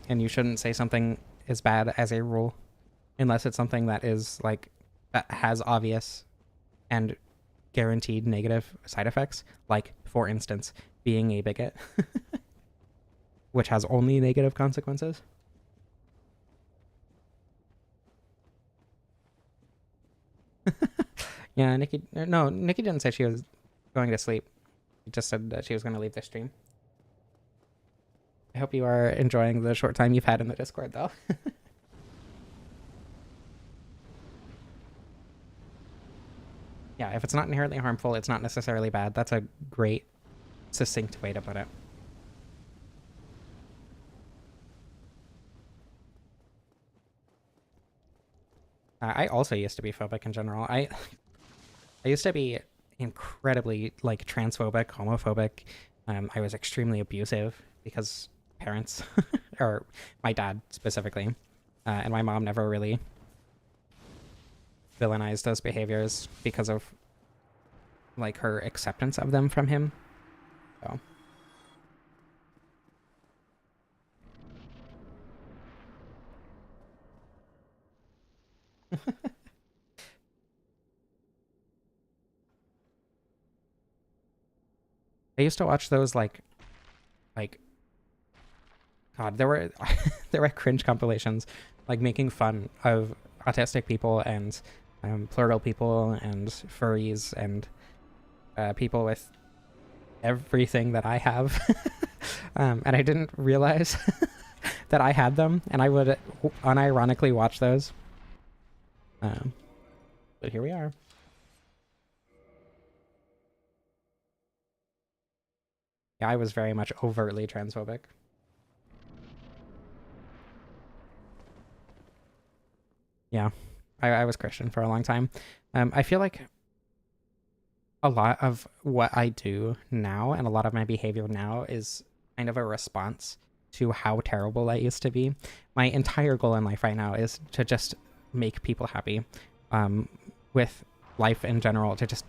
[SPEAKER 1] you shouldn't say something is bad as a rule, unless it's something that is like, that has obvious and guaranteed negative side effects. Like, for instance, being a bigot, which has only negative consequences. Yeah, Nikki. No, Nikki didn't say she was going to sleep. She just said that she was going to leave the stream. I hope you are enjoying the short time you've had in the Discord, though. Yeah, if it's not inherently harmful, it's not necessarily bad. That's a great, succinct way to put it. I also used to be phobic in general. I used to be incredibly like transphobic, homophobic. I was extremely abusive because parents, or my dad specifically, and my mom never really villainized those behaviors because of like her acceptance of them from him. So I used to watch those like God, there were there were cringe compilations like making fun of autistic people and plural people and furries and people with everything that I have, and I didn't realize that I had them, and I would unironically watch those. Um, but here we are. Yeah, I was very much overtly transphobic. Yeah, I was Christian for a long time. I feel like a lot of what I do now and a lot of my behavior now is kind of a response to how terrible I used to be. My entire goal in life right now is to just make people happy, um, with life in general, to just,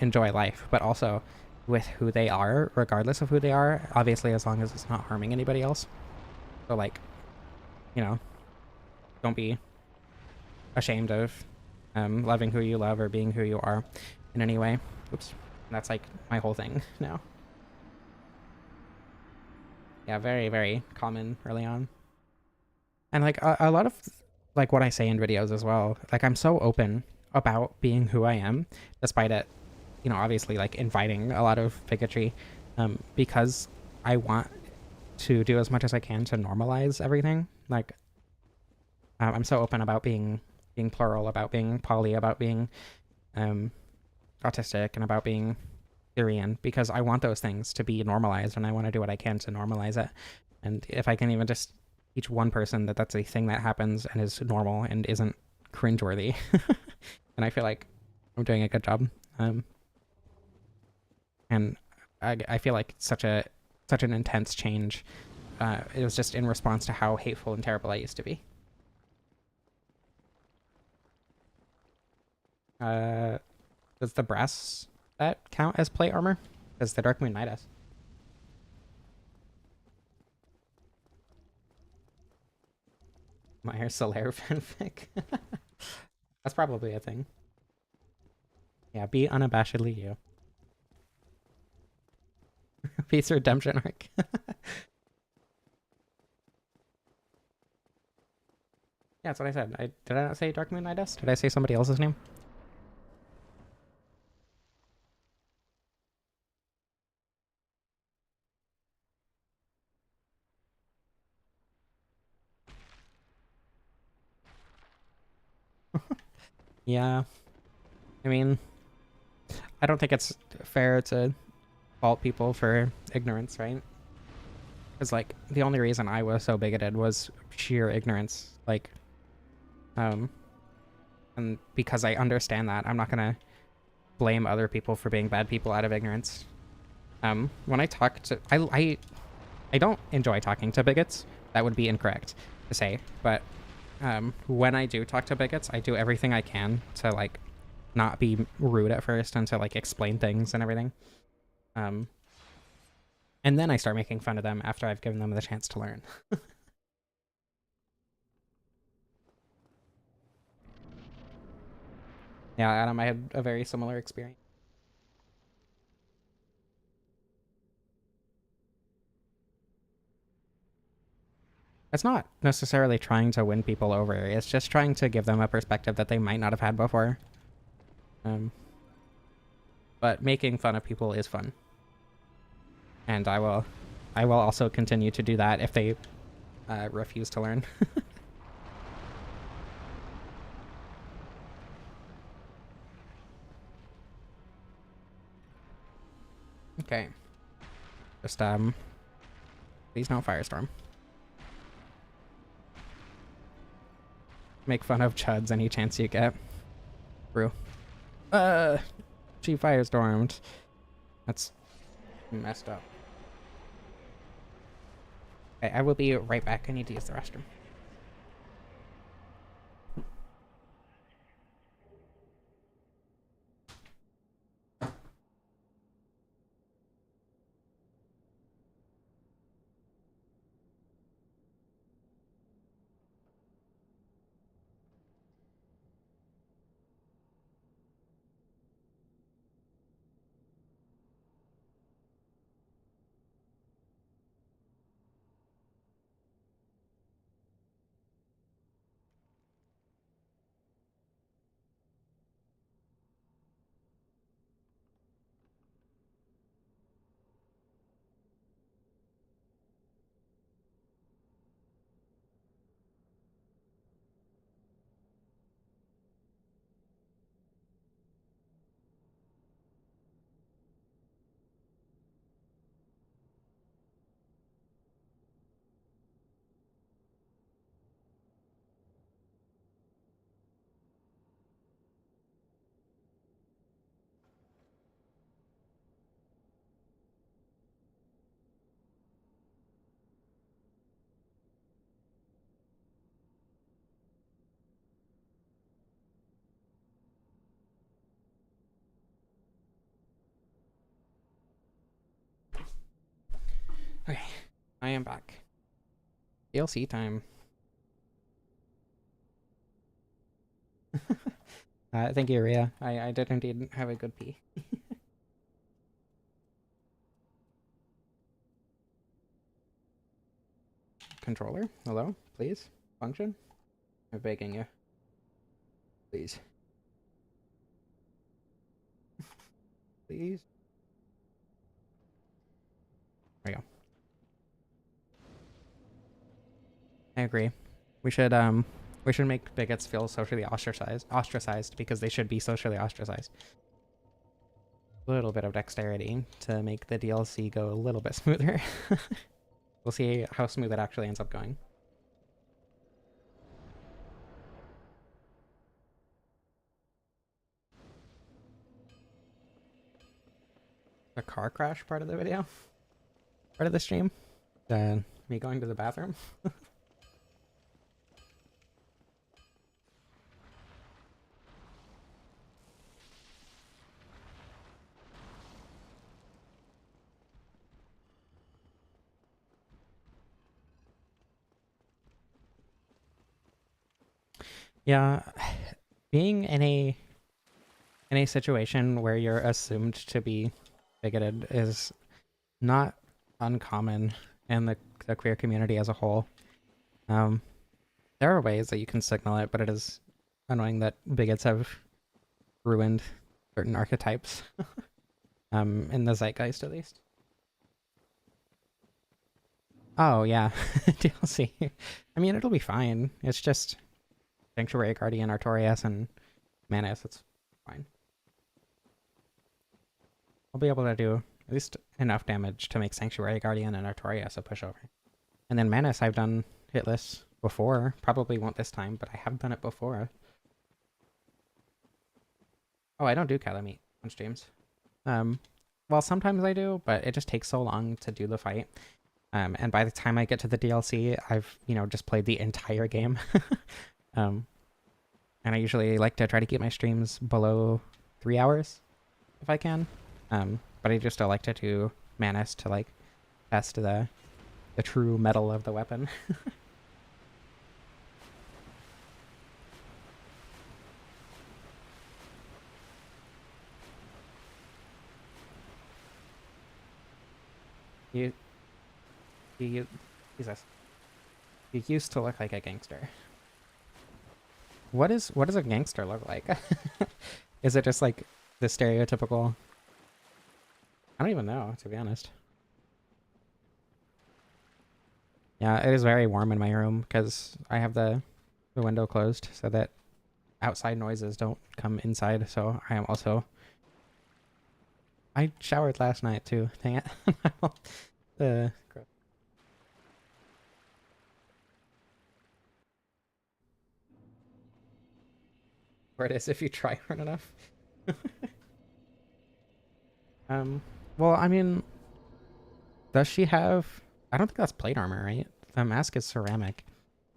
[SPEAKER 1] enjoy life, but also with who they are, regardless of who they are, obviously, as long as it's not harming anybody else. So, like, you know, don't be ashamed of loving who you love or being who you are in any way. Oops. That's like my whole thing now. Yeah, very, very common early on. And like a lot of like what I say in videos as well, like I'm so open about being who I am, despite it, obviously like inviting a lot of bigotry, because I want to do as much as I can to normalize everything. Like I'm so open about being plural, about being poly, about being um, autistic, and about being Syrian, because I want those things to be normalized, and I want to do what I can to normalize it. And if I can even just teach one person that that's a thing that happens and is normal and isn't cringeworthy, and I feel like I'm doing a good job. And I feel like such an intense change. It was just in response to how hateful and terrible I used to be. Does the brass that count as plate armor? Because the Dark Moon might us. Meyer Solaire fanfic. That's probably a thing. Yeah, be unabashedly you. Peace redemption arc. Yeah, that's what I said. Did I not say Dark Moon Nidus? Did I say somebody else's name? Yeah. I mean, I don't think it's fair to fault people for ignorance, right? Because like the only reason I was so bigoted was sheer ignorance. Like, um, and because I understand that, I'm not gonna blame other people for being bad people out of ignorance. When I talk to, I don't enjoy talking to bigots. That would be incorrect to say, but when I do talk to bigots, I do everything I can to like not be rude at first and to like explain things and everything. Um, and then I start making fun of them after I've given them the chance to learn. Yeah, Adam, I had a very similar experience. It's not necessarily trying to win people over. It's just trying to give them a perspective that they might not have had before. Um, but making fun of people is fun, and I will also continue to do that if they refuse to learn. Okay, just please no firestorm. Make fun of chuds any chance you get. True. She firestormed. That's messed up. Okay, I will be right back. I need to use the restroom. I am back. DLC time. Thank you, Rhea. I did indeed have a good pee. Controller, hello, please, function. I'm begging you. Please. Please. There you go. I agree. We should make bigots feel socially ostracized because they should be socially ostracized. A little bit of dexterity to make the DLC go a little bit smoother. We'll see how smooth it actually ends up going. The car crash part of the video? Part of the stream? Me going to the bathroom? Yeah, being in a situation where you're assumed to be bigoted is not uncommon in the queer community as a whole. There are ways that you can signal it, but it is annoying that bigots have ruined certain archetypes. In the zeitgeist at least. Oh yeah, DLC. I mean, it'll be fine. It's just Sanctuary Guardian, Artorias, and Manus. It's fine. I'll be able to do at least enough damage to make Sanctuary Guardian and Artorias a pushover. And then Manus I've done hitless before. Probably won't this time, but I have done it before. Oh, I don't do Calamite on streams. Well, sometimes I do, but it just takes so long to do the fight. And by the time I get to the DLC, I've, just played the entire game. And I usually like to try to keep my streams below 3 hours if I can. But I just still like to do Manus to like test the true metal of the weapon. Jesus. You used to look like a gangster. What does a gangster look like? Is it just like the stereotypical? I don't even know, to be honest. Yeah, it is very warm in my room because I have the window closed so that outside noises don't come inside. So I am also. I showered last night too. Dang it. Where it is if you try hard enough. Well, I mean, does she have... I don't think that's plate armor, right? The mask is ceramic,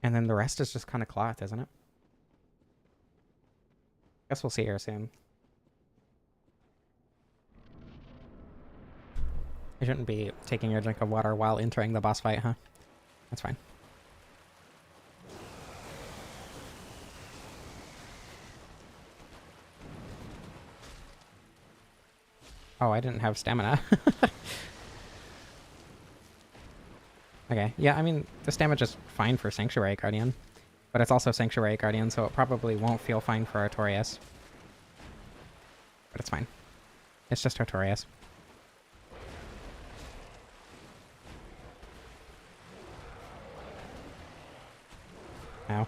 [SPEAKER 1] and then the rest is just kind of cloth, isn't it? Guess we'll see her soon. I shouldn't be taking your drink of water while entering the boss fight, huh? That's fine. Oh, I didn't have stamina. Okay, yeah, I mean, this damage is fine for Sanctuary Guardian, but it's also Sanctuary Guardian, so it probably won't feel fine for Artorias. But it's fine. It's just Artorias. Ow.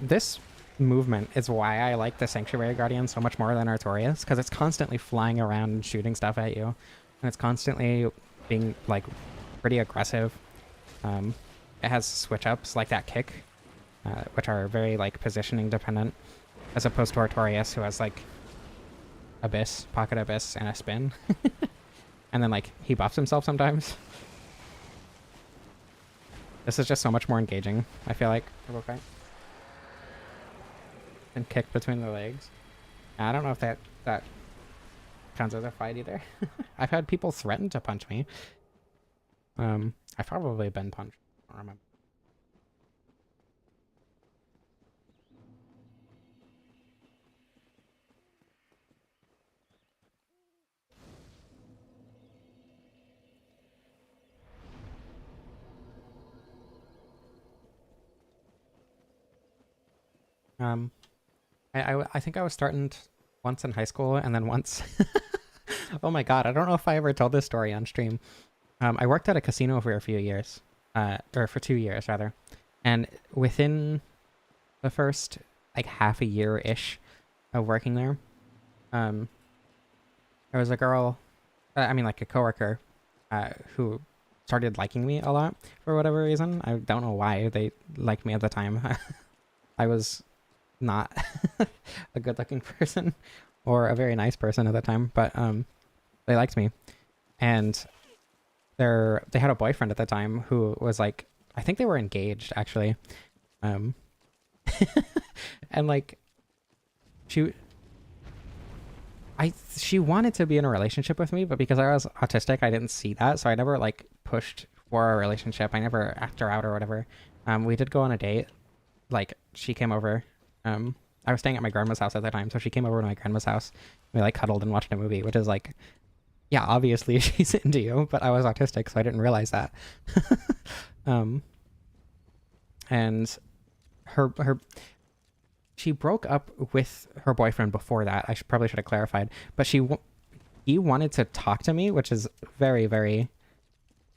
[SPEAKER 1] This movement is why I like the Sanctuary Guardian so much more than Artorias, because it's constantly flying around and shooting stuff at you, and it's constantly being, like, pretty aggressive. It has switch-ups, like that kick, which are very, like, positioning dependent, as opposed to Artorias, who has, like, Abyss, Pocket Abyss, and a spin. And then, like, he buffs himself sometimes. This is just so much more engaging, I feel like, for fight. and kicked between the legs. I don't know if that counts as a fight either. I've had people threaten to punch me. I've probably been punched. I don't remember. Um, I think I was starting once in high school and then once. Oh my god, I don't know if I ever told this story on stream. I worked at a casino for a few years, or for 2 years rather, and within the first like half a year ish of working there, um, there was a girl, I mean like a coworker, who started liking me a lot for whatever reason. I don't know why they liked me at the time. I was not a good looking person or a very nice person at the time, but they liked me. And they had a boyfriend at the time who was like, I think they were engaged actually. Um and like she she wanted to be in a relationship with me, but because I was autistic, I didn't see that, so I never like pushed for a relationship. I never asked her out or whatever. We did go on a date. Like she came over. I was staying at my grandma's house at the time, so she came over to my grandma's house. We like cuddled and watched a movie, which is like, yeah, obviously she's into you, but I was autistic, so I didn't realize that. um, and her she broke up with her boyfriend before that. Probably should have clarified, but he wanted to talk to me, which is very, very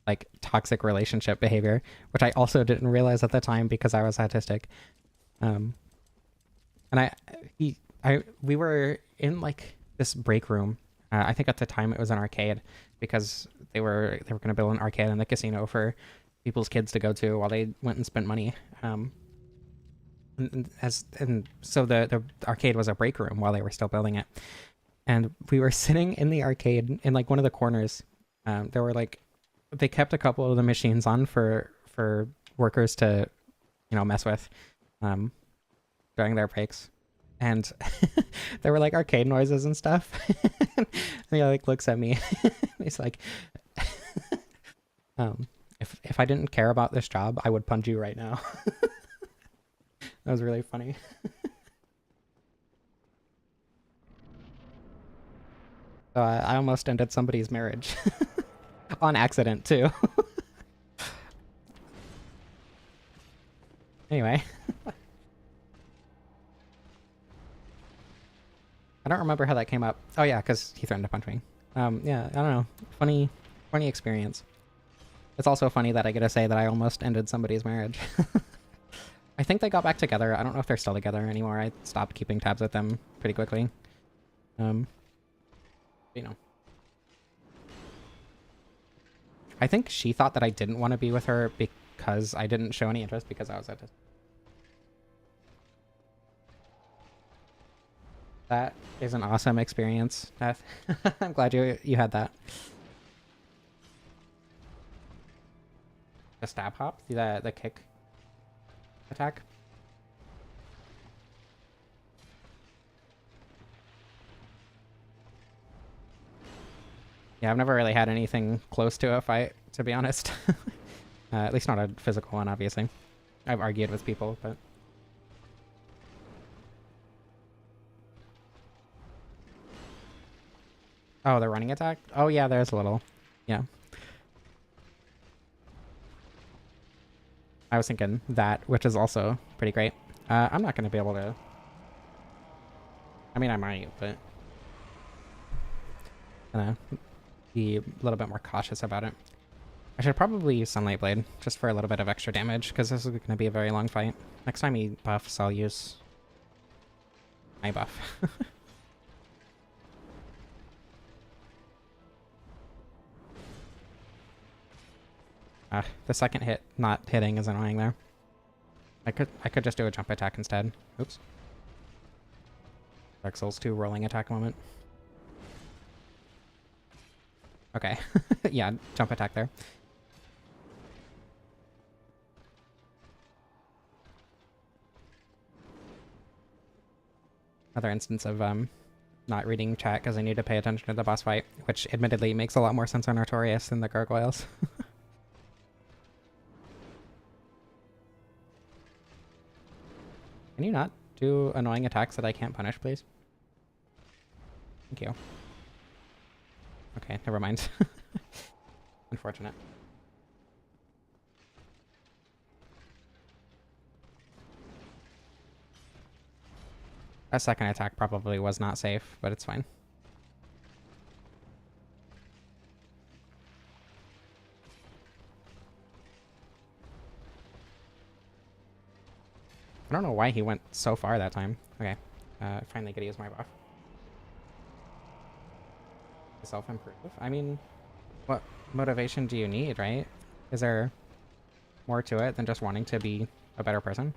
[SPEAKER 1] like toxic relationship behavior, which I also didn't realize at the time because I was autistic. And we were in like this break room. I think at the time it was an arcade because they were going to build an arcade in the casino for people's kids to go to while they went and spent money. And so the arcade was a break room while they were still building it, and we were sitting in the arcade in like one of the corners. There were like, they kept a couple of the machines on for workers to mess with during their breaks, and there were like arcade noises and stuff. And he like looks at me. He's like, if I didn't care about this job, I would punch you right now. That was really funny. So I almost ended somebody's marriage on accident too. Anyway, I don't remember how that came up. Oh yeah, because he threatened to punch me. Yeah, I don't know. Funny experience. It's also funny that I get to say that I almost ended somebody's marriage. I think they got back together. I don't know if they're still together anymore. I stopped keeping tabs with them pretty quickly. You know. I think she thought that I didn't want to be with her because I didn't show any interest because I was autistic. That is an awesome experience, Beth. I'm glad you had that. The stab hop? The kick attack? Yeah, I've never really had anything close to a fight, to be honest. At least not a physical one, obviously. I've argued with people, but... Oh, the running attack? Oh yeah, there's a little. Yeah. I was thinking that, which is also pretty great. I'm not going to be able to... I mean, I might, but... Gonna be a little bit more cautious about it. I should probably use Sunlight Blade, just for a little bit of extra damage, because this is going to be a very long fight. Next time he buffs, I'll use my buff. The second hit not hitting is annoying there. I could just do a jump attack instead. Oops. Dark Souls 2 rolling attack moment. Okay. Yeah, jump attack there. Another instance of not reading chat because I need to pay attention to the boss fight, which admittedly makes a lot more sense on Artorias than the gargoyles. Can you not do annoying attacks that I can't punish, please? Thank you. Okay, never mind. Unfortunate. That second attack probably was not safe, but it's fine. I don't know why he went so far that time. Okay, finally get to use my buff. Self-improve? I mean, what motivation do you need, right? Is there more to it than just wanting to be a better person?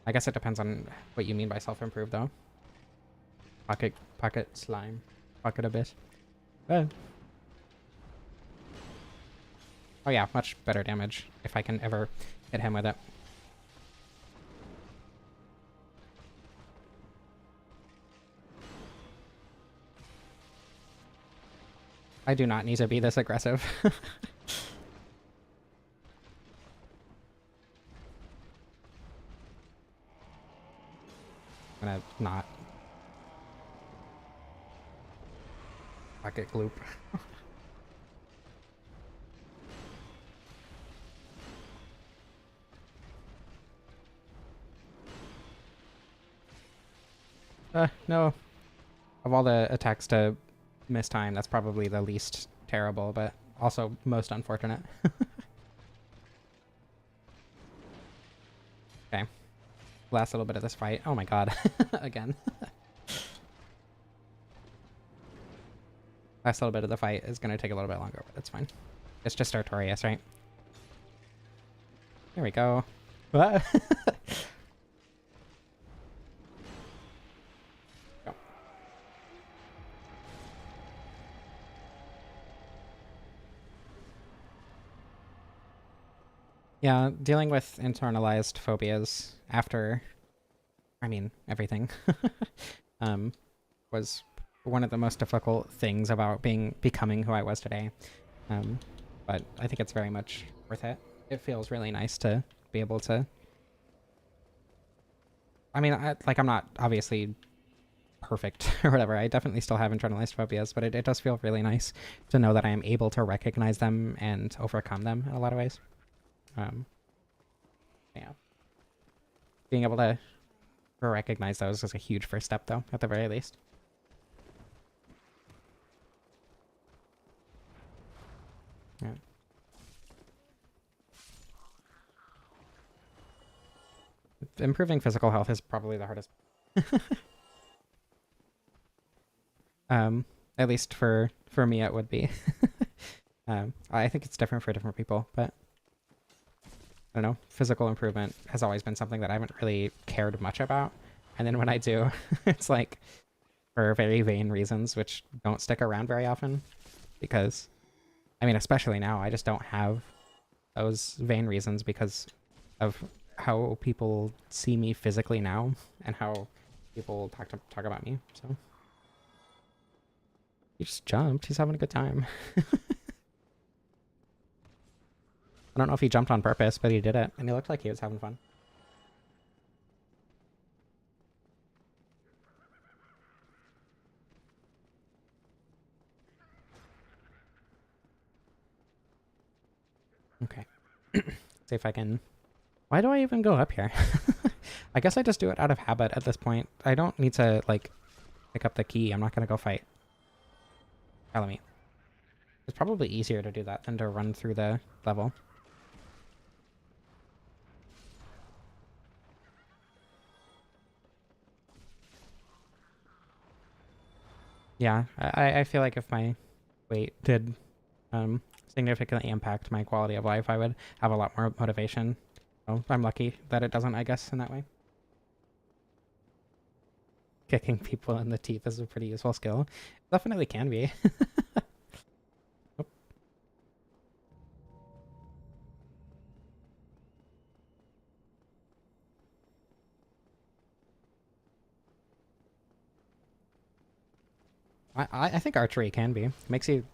[SPEAKER 1] I guess it depends on what you mean by self-improve, though. Pocket slime. Pocket abyss. Oh yeah, much better damage if I can ever hit him with it. I do not need to be this aggressive. I'm gonna not. Pocket gloop. No. Of all the attacks to miss time, that's probably the least terrible, but also most unfortunate. Okay. Last little bit of this fight. Oh my god. Again. Last little bit of the fight is going to take a little bit longer, but that's fine. It's just Artorias, right? There we go. What? Go. Yeah, dealing with internalized phobias after, I mean, everything, was one of the most difficult things about becoming who I was today. But I think it's very much worth it. It feels really nice to be able to. I mean, I'm not obviously perfect or whatever. I definitely still have internalized phobias, but it does feel really nice to know that I am able to recognize them and overcome them in a lot of ways. Yeah. Being able to recognize those is a huge first step, though, at the very least. Yeah. Improving physical health is probably the hardest. At least for me, it would be. I think it's different for different people, but I don't know. Physical improvement has always been something that I haven't really cared much about, and then when I do, it's like for very vain reasons, which don't stick around very often, because I mean, especially now, I just don't have those vain reasons because of how people see me physically now and how people talk about me. So he just jumped. He's having a good time. I don't know if he jumped on purpose, but he did it, and he looked like he was having fun. Okay. See if I can... Why do I even go up here? I guess I just do it out of habit at this point. I don't need to, like, pick up the key. I'm not gonna go fight. Follow me. It's probably easier to do that than to run through the level. Yeah, I feel like if my weight did significantly impact my quality of life, I would have a lot more motivation. So I'm lucky that it doesn't, I guess, in that way. Kicking people in the teeth is a pretty useful skill. Definitely can be. Oh. I think archery can be. Makes you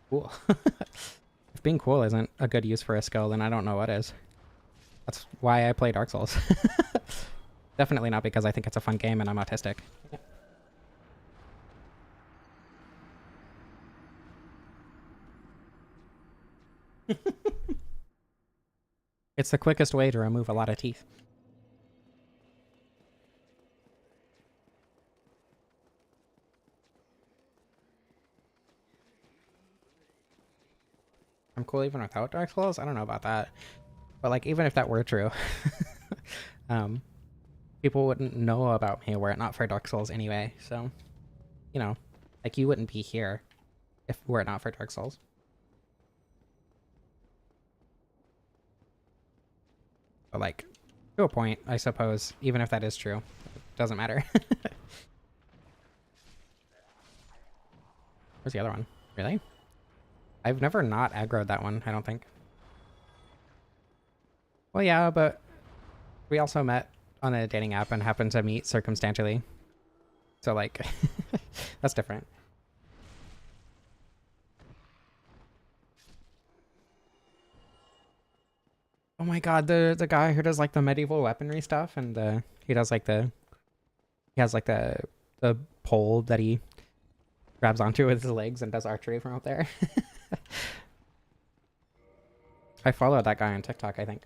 [SPEAKER 1] cool. If being cool isn't a good use for a skill, then I don't know what is. That's why I play Dark Souls. Definitely not because I think it's a fun game and I'm autistic. It's the quickest way to remove a lot of teeth. I'm cool even without Dark Souls? I don't know about that. But like, even if that were true, um, people wouldn't know about me were it not for Dark Souls anyway. So, you know, like you wouldn't be here if were it not for Dark Souls. But like, to a point, I suppose, even if that is true, it doesn't matter. Where's the other one? Really? I've never not aggroed that one, I don't think. Well, yeah, but we also met on a dating app and happened to meet circumstantially. So, like, that's different. Oh my god, the guy who does like the medieval weaponry stuff and he does like he has like the pole that he grabs onto with his legs and does archery from up there. I followed that guy on TikTok, I think.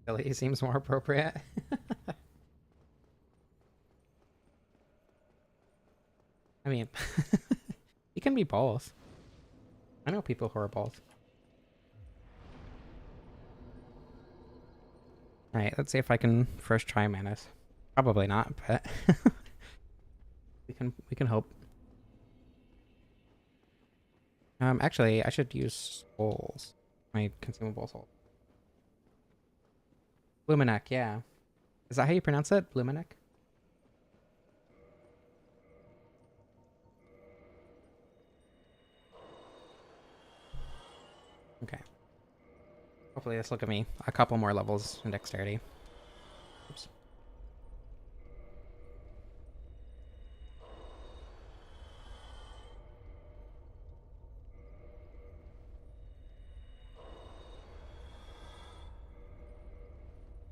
[SPEAKER 1] Billy seems more appropriate. I mean, he can be both. I know people who are both. Alright, let's see if I can first try Manus. Probably not, but we can hope. Actually, I should use souls. My consumable soul. Luminac, yeah. Is that how you pronounce it? Luminac? Okay. Hopefully this will give me a couple more levels in dexterity. Oops.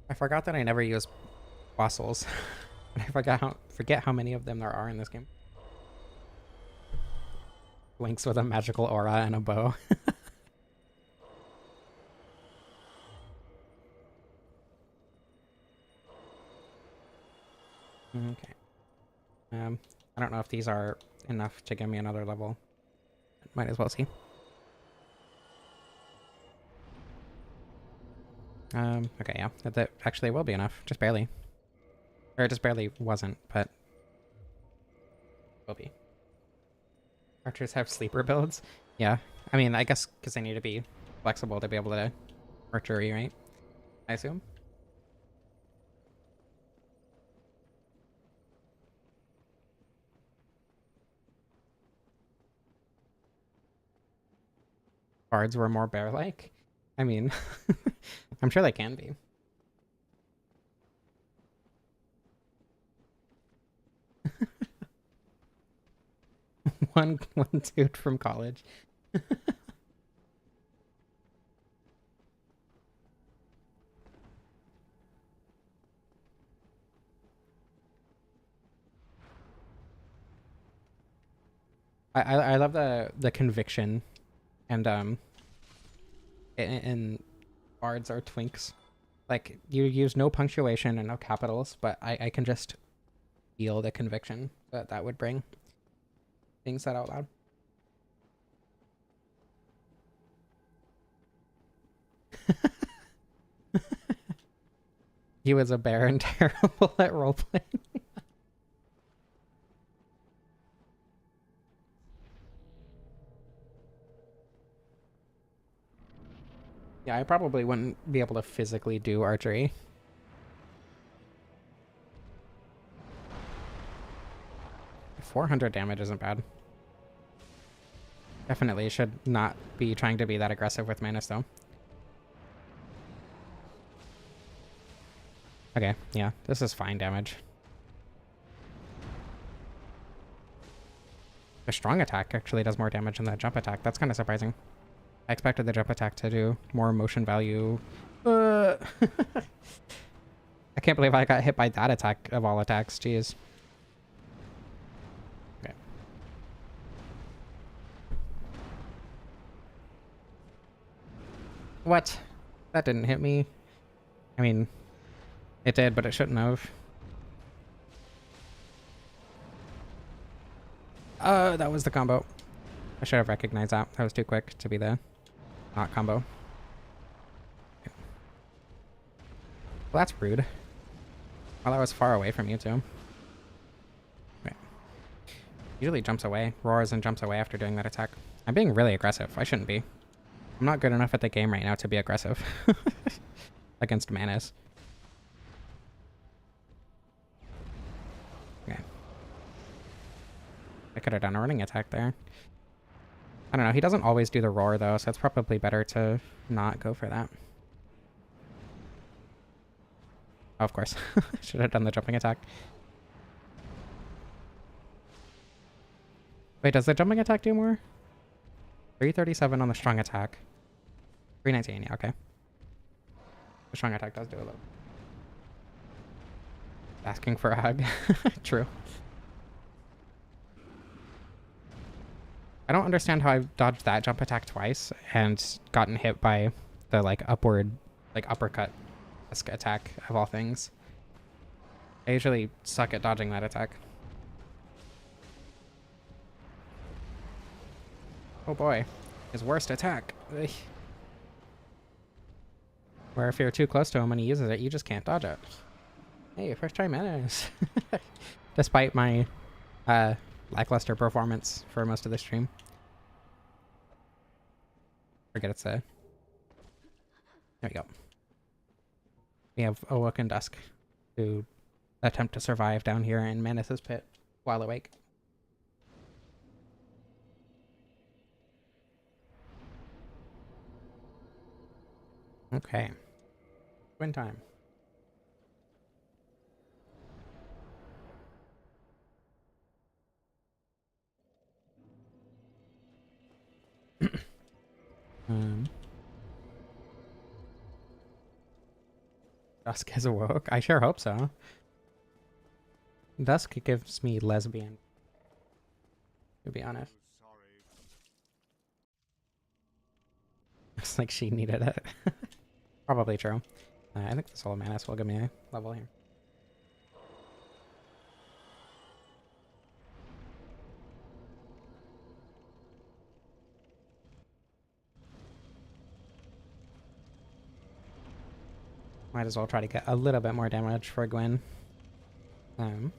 [SPEAKER 1] I forgot that I never use fossils. I forget how many of them there are in this game. Links with a magical aura and a bow. Okay. I don't know if these are enough to give me another level. Might as well see. Okay, yeah. That actually will be enough. Just barely. Or it just barely wasn't, but will be. Archers have sleeper builds? Yeah. I mean, I guess because they need to be flexible to be able to archery, right? I assume. Bards were more bear-like? I mean, I'm sure they can be. one dude from college. I love the conviction and and bards are twinks. Like you use no punctuation and no capitals, but I can just feel the conviction that would bring being said out loud. He was a bear and terrible at roleplaying. Yeah, I probably wouldn't be able to physically do archery. 400 damage isn't bad. Definitely should not be trying to be that aggressive with Manus, though. Okay, yeah, this is fine damage. The strong attack actually does more damage than the jump attack. That's kind of surprising. I expected the jump attack to do more motion value. I can't believe I got hit by that attack of all attacks. Jeez. Okay. What? That didn't hit me. I mean, it did, but it shouldn't have. That was the combo. I should have recognized that. That was too quick to be the not combo. Okay. Well, that's rude. Well, I was far away from you too. Okay. Usually jumps away, roars and jumps away after doing that attack. I'm being really aggressive. I shouldn't be. I'm not good enough at the game right now to be aggressive. Against Manus. Okay. I could have done a running attack there. I don't know. He doesn't always do the roar though, so it's probably better to not go for that. Oh, of course. Should have done the jumping attack. Wait, does the jumping attack do more? 337 on the strong attack. 319, yeah, okay. The strong attack does do a little. Asking for a hug. True. I don't understand how I've dodged that jump attack twice and gotten hit by the upward, uppercut attack of all things. I usually suck at dodging that attack. Oh boy. His worst attack. Ugh. Where if you're too close to him when he uses it, you just can't dodge it. Hey, first try Manus. Despite my lackluster performance for most of the stream. Forget it's there we go. We have Awoken and Dusk to attempt to survive down here in Manus's pit while awake. Okay. Win time. Dusk has awoke. I sure hope so. Dusk gives me lesbian, to be honest. Looks like she needed it. Probably true. I think the Soul Manus will give me a level here. Might as well try to get a little bit more damage for Gwen. And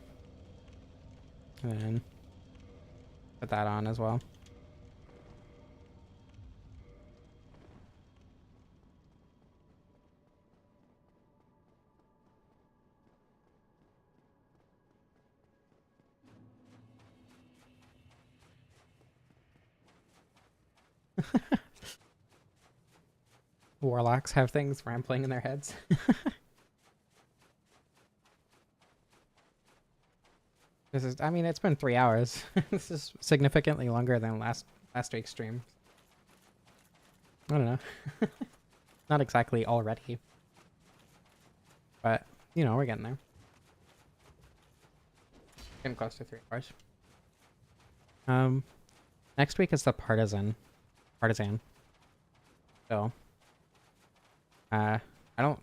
[SPEAKER 1] then put that on as well. Warlocks have things rambling in their heads. This is, I mean, it's been 3 hours. This is significantly longer than last week's stream. I don't know. Not exactly already. But, you know, we're getting there. Getting close to 3 hours. Next week is the Partisan. So, I don't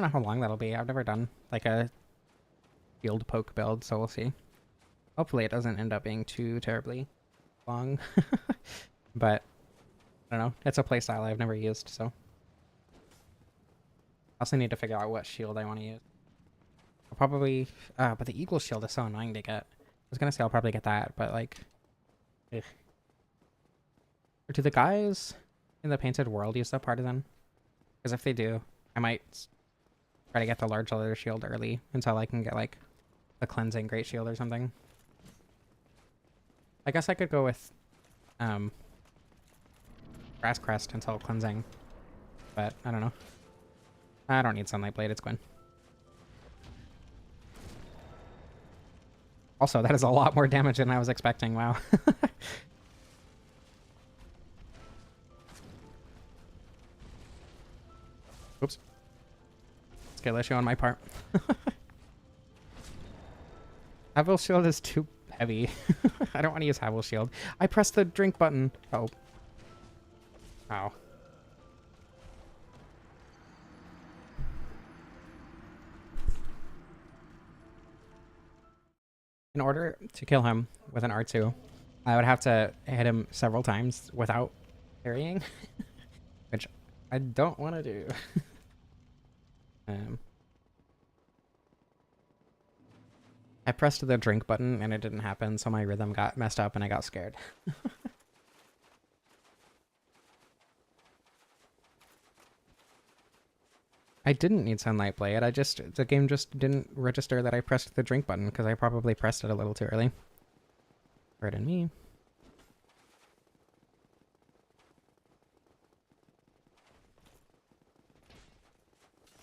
[SPEAKER 1] know how long that'll be. I've never done like a field poke build, so we'll see. Hopefully it doesn't end up being too terribly long. But I don't know. It's a playstyle I've never used, so I also need to figure out what shield I want to use. I'll probably but the eagle shield is so annoying to get. I was gonna say I'll probably get that, but like ugh. Or do the guys in the Painted World use the Partisan? Because if they do, I might try to get the large leather shield early until I can get like the cleansing great shield or something. I guess I could go with Grass Crest until cleansing. But I don't know. I don't need Sunlight Blade, it's Gwen. Also, that is a lot more damage than I was expecting, wow. Oops. Skill issue on my part. Havel Shield is too heavy. I don't want to use Havel Shield. I pressed the drink button. Oh. Ow. In order to kill him with an R2, I would have to hit him several times without parrying, which I don't want to do. I pressed the drink button and it didn't happen, so my rhythm got messed up and I got scared. I didn't need Sunlight Blade. The game just didn't register that I pressed the drink button because I probably pressed it a little too early. Pardon me.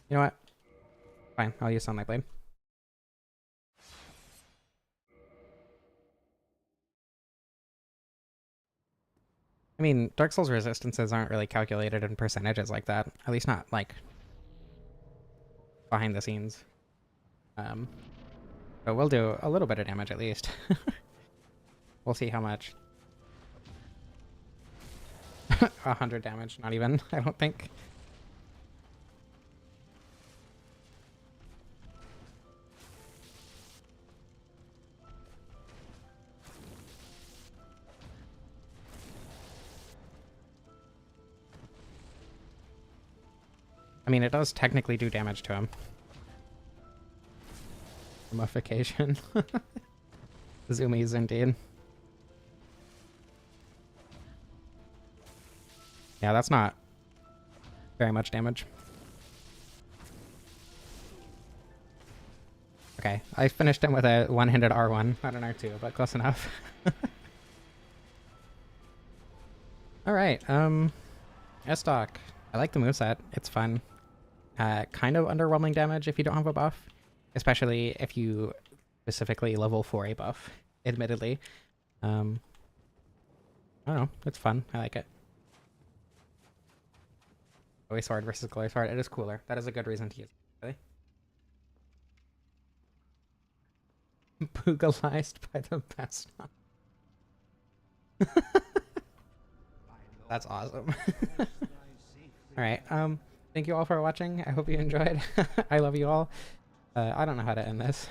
[SPEAKER 1] You know what? Fine, I'll use Sunlight Blade. I mean, Dark Souls resistances aren't really calculated in percentages like that. At least not, like, behind the scenes. But we'll do a little bit of damage at least. We'll see how much. 100 damage, not even, I don't think. I mean, it does technically do damage to him. Mummification. Zoomies indeed. Yeah, that's not very much damage. Okay, I finished him with a one-handed R1, not an R2, but close enough. Alright, Estoc. I like the moveset, it's fun. Kind of underwhelming damage if you don't have a buff, especially if you specifically level 4 a buff, admittedly. I don't know, it's fun, I like it. Glowy Sword versus Glowy Sword, it is cooler. That is a good reason to use it, really. Boogalized by the best. That's awesome. Alright, thank you all for watching. I hope you enjoyed. I love you all. I don't know how to end this.